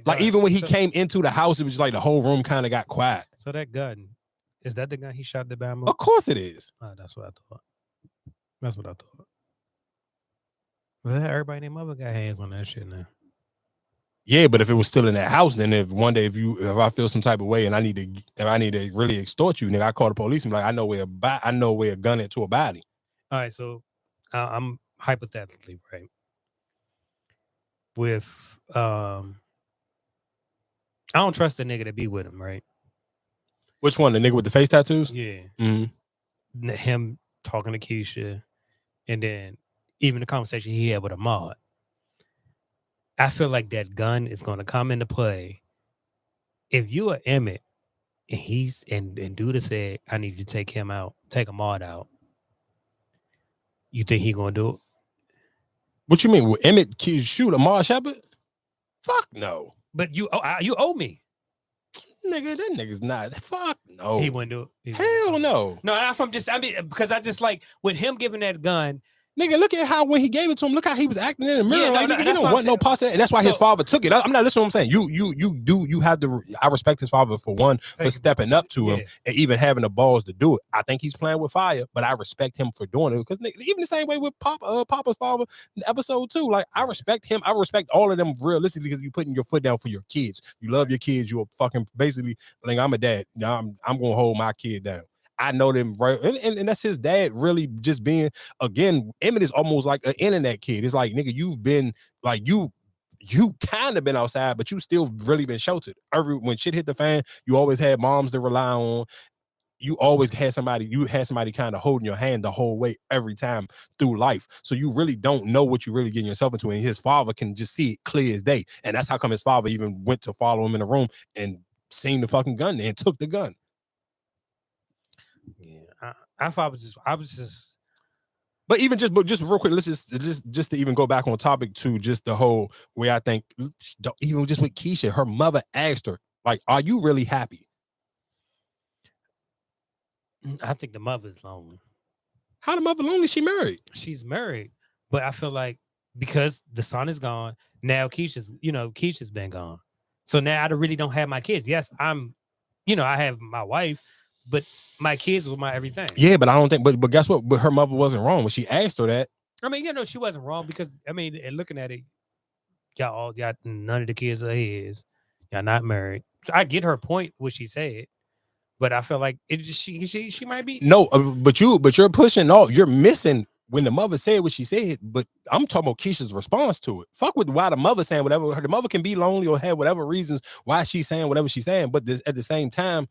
Like even when he came into the house, it was just like the whole room kind of got quiet. So that gun, is that the gun he shot DaBaby? Of course it is. Oh, that's what I thought. Well, everybody and their mother got hands on that shit now. Yeah, but if it was still in that house, then if one day if I feel some type of way and I need to really extort you, nigga, I call the police and be like, I know where a gun into a body. All right, so I'm hypothetically right. with I don't trust the nigga to be with him, right? Which one? The nigga with the face tattoos? Yeah. Mm-hmm. Him talking to Keisha, and then even the conversation he had with Ahmad. I feel like that gun is going to come into play. If you are Emmett and he's and Duda said, I need you to take him out, take Ahmad out. You think he gonna do it? What you mean? Will Emmett shoot Ahmad Shepard? Fuck no. But you owe me. Nigga, that nigga's not. Fuck no. He wouldn't do it. Hell no. No, not from just, I mean, because I just like with him giving that gun. Nigga, look at how when he gave it to him, look how he was acting in the mirror. Yeah, no, like, no, nigga, he that's don't what want I'm no saying. parts of it. And that's why his father took it. I'm not listening to what I'm saying. You have to, I respect his father for one, for stepping up to him and even having the balls to do it. I think he's playing with fire, but I respect him for doing it. Because even the same way with Papa's father in episode 2, like I respect him. I respect all of them realistically because you're putting your foot down for your kids. You love your kids. You're fucking basically like, I'm a dad. I'm gonna hold my kid down. I know them right, and that's his dad really just being, again, Emmett is almost like an internet kid. It's like, nigga, you've been like you kind of been outside, but you still really been sheltered. When shit hit the fan, you always had moms to rely on. You always had somebody kind of holding your hand the whole way every time through life. So you really don't know what you really getting yourself into. And his father can just see it clear as day. And that's how come his father even went to follow him in the room and seen the fucking gun and took the gun. Yeah, I was just. But even just real quick, let's just to even go back on topic to just the whole way I think, even just with Keisha, her mother asked her, like, "Are you really happy?" I think the mother's lonely. How the mother lonely? She married. She's married, but I feel like because the son is gone now, Keisha's been gone. So now I really don't have my kids. Yes, I have my wife, but my kids were my everything. Yeah, but I don't think. But guess what? But her mother wasn't wrong when she asked her that. I mean, she wasn't wrong because and looking at it, y'all none of the kids are his. Y'all not married. So I get her point what she said, but I feel like she might be no. But you're pushing off. You're missing when the mother said what she said. But I'm talking about Keisha's response to it. Fuck with why the mother saying whatever. The mother can be lonely or have whatever reasons why she's saying whatever she's saying. But at the same time,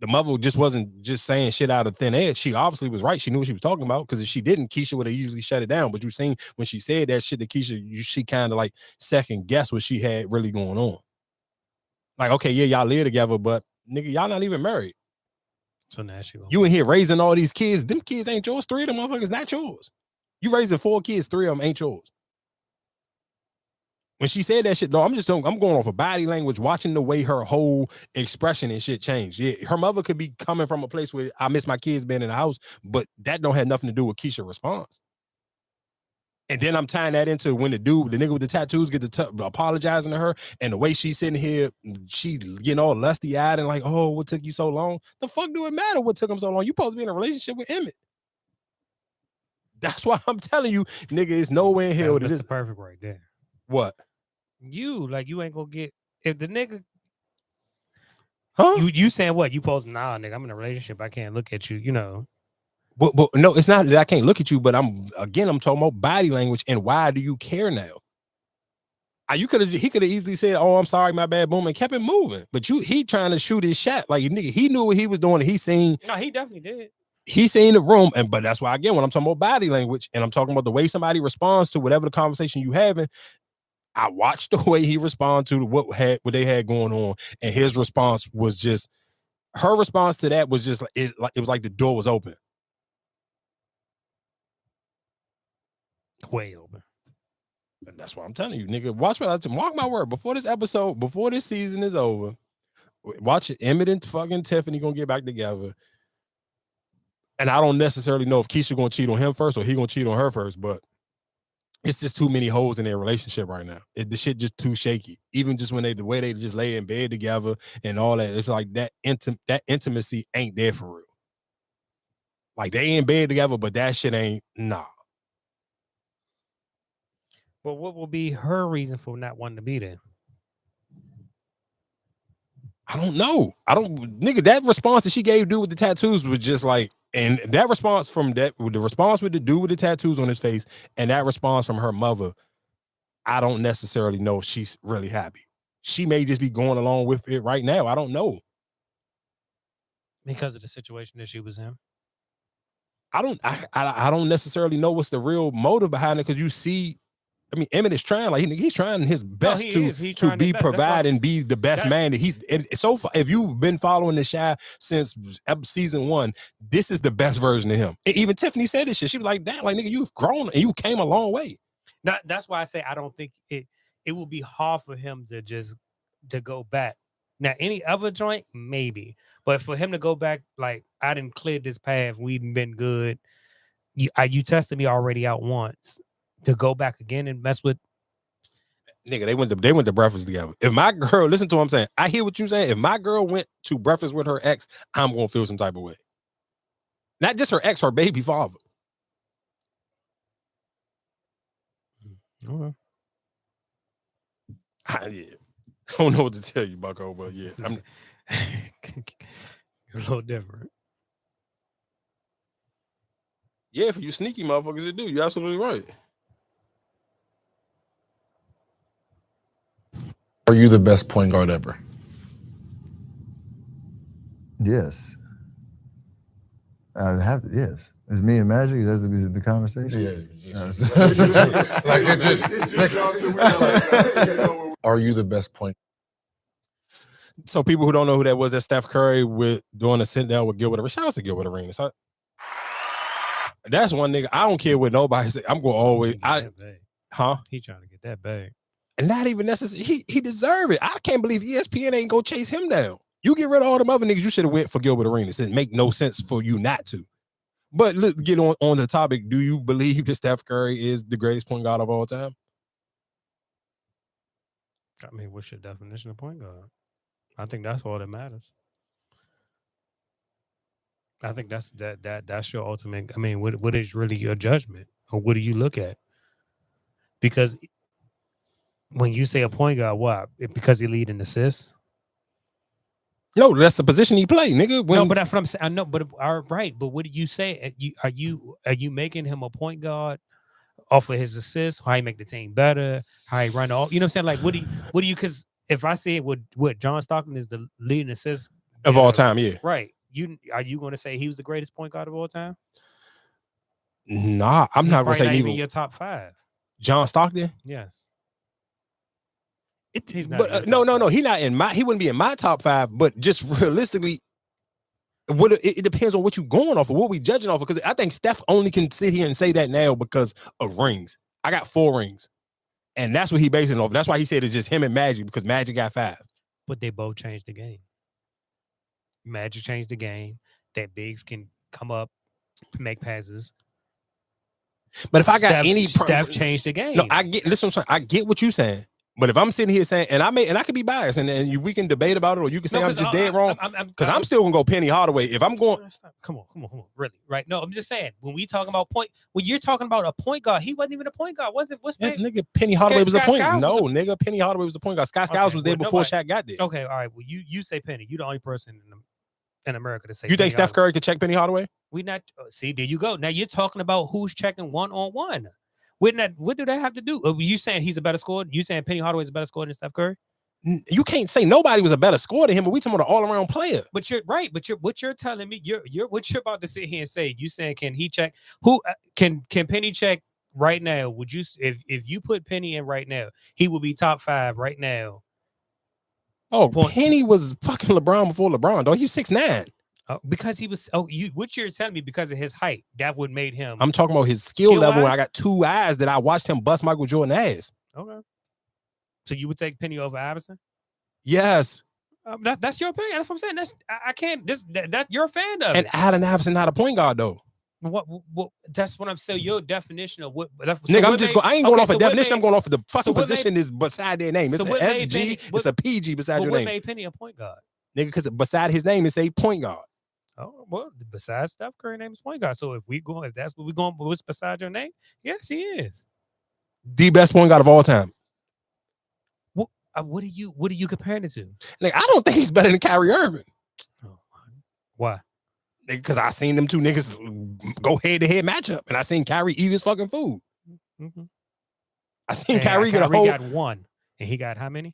the mother just wasn't just saying shit out of thin air. She obviously was right. She knew what she was talking about, because if she didn't, Keisha would have easily shut it down. But you seen when she said that shit to Keisha, she kind of like second guessed what she had really going on. Like, okay, yeah, y'all live together, but nigga, y'all not even married. So now you in here raising all these kids. Them kids ain't yours. 3 of them motherfuckers not yours. You raising 4 kids, 3 of them ain't yours. When she said that shit, though, I'm going off of body language, watching the way her whole expression and shit changed. Yeah, her mother could be coming from a place where I miss my kids being in the house, but that don't have nothing to do with Keisha's response. And then I'm tying that into when the nigga with the tattoos get to apologizing to her, and the way she's sitting here, she getting all lusty eyed and like, oh, what took you so long? The fuck do it matter what took him so long? You supposed to be in a relationship with Emmett. That's why I'm telling you, nigga, it's nowhere in here. That's the perfect right there. What? You ain't gonna get if the nigga. Huh? You saying what? You supposed nah, nigga, I'm in a relationship. I can't look at you, But no, it's not that I can't look at you, but I'm talking about body language and why do you care now? He could have easily said, "Oh, I'm sorry, my bad," boom, and kept it moving. But he trying to shoot his shot. Like, nigga, he knew what he was doing. He seen. No, he definitely did. He seen the room, but that's why, again, when I'm talking about body language and I'm talking about the way somebody responds to whatever the conversation you having, I watched the way he responded to what they had going on, and his response was just, her response to that was just it was like the door was open. Way open. And that's what I'm telling you, nigga. Watch what I tell you. Mark my word. Before this season is over, watch it. Emmett and fucking Tiffany gonna get back together. And I don't necessarily know if Keisha gonna cheat on him first or he gonna cheat on her first, but it's just too many holes in their relationship right now. The shit just too shaky. Even just when the way they just lay in bed together and all that, it's like that intimacy ain't there for real. Like, they in bed together, but that shit ain't, nah. But what will be her reason for not wanting to be there? I don't know. Nigga, that response that she gave dude with the tattoos was just like, and that response from the response with the dude with the tattoos on his face and that response from her mother, I don't necessarily know if she's really happy. She may just be going along with it right now. I don't know. Because of the situation that she was in. I don't necessarily know what's the real motive behind it, because you see, I mean, Emmett is trying, like he's trying his best he to is. He's trying be his best. That's provide why- and be the best man that he. And so far, if you've been following the Shy since season 1, this is the best version of him. And even Tiffany said this shit. She was like, "Damn, like nigga, you've grown and you came a long way." That's why I say I don't think it will be hard for him to go back. Now, any other joint, maybe. But for him to go back, like, I didn't clear this path. We've been good. You tested me already out once. To go back again and mess with. Nigga, they went to breakfast together. If my girl, listen to what I'm saying. I hear what you're saying. If my girl went to breakfast with her ex, I'm gonna feel some type of way. Not just her ex, her baby father. Okay. Yeah. I don't know what to tell you, Bucko, but yeah, I'm a little different. Yeah, for you sneaky motherfuckers, it do. You're absolutely right. Are you the best point guard ever? Yes. I have to, yes. It's me and Magic. That's the conversation. Are you the best point? So people who don't know who that was, that Steph Curry with doing a sit down with Gilbert Arenas. Shout out to Gilbert Arenas. That's one nigga. I don't care what nobody say. I'm gonna always. He trying to get that bag. And not even necessarily. He deserve it. I can't believe ESPN ain't go chase him down. You get rid of all them other niggas. You should have went for Gilbert Arenas. It make no sense for you not to. But let's get on the topic. Do you believe that Steph Curry is the greatest point guard of all time? I mean, what's your definition of point guard? I think that's all that matters. I think that's your ultimate. I mean, what is really your judgment, or what do you look at? Because when you say a point guard, what? Because he lead in assists? No, that's the position he play, nigga. No, but that's what I'm saying. I know, but all right. But what do you say? Are you making him a point guard off of his assists? How he make the team better? How he run all? You know what I'm saying? Like, what do you? Because if I say what John Stockton is the leading assist of all time, yeah, right. Are you going to say he was the greatest point guard of all time? Nah, I'm not going to say even your top 5. John Stockton? Yes. He's not. But no. He wouldn't be in my top 5. But just realistically, it depends on what you're going off of, what we judging off of. Because I think Steph only can sit here and say that now because of rings. I got 4 rings, and that's what he basing off. That's why he said it's just him and Magic, because Magic got 5. But they both changed the game. Magic changed the game. That bigs can come up to make passes. But if I got Steph changed the game. No, I get. Listen, I get what you're saying. But if I'm sitting here saying, and I could be biased, and we can debate about it, or you can say I'm just dead wrong, because I'm still gonna go Penny Hardaway. If I'm going, come on, really, right? No, I'm just saying when we talking about when you're talking about a point guard, he wasn't even a point guard, wasn't? What's that? Nigga, Penny Hardaway was the point guard. No, nigga, Penny Hardaway was the point guard. Scott Skiles was there before Shaq got there. Okay, all right. Well, you say Penny. You're the only person in America to say. You think Steph Curry could check Penny Hardaway? We not see. There you go. Now you're talking about who's checking 1-on-1. What do that have to do? You saying he's a better scorer? You saying Penny Hardaway is a better scorer than Steph Curry? You can't say nobody was a better scorer than him, but we talking about an all-around player. But you're right. But what you're telling me, what you're about to sit here and say. You saying can he check? Who can Penny check right now? Would you if you put Penny in right now, he would be top 5 right now. Oh, Penny was fucking LeBron before LeBron, though. He's 6'9". Because he was what you're telling me because of his height, that would made him. I'm talking about his skill level. When I got 2 eyes that I watched him bust Michael Jordan ass. Okay. So you would take Penny over Iverson? Yes. That's your opinion. That's what I'm saying. I can't. That you're a fan of. And Allen Iverson not a point guard though. What? That's what I'm saying. Your definition of what? Nigga, I ain't going off a definition. I'm going off of the fucking position is beside their name. It's an SG. It's a PG beside your name. What made Penny a point guard? Nigga, because beside his name is a point guard. Oh, well, besides Steph Curry, name is point guard. So if that's what we're going, what's beside your name? Yes, he is the best point guard of all time. What are you comparing it to? Like, I don't think he's better than Kyrie Irving. Oh, why? Because I seen them two niggas go head to head matchup, and I seen Kyrie eat his fucking food. Mm-hmm. I seen And Kyrie get a whole. got one, and he got how many?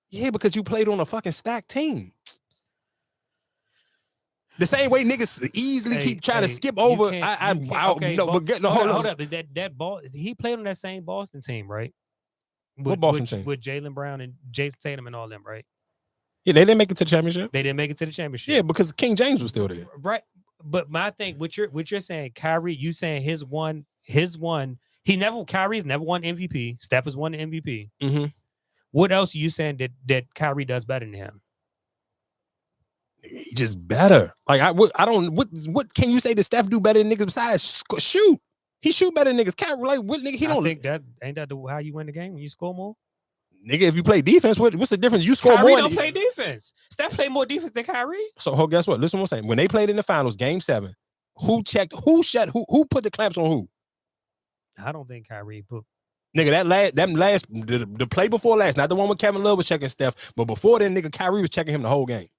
Yeah, because you played on a fucking stacked team. The same way niggas easily keep trying to skip over. Hold up. That ball. He played on that same Boston team, right? What Boston team? With Jaylen Brown and Jason Tatum and all them, right? Yeah, they didn't make it to the championship. They didn't make it to the championship. Yeah, because King James was still there. Right. But my thing, what you're saying, Kyrie, you saying his one, Kyrie's never won MVP. Steph has won the MVP. Mm-hmm. What else are you saying that Kyrie does better than him? He's just better. Like what can you say that Steph do better than niggas besides shoot? He shoot better than niggas. Kyrie, like what nigga? He don't think that ain't that how you win the game when you score more? Nigga, if you play defense, what's the difference? You score Kyrie more. Don't play defense. Steph played more defense than Kyrie. So guess what? Listen to what I'm saying. When they played in the finals, game 7, who checked? Who shut? Who put the clamps on who? I don't think Kyrie put. Nigga, the play before last, not the one with Kevin Love was checking Steph, but before that, nigga, Kyrie was checking him the whole game.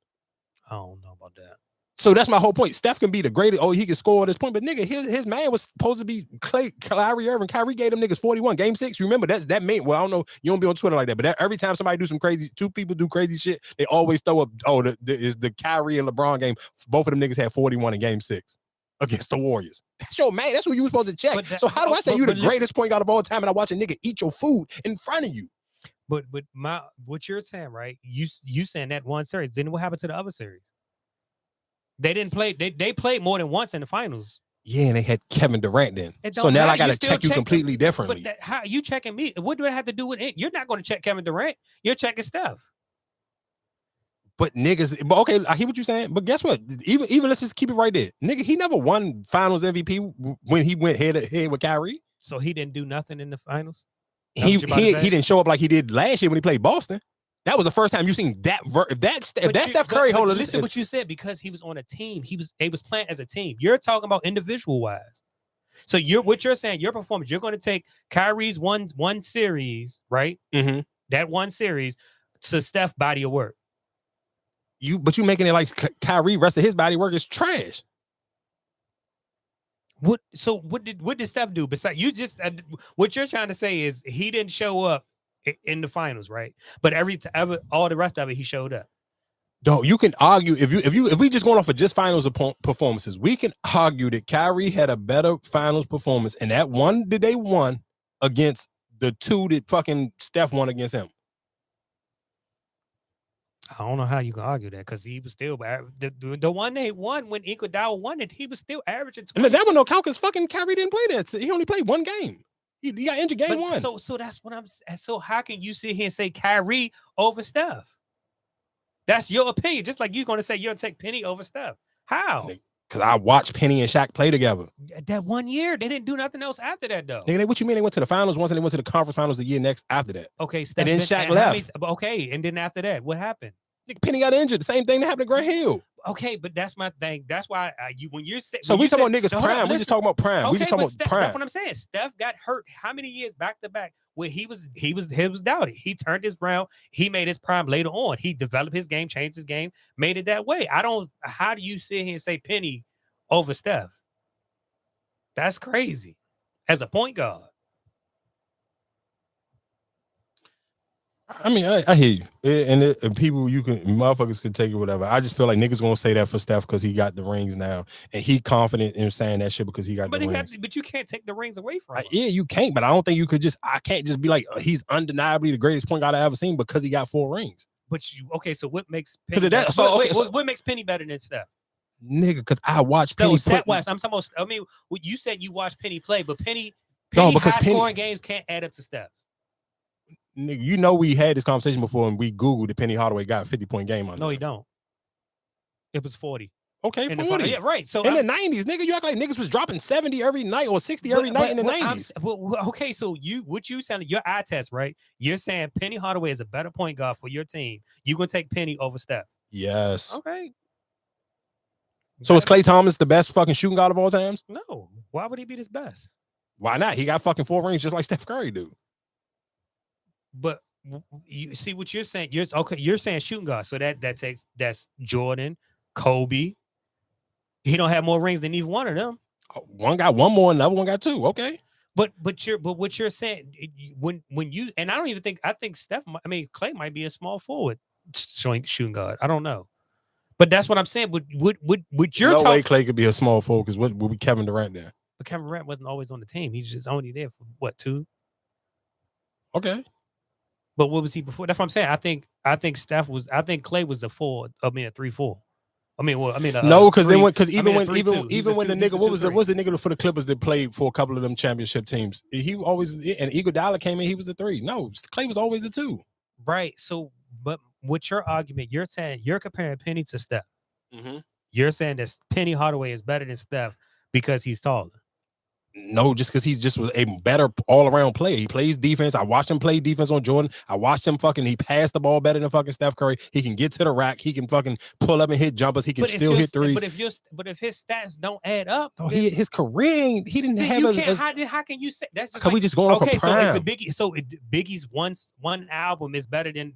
I don't know about that. So that's my whole point. Steph can be the greatest. Oh, he can score at this point, but nigga, his man was supposed to be Kyrie Irving. Kyrie gave them niggas 41. Game 6. You remember that meant. Well, I don't know. You don't be on Twitter like that, but every time somebody do some crazy, two people do crazy shit, they always throw up. Oh, is the Kyrie and LeBron game? Both of them niggas had 41 in Game 6 against the Warriors. That's your man. That's who you were supposed to check. So how do I say you the greatest point guard of all time and I watch a nigga eat your food in front of you? But what you're saying, right? You saying that one series. Then what happened to the other series? They didn't play. They played more than once in the finals. Yeah, and they had Kevin Durant then. So now I got to check you completely differently. But how you checking me? What do it have to do with it? You're not going to check Kevin Durant. You're checking Steph. But niggas, but okay, I hear what you're saying. But guess what? Even let's just keep it right there. Nigga, he never won Finals MVP when he went head to head with Kyrie. So he didn't do nothing in the finals. He didn't show up like he did last year when he played Boston. That was the first time you seen that. If that Steph Curry holder. Listen to what you said, because he was on a team. They was playing as a team. You're talking about individual wise. So what you're saying, your performance, you're going to take Kyrie's one series, right? Mm-hmm. That one series to Steph body of work. But you making it like Kyrie, rest of his body work is trash. What did Steph do? Besides, you just what you're trying to say is he didn't show up in the finals, right? But all the rest of it, he showed up. No, you can argue if we just going off of just finals performances, we can argue that Kyrie had a better finals performance, and that one that they won against the two that fucking Steph won against him. I don't know how you can argue that, because he was still the one they won when Iguodala won it. He was still averaging 20. And that one no count because fucking Kyrie didn't play that. He only played one game. He got injured game 1. So that's what I'm saying. So how can you sit here and say Kyrie over Steph? That's your opinion. Just like you're going to say you'll take Penny over Steph. How? Because I watched Penny and Shaq play together. That 1 year, they didn't do nothing else after that, though. Nigga, what you mean? They went to the finals once and they went to the conference finals the year next after that. Okay, Steph, and then Shaq left. Okay, and then after that, what happened? Penny got injured. The same thing that happened to Grant Hill. Okay, but that's my thing. That's why when you're saying. So we talking about niggas prime. We just talking about prime. Okay, we just talking about prime. That's what I'm saying. Steph got hurt how many years back to back where he was doubted. He turned his round. He made his prime later on. He developed his game, changed his game, made it that way. How do you sit here and say Penny over Steph? That's crazy. As a point guard. I mean, I hear you. And people, motherfuckers could take it, whatever. I just feel like niggas gonna say that for Steph because he got the rings now. And he confident in saying that shit because he got the rings. But you can't take the rings away from him. Yeah, you can't. But I don't think you could I can't just be like, he's undeniably the greatest point guard I ever seen because he got 4 rings. But so what makes Penny what makes Penny better than Steph? Nigga, because I watched Penny play. I'm talking about, I mean, you said you watched Penny play, but Penny high-scoring games can't add up to Steph's. Nigga, you know we had this conversation before and we Googled that Penny Hardaway got a 50-point game on. No, he don't. It was 40. Okay, 40. Yeah, right. So in the 90s, nigga, you act like niggas was dropping 70 every night or 60 every night in the 90s. Okay, so what you sounded your eye test, right? You're saying Penny Hardaway is a better point guard for your team. You're gonna take Penny over Steph. Yes. Okay. So is Klay Thomas the best fucking shooting guard of all times? No. Why would he be his best? Why not? He got fucking 4 rings just like Steph Curry do. But you see what you're saying. You're saying shooting guard. So that's Jordan, Kobe. He don't have more rings than either one of them. One got 1 more, another one got 2. Okay. But what you're saying when you and I don't even think I think Clay might be a small forward shooting guard. I don't know, but that's what I'm saying. Would you're no way Clay could be a small forward because what would be Kevin Durant there? But Kevin Durant wasn't always on the team. He's just only there for what 2? Okay. But what was he before? That's what I'm saying. I think Clay was a 4. I mean a 3-4. No, because even when the nigga what's the nigga for the Clippers that played for a couple of them championship teams, he always and Iguodala came in, he was the 3. No, Clay was always the 2. Right. So, but with your argument, you're saying you're comparing Penny to Steph. Mm-hmm. You're saying that Penny Hardaway is better than Steph because he's taller. No, just because he's just a better all-around player. He plays defense. I watched him play defense on Jordan. I watched him he passed the ball better than fucking Steph Curry. He can get to the rack. He can fucking pull up and hit jumpers. He can still hit threes. But if his stats don't add up, his career, he didn't have how can you say that's just we just going off of prime. Biggie's one album is better than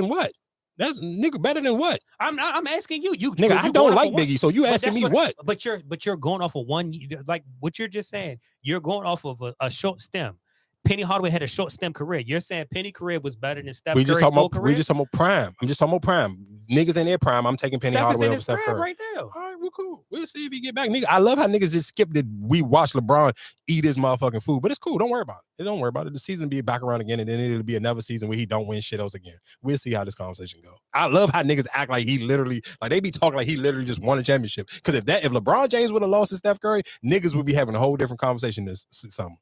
what? That's nigga better than what? I'm asking you. Nigga, I don't like Biggie, so you asking me what? But you're going off of one, like what you're just saying. You're going off of a short stem. Penny Hardaway had a short stem career. You're saying Penny career was better than Steph Curry's full career? We just talking about prime. I'm just talking about prime. Niggas in their prime. I'm taking Penny Hardaway over Steph Curry. Right now. All right, well, cool. We'll see if he get back. Nigga, I love how niggas just skip that we watch LeBron eat his motherfucking food, but it's cool. Don't worry about it. Don't worry about it. The season be back around again, and then it'll be another season where he don't win shit else again. We'll see how this conversation go. I love how niggas act like he literally, like they be talking like he literally just won a championship. Because if LeBron James would have lost to Steph Curry, niggas would be having a whole different conversation this summer.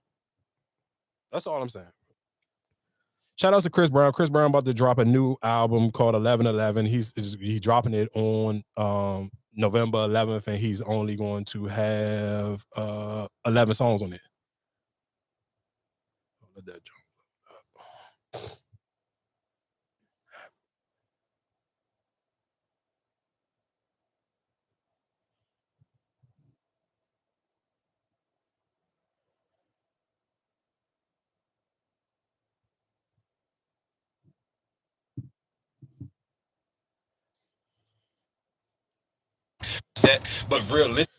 That's all I'm saying. Shout out to Chris Brown. Chris Brown about to drop a new album called 11/11. He's dropping it on November 11th, and he's only going to have 11 songs on it. Let that jump up. But realistic.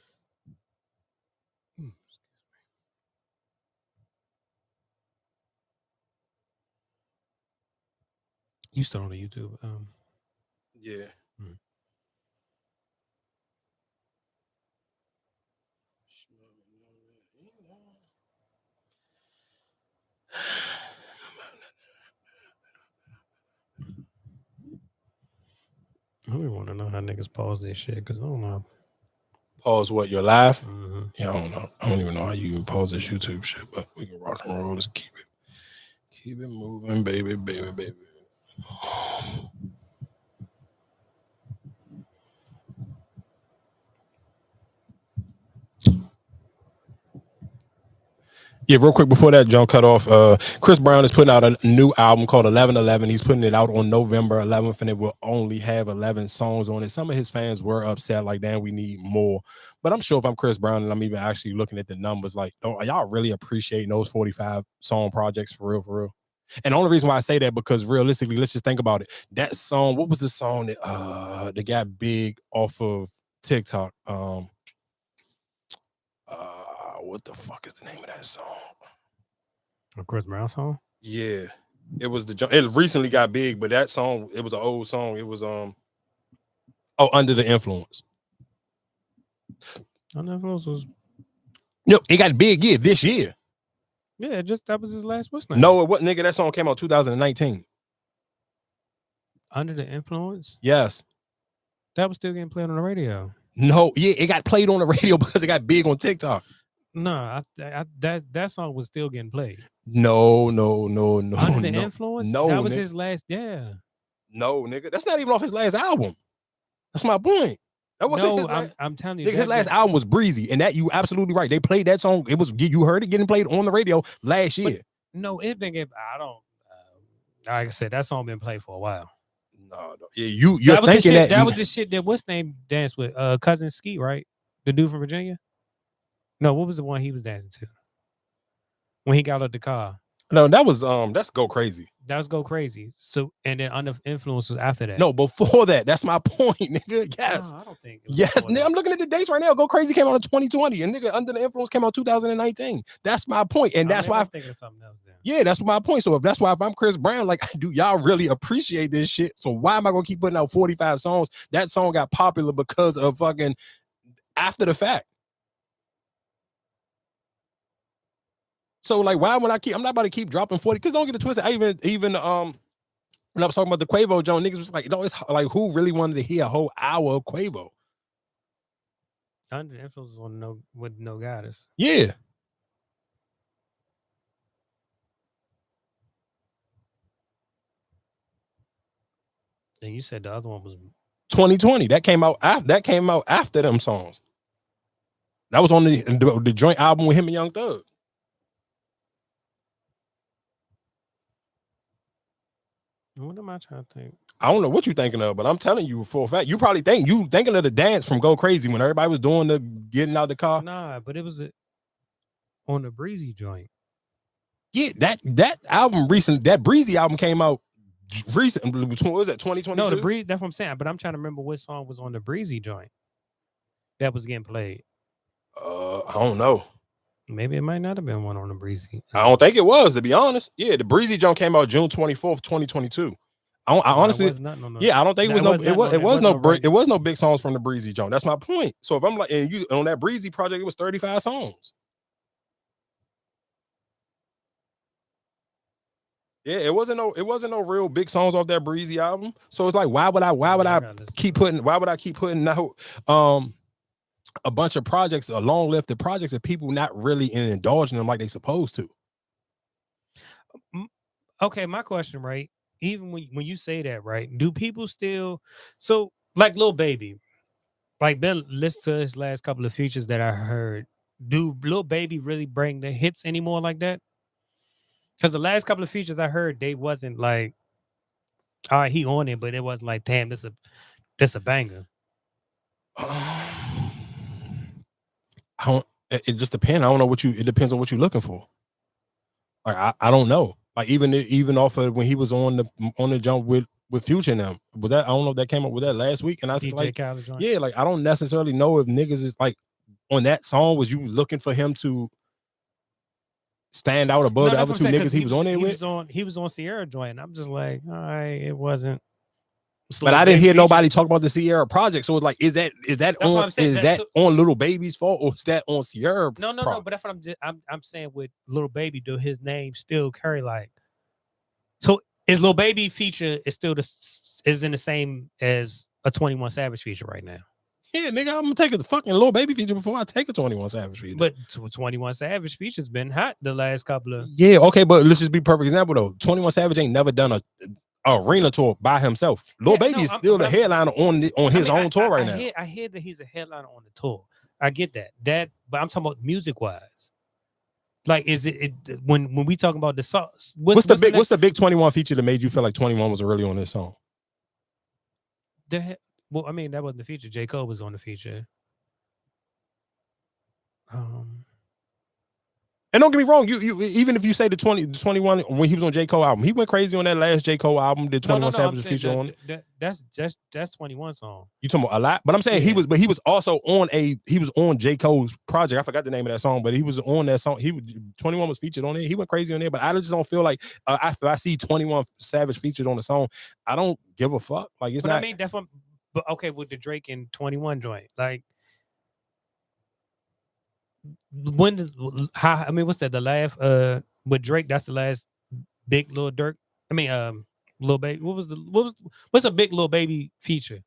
You still on the YouTube? Yeah. I really want to know how niggas pause this shit because I don't know. Pause what? You're live? Mm-hmm. Yeah, I don't know. I don't even know how you even pause this YouTube shit, but we can rock and roll. Let's keep it moving, baby. Yeah, real quick before that jump cut off, Chris Brown is putting out a new album called 11/11. He's putting it out on November 11th, and it will only have 11 songs on it. Some of his fans were upset, like, damn, we need more. But I'm sure if I'm Chris Brown and I'm even actually looking at the numbers, like, oh, are y'all really appreciating those 45 song projects for real? And the only reason why I say that, because realistically, let's just think about it. That song, what was the song that got big off of TikTok? What the fuck is the name of that song? A Chris Brown song? Yeah, it was it recently got big, but that song, it was an old song. It was Under the Influence. Under the Influence was it got big this year. Yeah, that was his last what's name? No, what nigga? That song came out 2019. Under the Influence? Yes. That was still getting played on the radio. No, yeah, it got played on the radio because it got big on TikTok. No, that song was still getting played. No. Under the Influence? No, that was nigga. his last. Yeah. No, nigga, that's not even off his last album. That's my point. That wasn't I'm telling you, nigga, his last album was Breezy, and that you absolutely right. They played that song. You heard it getting played on the radio last year. But no, it been. I don't. Like I said, that song been played for a while. No. Yeah, you're thinking that was the shit that what's name danced with Cousin Skeet, right? The dude from Virginia. No, what was the one he was dancing to when he got out the car? No, that was that's Go Crazy. That was Go Crazy. So and then Under Influence was after that. No, before that. That's my point, nigga. Yes. No, I don't think. It was Yes, before nigga. that. I'm looking at the dates right now. Go Crazy came out in 2020, and nigga Under the Influence came out 2019. That's my point, and that's Maybe why. I'm thinking of something else. Then. Yeah, that's my point. So if I'm Chris Brown, like, do y'all really appreciate this shit? So why am I gonna keep putting out 45 songs? That song got popular because of fucking after the fact. So like, why would I'm not about to keep dropping 40? Because don't get it twisted. I even when I was talking about the Quavo Jones, niggas was like, no, it's like who really wanted to hear a whole hour of Quavo? Under Influence was with No Goddess. Yeah. And you said the other one was 2020. That came out after them songs. That was on the joint album with him and Young Thug. What am I trying to think? I don't know what you're thinking of, but I'm telling you for a fact, you probably thinking of the dance from Go Crazy when everybody was doing the getting out the car. Nah, but it was on the Breezy joint. Yeah, that album that Breezy album came out recent. What was that, 2022? No, the Breezy. That's what I'm saying. But I'm trying to remember what song was on the Breezy joint that was getting played. I don't know. Maybe it might not have been one on the Breezy. I don't think it was, to be honest. Yeah, the Breezy joint came out June 24th, 2022. I honestly, I don't think it was no big songs from the Breezy joint. That's my point. So if I'm like, and you on that Breezy project, it was 35 songs. Yeah, it wasn't no real big songs off that Breezy album. So it's like, why would I keep putting out a bunch of projects, a long list of projects that people not really indulging them like they supposed to? Okay, my question, right? Even when you say that, right? Do people still like Lil Baby? Like Ben, listen to his last couple of features that I heard. Do Lil Baby really bring the hits anymore like that? Because the last couple of features I heard, they wasn't like, all right, he on it, but it wasn't like, damn, this a banger. It just depends. I don't know it depends on what you're looking for. Like I don't know. Like even off of when he was on the jump with Future and them. Was that, I don't know if that came up with that last week. And I was like, yeah, like I don't necessarily know if niggas is like on that song, was you looking for him to stand out above the other two niggas he was on there with? He was on Sierra joint. I'm just like, all right, it wasn't. But I didn't hear nobody talk about the Sierra project. So it's like, is that on Lil Baby's fault, or is that on Sierra? No. But that's what I'm saying with Lil Baby. Do his name still carry like? So is Lil Baby feature is still is in the same as a 21 Savage feature right now? Yeah, nigga, I'm gonna take the fucking Lil Baby feature before I take a 21 Savage feature. But 21 Savage feature's been hot the last couple of. Yeah, okay, but let's just be perfect example though. 21 Savage ain't never done a arena tour by himself. Lil Baby is still the headliner on his own tour right now. I hear that he's a headliner on the tour. I get that. But I'm talking about music wise. Like, is it when we talking about the songs? What's the big 21 feature that made you feel like 21 was really on this song? Well, I mean, that wasn't the feature. J. Cole was on the feature. And don't get me wrong, you even if you say the 21 when he was on J. Cole album, he went crazy on that last J. Cole album. Did 21 Savage feature on it? That's 21 song. You talking about a lot? But I'm saying he was also on J. Cole's project. I forgot the name of that song, but he was on that song. 21 was featured on it. He went crazy on there, but I just don't feel like after I see 21 Savage featured on the song, I don't give a fuck. Like it's but not. I mean, that's what. But okay, with the Drake and 21 joint, like. What's that? The last with Drake, that's the last big Lil Durk. I mean, Lil Baby. What's a big Lil Baby feature?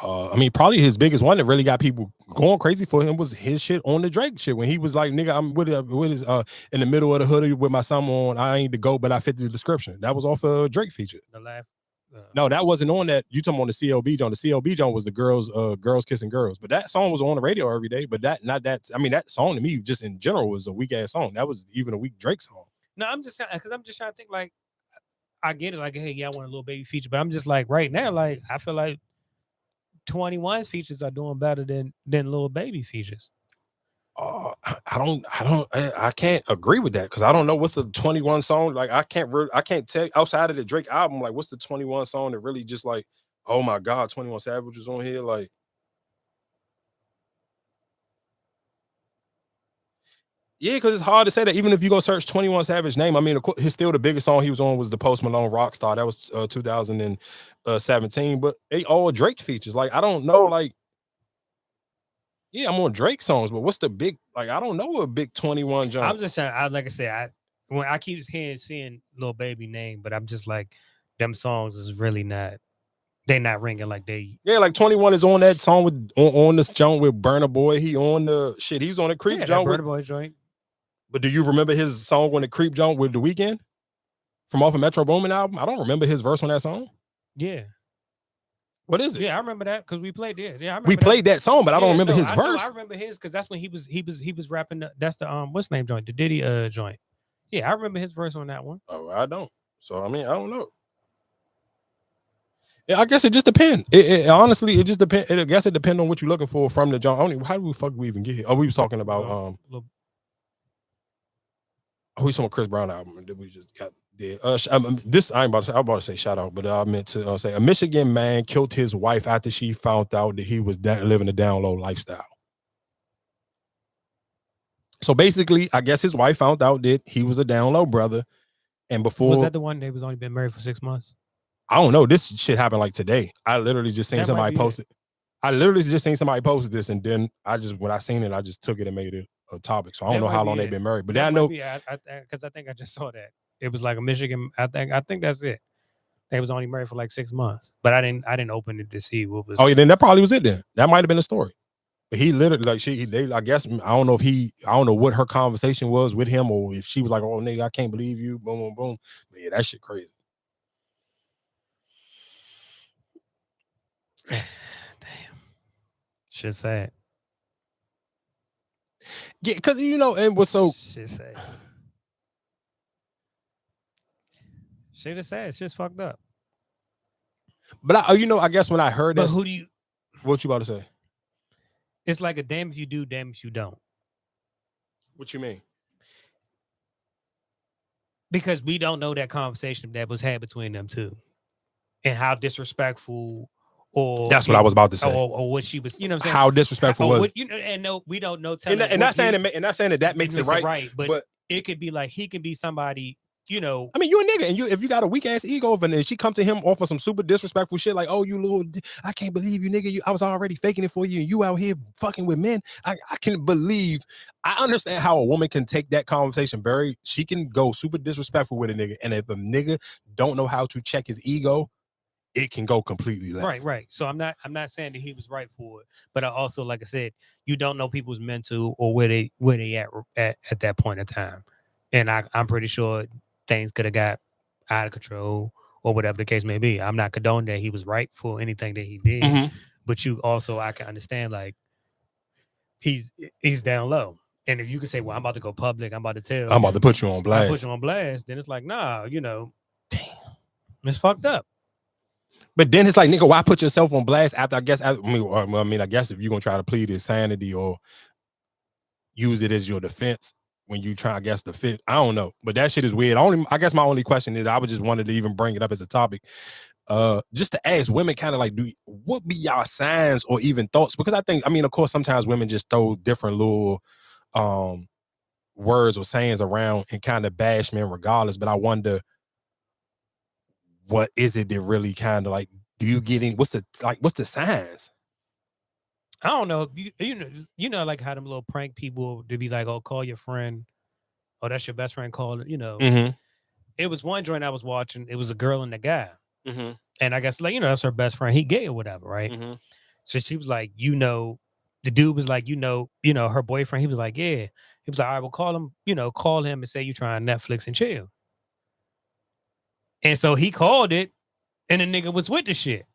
I mean, probably his biggest one that really got people going crazy for him was his shit on the Drake shit when he was like, "Nigga, I'm with his in the middle of the hoodie with my son on. I ain't the GOAT, but I fit the description." That was off a Drake feature. The last. No, that wasn't on that. You talking on the CLB joint. The CLB joint was the girls kissing girls. But that song was on the radio every day. But that song to me, just in general, was a weak ass song. That was even a weak Drake song. No, I'm just trying to think like, I get it. Like, hey, yeah, I want a Lil Baby feature, but I'm just like right now, like I feel like 21's features are doing better than Lil Baby features. I can't agree with that because I don't know what's the 21 song. Like I can't tell outside of the Drake album. Like what's the 21 song that really just like, oh my God, 21 Savage was on here. Like, yeah, because it's hard to say that even if you go search 21 Savage name. I mean, his still the biggest song he was on was the Post Malone Rockstar. That was 2017. But they all Drake features. Like I don't know. Like. Yeah, I'm on Drake songs, but what's the big like? I don't know a big 21 jump. I'm just saying, like I said, when I keep seeing Lil Baby name, but I'm just like, them songs is really not. They not ringing like they. Yeah, like 21 is on that song with on this joint with Burna Boy. He on the shit. He was on the Creep joint Burna with Boy joint. But do you remember his song on the Creep joint with The Weeknd from off of Metro Boomin album? I don't remember his verse on that song. Yeah. What is it? Yeah, I remember that because we played it. Yeah, I remember we played that song, but I don't remember his verse. I remember his because that's when he was rapping. That's the what's the name joint? The Diddy joint. Yeah, I remember his verse on that one. Oh, I don't. So I mean, I don't know. Yeah, I guess it just depends. It honestly, it just depends. I guess it depends on what you're looking for from the joint. How do we fuck we even get here? Oh, we was talking about we saw a Chris Brown album that we just got there. This I ain't about to say. I'm about to say shout out, but I meant to say a Michigan man killed his wife after she found out that he was living a down low lifestyle. So basically, I guess his wife found out that he was a down low brother, and before was that the one they was only been married for 6 months? I don't know. This shit happened like today. I literally just seen somebody post it. I literally just seen somebody post this, and then when I seen it, I just took it and made it a topic. So I don't know how long they've been married, but I know because I think I just saw that it was like a Michigan. I think that's it. They was only married for like 6 months, but I didn't open it to see what was. Oh yeah, then that probably was it. Then that might have been the story. But he literally I guess I don't know what her conversation was with him, or if she was like, "Oh nigga, I can't believe you," boom, boom, boom. But yeah, that shit crazy. Damn, shit sad. Yeah, because and what's so shit sad. Shit is sad. Shit's fucked up. But I guess when I heard that, who do you? What you about to say? It's like a damn if you do, damn if you don't. What you mean? Because we don't know that conversation that was had between them two, and how disrespectful. Or that's what I was about to say. Or what she was, you know what I'm saying? How disrespectful was it? And no, we don't know. And not saying that makes it right. But it could be like he can be somebody, I mean, you a nigga, and if you got a weak ass ego, and she come to him off of some super disrespectful shit, like, oh, you little, I can't believe you, nigga. I was already faking it for you, and you out here fucking with men. I can believe. I understand how a woman can take that conversation she can go super disrespectful with a nigga, and if a nigga don't know how to check his ego, it can go completely left. Right. So I'm not saying that he was right for it, but I also, like I said, you don't know people's mental or where they at that point in time, and I'm pretty sure things could have got out of control or whatever the case may be. I'm not condoning that he was right for anything that he did, but you also I can understand like he's down low, and if you can say, well, I'm about to go public, I'm about to tell, I'm about to put you on blast, then it's like, nah, damn, it's fucked up. But then it's like, nigga, why put yourself on blast after, I guess if you're going to try to plead insanity or use it as your defense when you try, I guess, to fit. I don't know. But that shit is weird. I guess my only question is, I would just wanted to even bring it up as a topic. Just to ask women kind of like, what be y'all signs or even thoughts? Because of course, sometimes women just throw different little words or sayings around and kind of bash men regardless. But I wonder, what is it that really kind of like, do you get in? What's the signs? I don't know. You know, like how them little prank people to be like, oh, call your friend. Oh, that's your best friend. Call it, It was one joint I was watching. It was a girl and a guy. Mm-hmm. And I guess, that's her best friend. He gay or whatever, right? Mm-hmm. So she was like, the dude was like, her boyfriend. He was like, yeah. He was like, all right, well, call him and say you trying Netflix and chill. And so he called it, and the nigga was with the shit.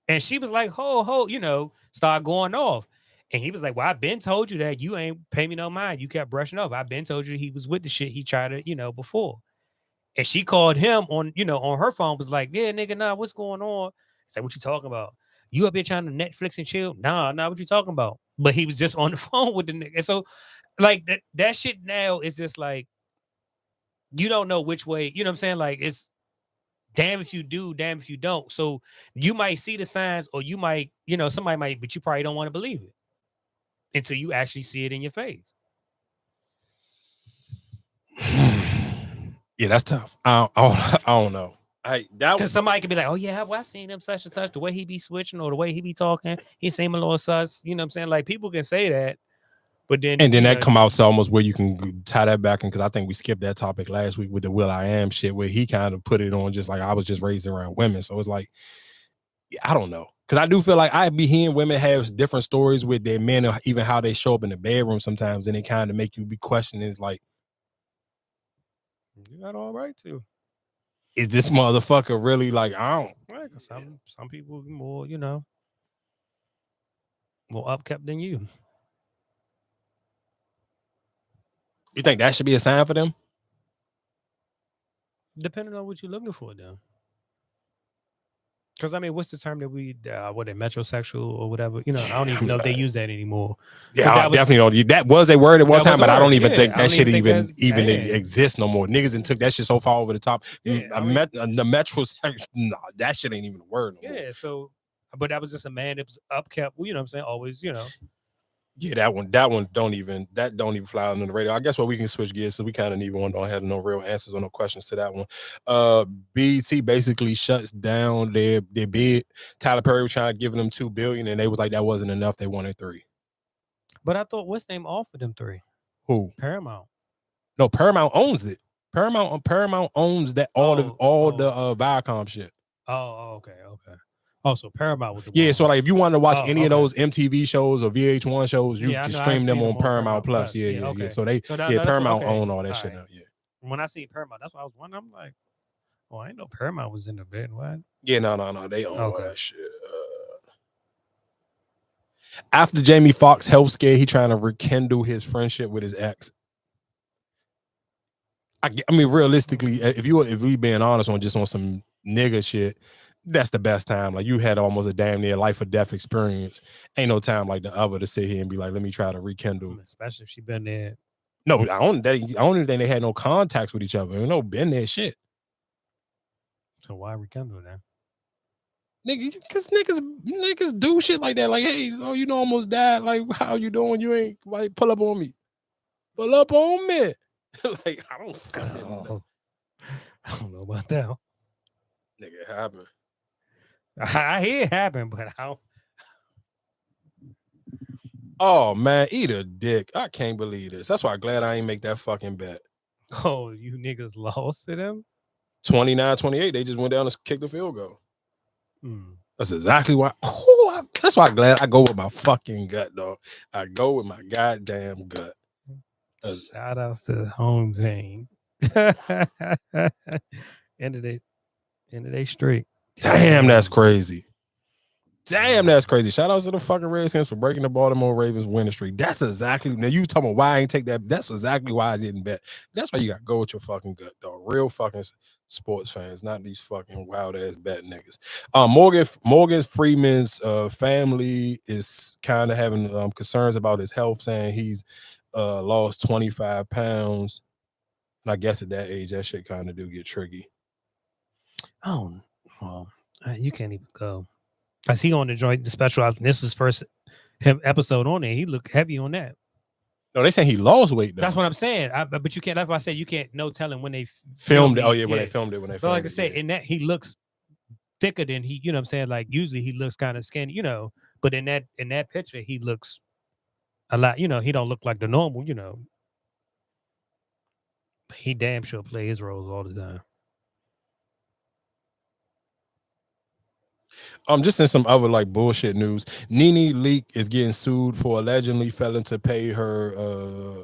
And she was like, ho, start going off. And he was like, well, I've been told you that you ain't pay me no mind. You kept brushing off. I've been told you he was with the shit he tried to, before. And she called him on her phone, was like, yeah, nigga, nah, what's going on? It's like, what you talking about? You up here trying to Netflix and chill? Nah, what you talking about? But he was just on the phone with the nigga. And so, like that shit now is just like you don't know which way. You know what I'm saying? Like it's damn if you do, damn if you don't. So you might see the signs, or you might, somebody might, but you probably don't want to believe it until you actually see it in your face. Yeah, that's tough. I don't know. Because somebody could be like, oh yeah, well, I seen him such and such, the way he be switching or the way he be talking, he seem a little sus. You know what I'm saying? Like people can say that, but then that come out to almost where you can tie that back in, because I think we skipped that topic last week with the Will.i.am shit, where he kind of put it on just like I was just raised around women. So it's like, I don't know. Because I do feel like I be hearing women have different stories with their men, or even how they show up in the bedroom sometimes, and it kind of make you be questioning, it's like, you got all right too. Is this motherfucker really like, I don't. Right, because some people more, more upkept than you. You think that should be a sign for them? Depending on what you're looking for, though. Because I mean, what's the term that we metrosexual or whatever? I don't even know if they use that anymore. Yeah, I definitely don't. That was a word at one time, but I don't even think that shit even exists no more. Niggas and took that shit so far over the top. The metrosexual, nah, that shit ain't even a word no more. Yeah, so, but that was just a man that was upkept. You know what I'm saying? Always, Yeah, that one don't even fly on the radar. I guess we can switch gears, so we kind of don't have no real answers or no questions to that one. BET basically shuts down their bid. Tyler Perry was trying to give them $2 billion, and they was like that wasn't enough. They wanted $3 billion. But I thought what's name offered them $3 billion? Who? Paramount. No, Paramount owns it. Paramount owns that all the Viacom shit. Oh, okay. Also, Paramount with the yeah. So like, if you wanted to watch any of those okay. MTV shows or VH1 shows, you can stream them on Paramount Plus. Yeah. Okay. So they Paramount own all that shit now. Yeah. When I see Paramount, that's why I was wondering. I'm like, oh, I didn't know Paramount was in the bed. What? Yeah, no. They own all that shit. After Jamie Foxx health scare, he trying to rekindle his friendship with his ex. I mean, realistically, if we being honest on some nigga shit, that's the best time. Like, you had almost a damn near life or death experience. Ain't no time like the other to sit here and be like, let me try to rekindle. Especially if she been there. No, I don't think they had no contacts with each other. No, been there shit. So why rekindle that? Nigga, because niggas do shit like that. Like, hey, almost died. Like, how you doing? You ain't like pull up on me. Pull up on me. Like, I don't fucking know. I don't know about that. Nigga, it happened. I hear it happen, but I don't. Oh man, eat a dick. I can't believe this. That's why I'm glad I ain't make that fucking bet. Oh, you niggas lost to them? 29-28. They just went down and kicked the field goal. That's exactly why. Oh, that's why I'm glad I go with my fucking gut, dog. I go with my goddamn gut. Shout outs to the home team. End of their streak. Damn, that's crazy. Shout outs to the fucking Redskins for breaking the Baltimore Ravens winning streak. That's exactly, now you talking about why I ain't take that. That's exactly why I didn't bet. That's why you got to go with your fucking gut, dog. Real fucking sports fans, not these fucking wild ass bet niggas. Morgan Freeman's family is kind of having concerns about his health, saying he's lost 25 pounds. And I guess at that age, that shit kind of do get tricky. Oh, well, you can't even go. I see on the special album. This is first episode on there. He looked heavy on that. No, they saying he lost weight though. That's what I'm saying. But you can't. That's why I said you can't. No telling when they filmed it. Oh yeah, when they filmed it. But like I said, in that he looks thicker than he. You know what I'm saying? Like usually he looks kind of skinny. But in that picture he looks a lot. He don't look like the normal. But he damn sure play his roles all the time. Just in some other like bullshit news, Nene Leakes is getting sued for allegedly failing to pay her.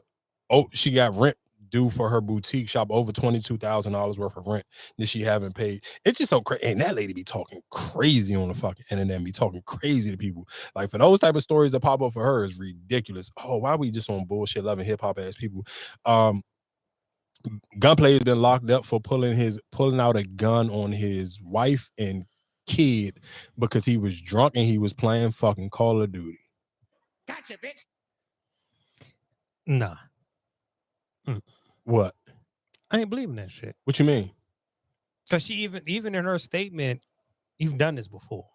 She got rent due for her boutique shop, over $22,000 worth of rent that she haven't paid. It's just so crazy, and that lady be talking crazy on the fucking internet, and be talking crazy to people. Like, for those type of stories that pop up for her is ridiculous. Oh, why we just on bullshit loving hip hop ass people? Gunplay has been locked up for pulling out a gun on his wife and kid because he was drunk and he was playing fucking Call of Duty. Gotcha, bitch. Nah. What? I ain't believing that shit. What you mean? Because she even in her statement, you've done this before.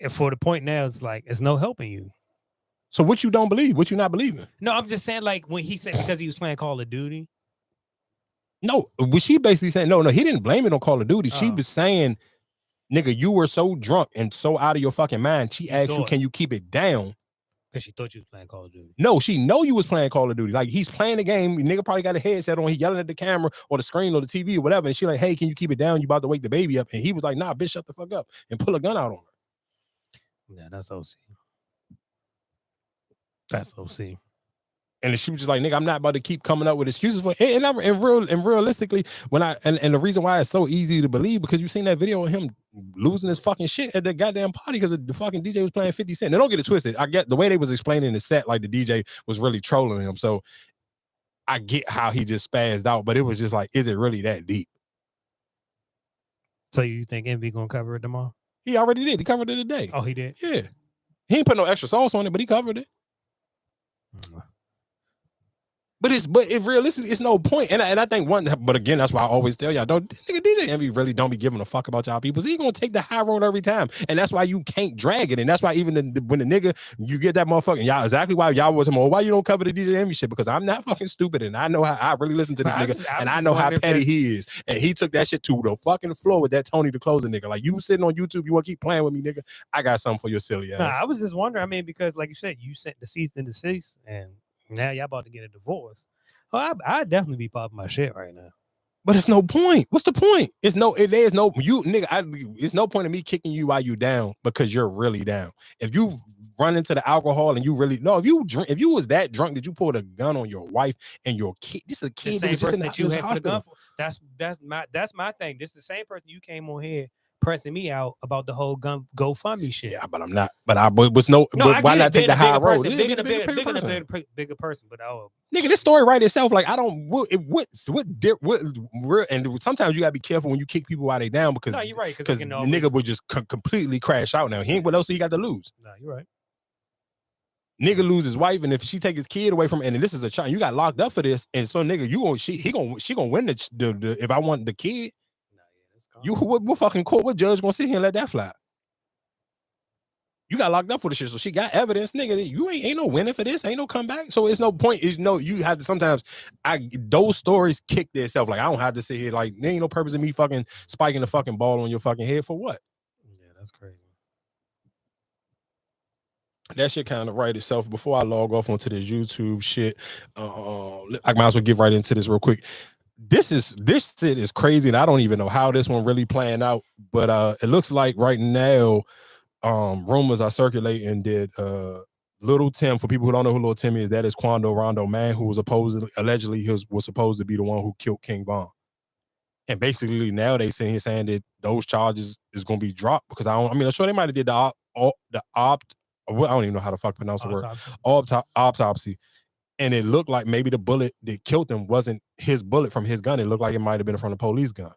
And for the point now, it's like it's no helping you. So what you don't believe? What you not believing? No, I'm just saying, like, when he said because he was playing Call of Duty. No, was she basically saying no, he didn't blame it on Call of Duty. She was saying, nigga, you were so drunk and so out of your fucking mind. She asked you, can you keep it down? Because she thought you was playing Call of Duty. No, she know you was playing Call of Duty. Like, he's playing the game. Nigga probably got a headset on. He yelling at the camera or the screen or the TV or whatever. And she like, hey, can you keep it down? You about to wake the baby up. And he was like, nah, bitch, shut the fuck up. And pull a gun out on her. Yeah, that's OC. That's OC. And she was just like, nigga, I'm not about to keep coming up with excuses for it. And realistically, when and the reason why it's so easy to believe, because you seen that video of him losing his fucking shit at the goddamn party because the fucking DJ was playing 50 Cent. Now, don't get it twisted. I get the way they was explaining the set, like the DJ was really trolling him. So I get how he just spazzed out, but it was just like, is it really that deep? So you think Envy gonna cover it tomorrow? He already did. He covered it today. Oh, he did? Yeah. He ain't put no extra sauce on it, but he covered it. But it realistically, it's no point. And I think but again, that's why I always tell y'all, nigga, DJ Envy really don't be giving a fuck about y'all people. So he gonna take the high road every time. And that's why you can't drag it. And that's why even when the nigga, you get that motherfucker, y'all exactly why y'all was him, or why you don't cover the DJ Envy shit, because I'm not fucking stupid and I know how I really listen to this nigga and I know how petty he is. And he took that shit to the fucking floor with that Tony the Closer nigga. Like, you sitting on YouTube, you wanna keep playing with me, nigga? I got something for your silly ass. Nah, I was just wondering, I mean, because like you said, you sent the cease and desist and now y'all about to get a divorce. Oh, I'd definitely be popping my shit right now. But it's no point. What's the point? There's no nigga. It's no point in me kicking you while you down because you're really down. If you run into the alcohol and you really if you was that drunk that you pulled a gun on your wife and your kid, this is a kid that was just in that you had for the gun for. That's my thing. This is the same person you came on here pressing me out about the whole gun GoFundMe shit. Yeah, but I'm not. But why not take the high road? Bigger person. But nigga, this story right itself. Like, I don't. And sometimes you gotta be careful when you kick people while they down because you're right. Because the nigga would just completely crash out. Now he ain't what else he got to lose. No, you're right. Nigga lose his wife, and if she take his kid away from, and this is a child, you got locked up for this, and so nigga, she gonna win the if I want the kid. What fucking court? What judge gonna sit here and let that fly? You got locked up for the shit, so she got evidence, nigga. You ain't no winning for this, ain't no comeback. So it's no point. You have to sometimes. Those stories kick themselves. Like, I don't have to sit here. Like, there ain't no purpose in me fucking spiking the fucking ball on your fucking head for what? Yeah, that's crazy. That shit kind of right itself. Before I log off onto this YouTube shit, I might as well get right into this real quick. This shit is crazy, and I don't even know how this one really playing out. But it looks like right now, rumors are circulating that Little Tim, for people who don't know who Little Tim is, that is Quando Rondo, man, who was allegedly was supposed to be the one who killed King Von. And basically now they saying that those charges is gonna be dropped because I'm sure they might have did I don't even know how to fuck pronounce the word. Autopsy. And it looked like maybe the bullet that killed him wasn't his bullet from his gun. It looked like it might have been from the police gun.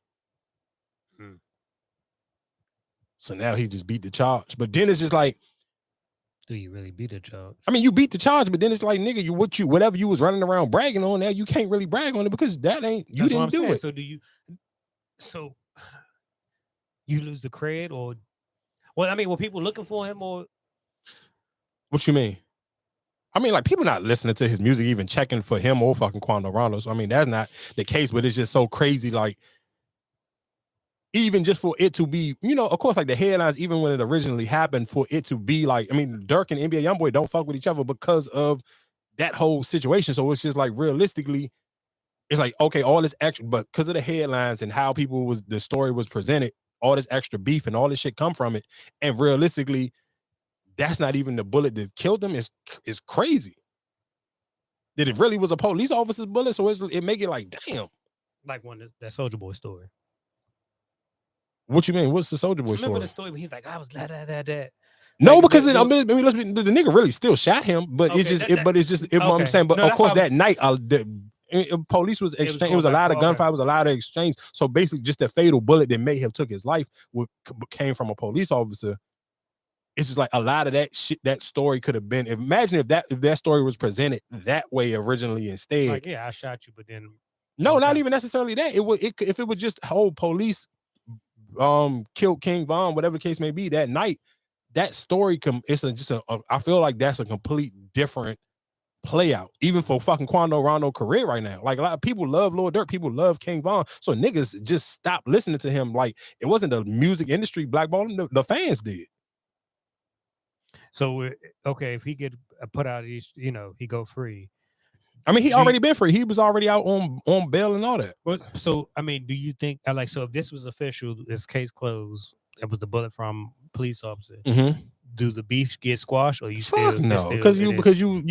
So now he just beat the charge. But then it's just like, do you really beat the charge? I mean, you beat the charge, but then it's like, nigga, whatever you was running around bragging on, now you can't really brag on it because you didn't do it. So you lose the cred, or were people looking for him, or what you mean? I mean, like, people not listening to his music, even checking for him or fucking Quando Rondo. So, I mean, that's not the case, but it's just so crazy. Like, even just for it to be, of course, like the headlines, even when it originally happened, for it to be like, I mean, Dirk and NBA Youngboy don't fuck with each other because of that whole situation. So it's just like, realistically, it's like, okay, all this extra, but because of the headlines and how the story was presented, all this extra beef and all this shit come from it. And realistically, that's not even the bullet that killed him. Is crazy. That it really was a police officer's bullet, so it make it like, damn. Like that Soulja Boy story. What you mean? What's the Soulja Boy story? Remember the story when he's like, I was that. No, like, because the nigga really still shot him, but okay, I'm saying, but no, of course that night, Police was was exchange. It going was a back lot for- of gunfire. It was a lot of exchange. So basically, just the fatal bullet that may have took his life came from a police officer. It's just like a lot of that shit. That story could have been. Imagine if that story was presented that way originally instead. Like, yeah, I shot you, but then No, not even necessarily that. If it was just whole police killed King Von, whatever the case may be, that night, that story I feel like that's a complete different play out, even for fucking Quando Rondo career right now. Like a lot of people love Lil Durk, people love King Von, so niggas just stopped listening to him. Like it wasn't the music industry blackballing, the fans did. So okay, if he could put out these, he go free. I mean, he already been free. He was already out on bail and all that. But so I mean, do you think so if this was official, this case closed, it was the bullet from police officer. Mm-hmm. Do the beef get squashed, or you Fuck still no? Because you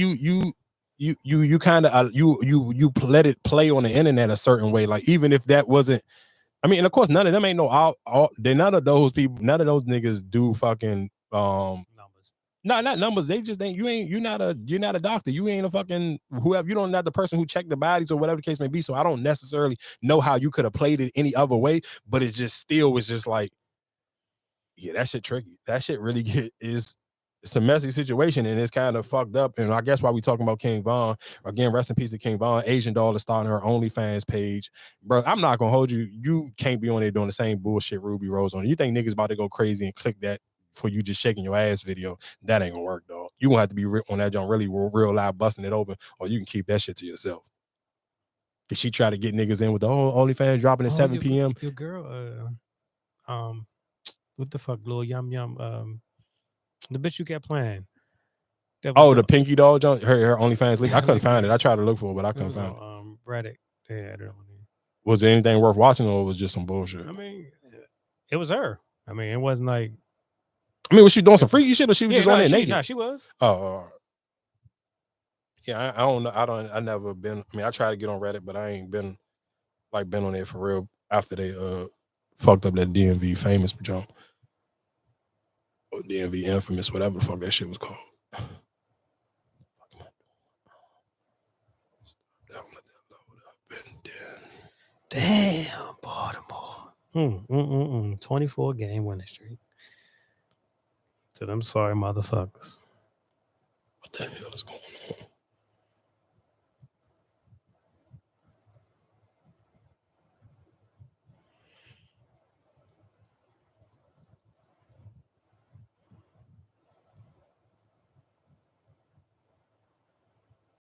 kind of you let it play on the internet a certain way. Like even if that wasn't, I mean, and of course none of them ain't none of those people, none of those niggas do fucking numbers. No, not numbers. They just ain't. You're not a doctor. You ain't a fucking whoever. You don't not the person who checked the bodies or whatever the case may be. So I don't necessarily know how you could have played it any other way. But it just still was just like, yeah, that shit tricky. That shit really it's a messy situation and it's kind of fucked up. And I guess why we talking about King Von again, rest in peace to King Von. Asian doll is starting her OnlyFans page, bro. I'm not gonna hold you. You can't be on there doing the same bullshit Ruby Rose on. You think niggas about to go crazy and click that for you just shaking your ass video? That ain't gonna work, dog. You gonna have to be on that joint really real loud, busting it open, or you can keep that shit to yourself. Cause she try to get niggas in with the whole OnlyFans dropping at 7 p.m. Your girl, what the fuck, Lil Yum Yum, the bitch you kept playing. The Pinky Doll joint, her OnlyFans leak. I couldn't find it. I tried to look for it, but I couldn't find it. Reddit. Yeah, I don't know. Was there anything worth watching, or was it just some bullshit? I mean, it was her. I mean, it wasn't like. I mean, was she doing some freaky shit, or she was just on there naked? No, she was. Yeah, I don't know. I never been. I mean, I try to get on Reddit, but I ain't been on there for real after they fucked up that DMV famous jump. Or DMV infamous, whatever the fuck that shit was called. Damn, Baltimore. 24 game winning streak. To them sorry motherfuckers. What the hell is going on?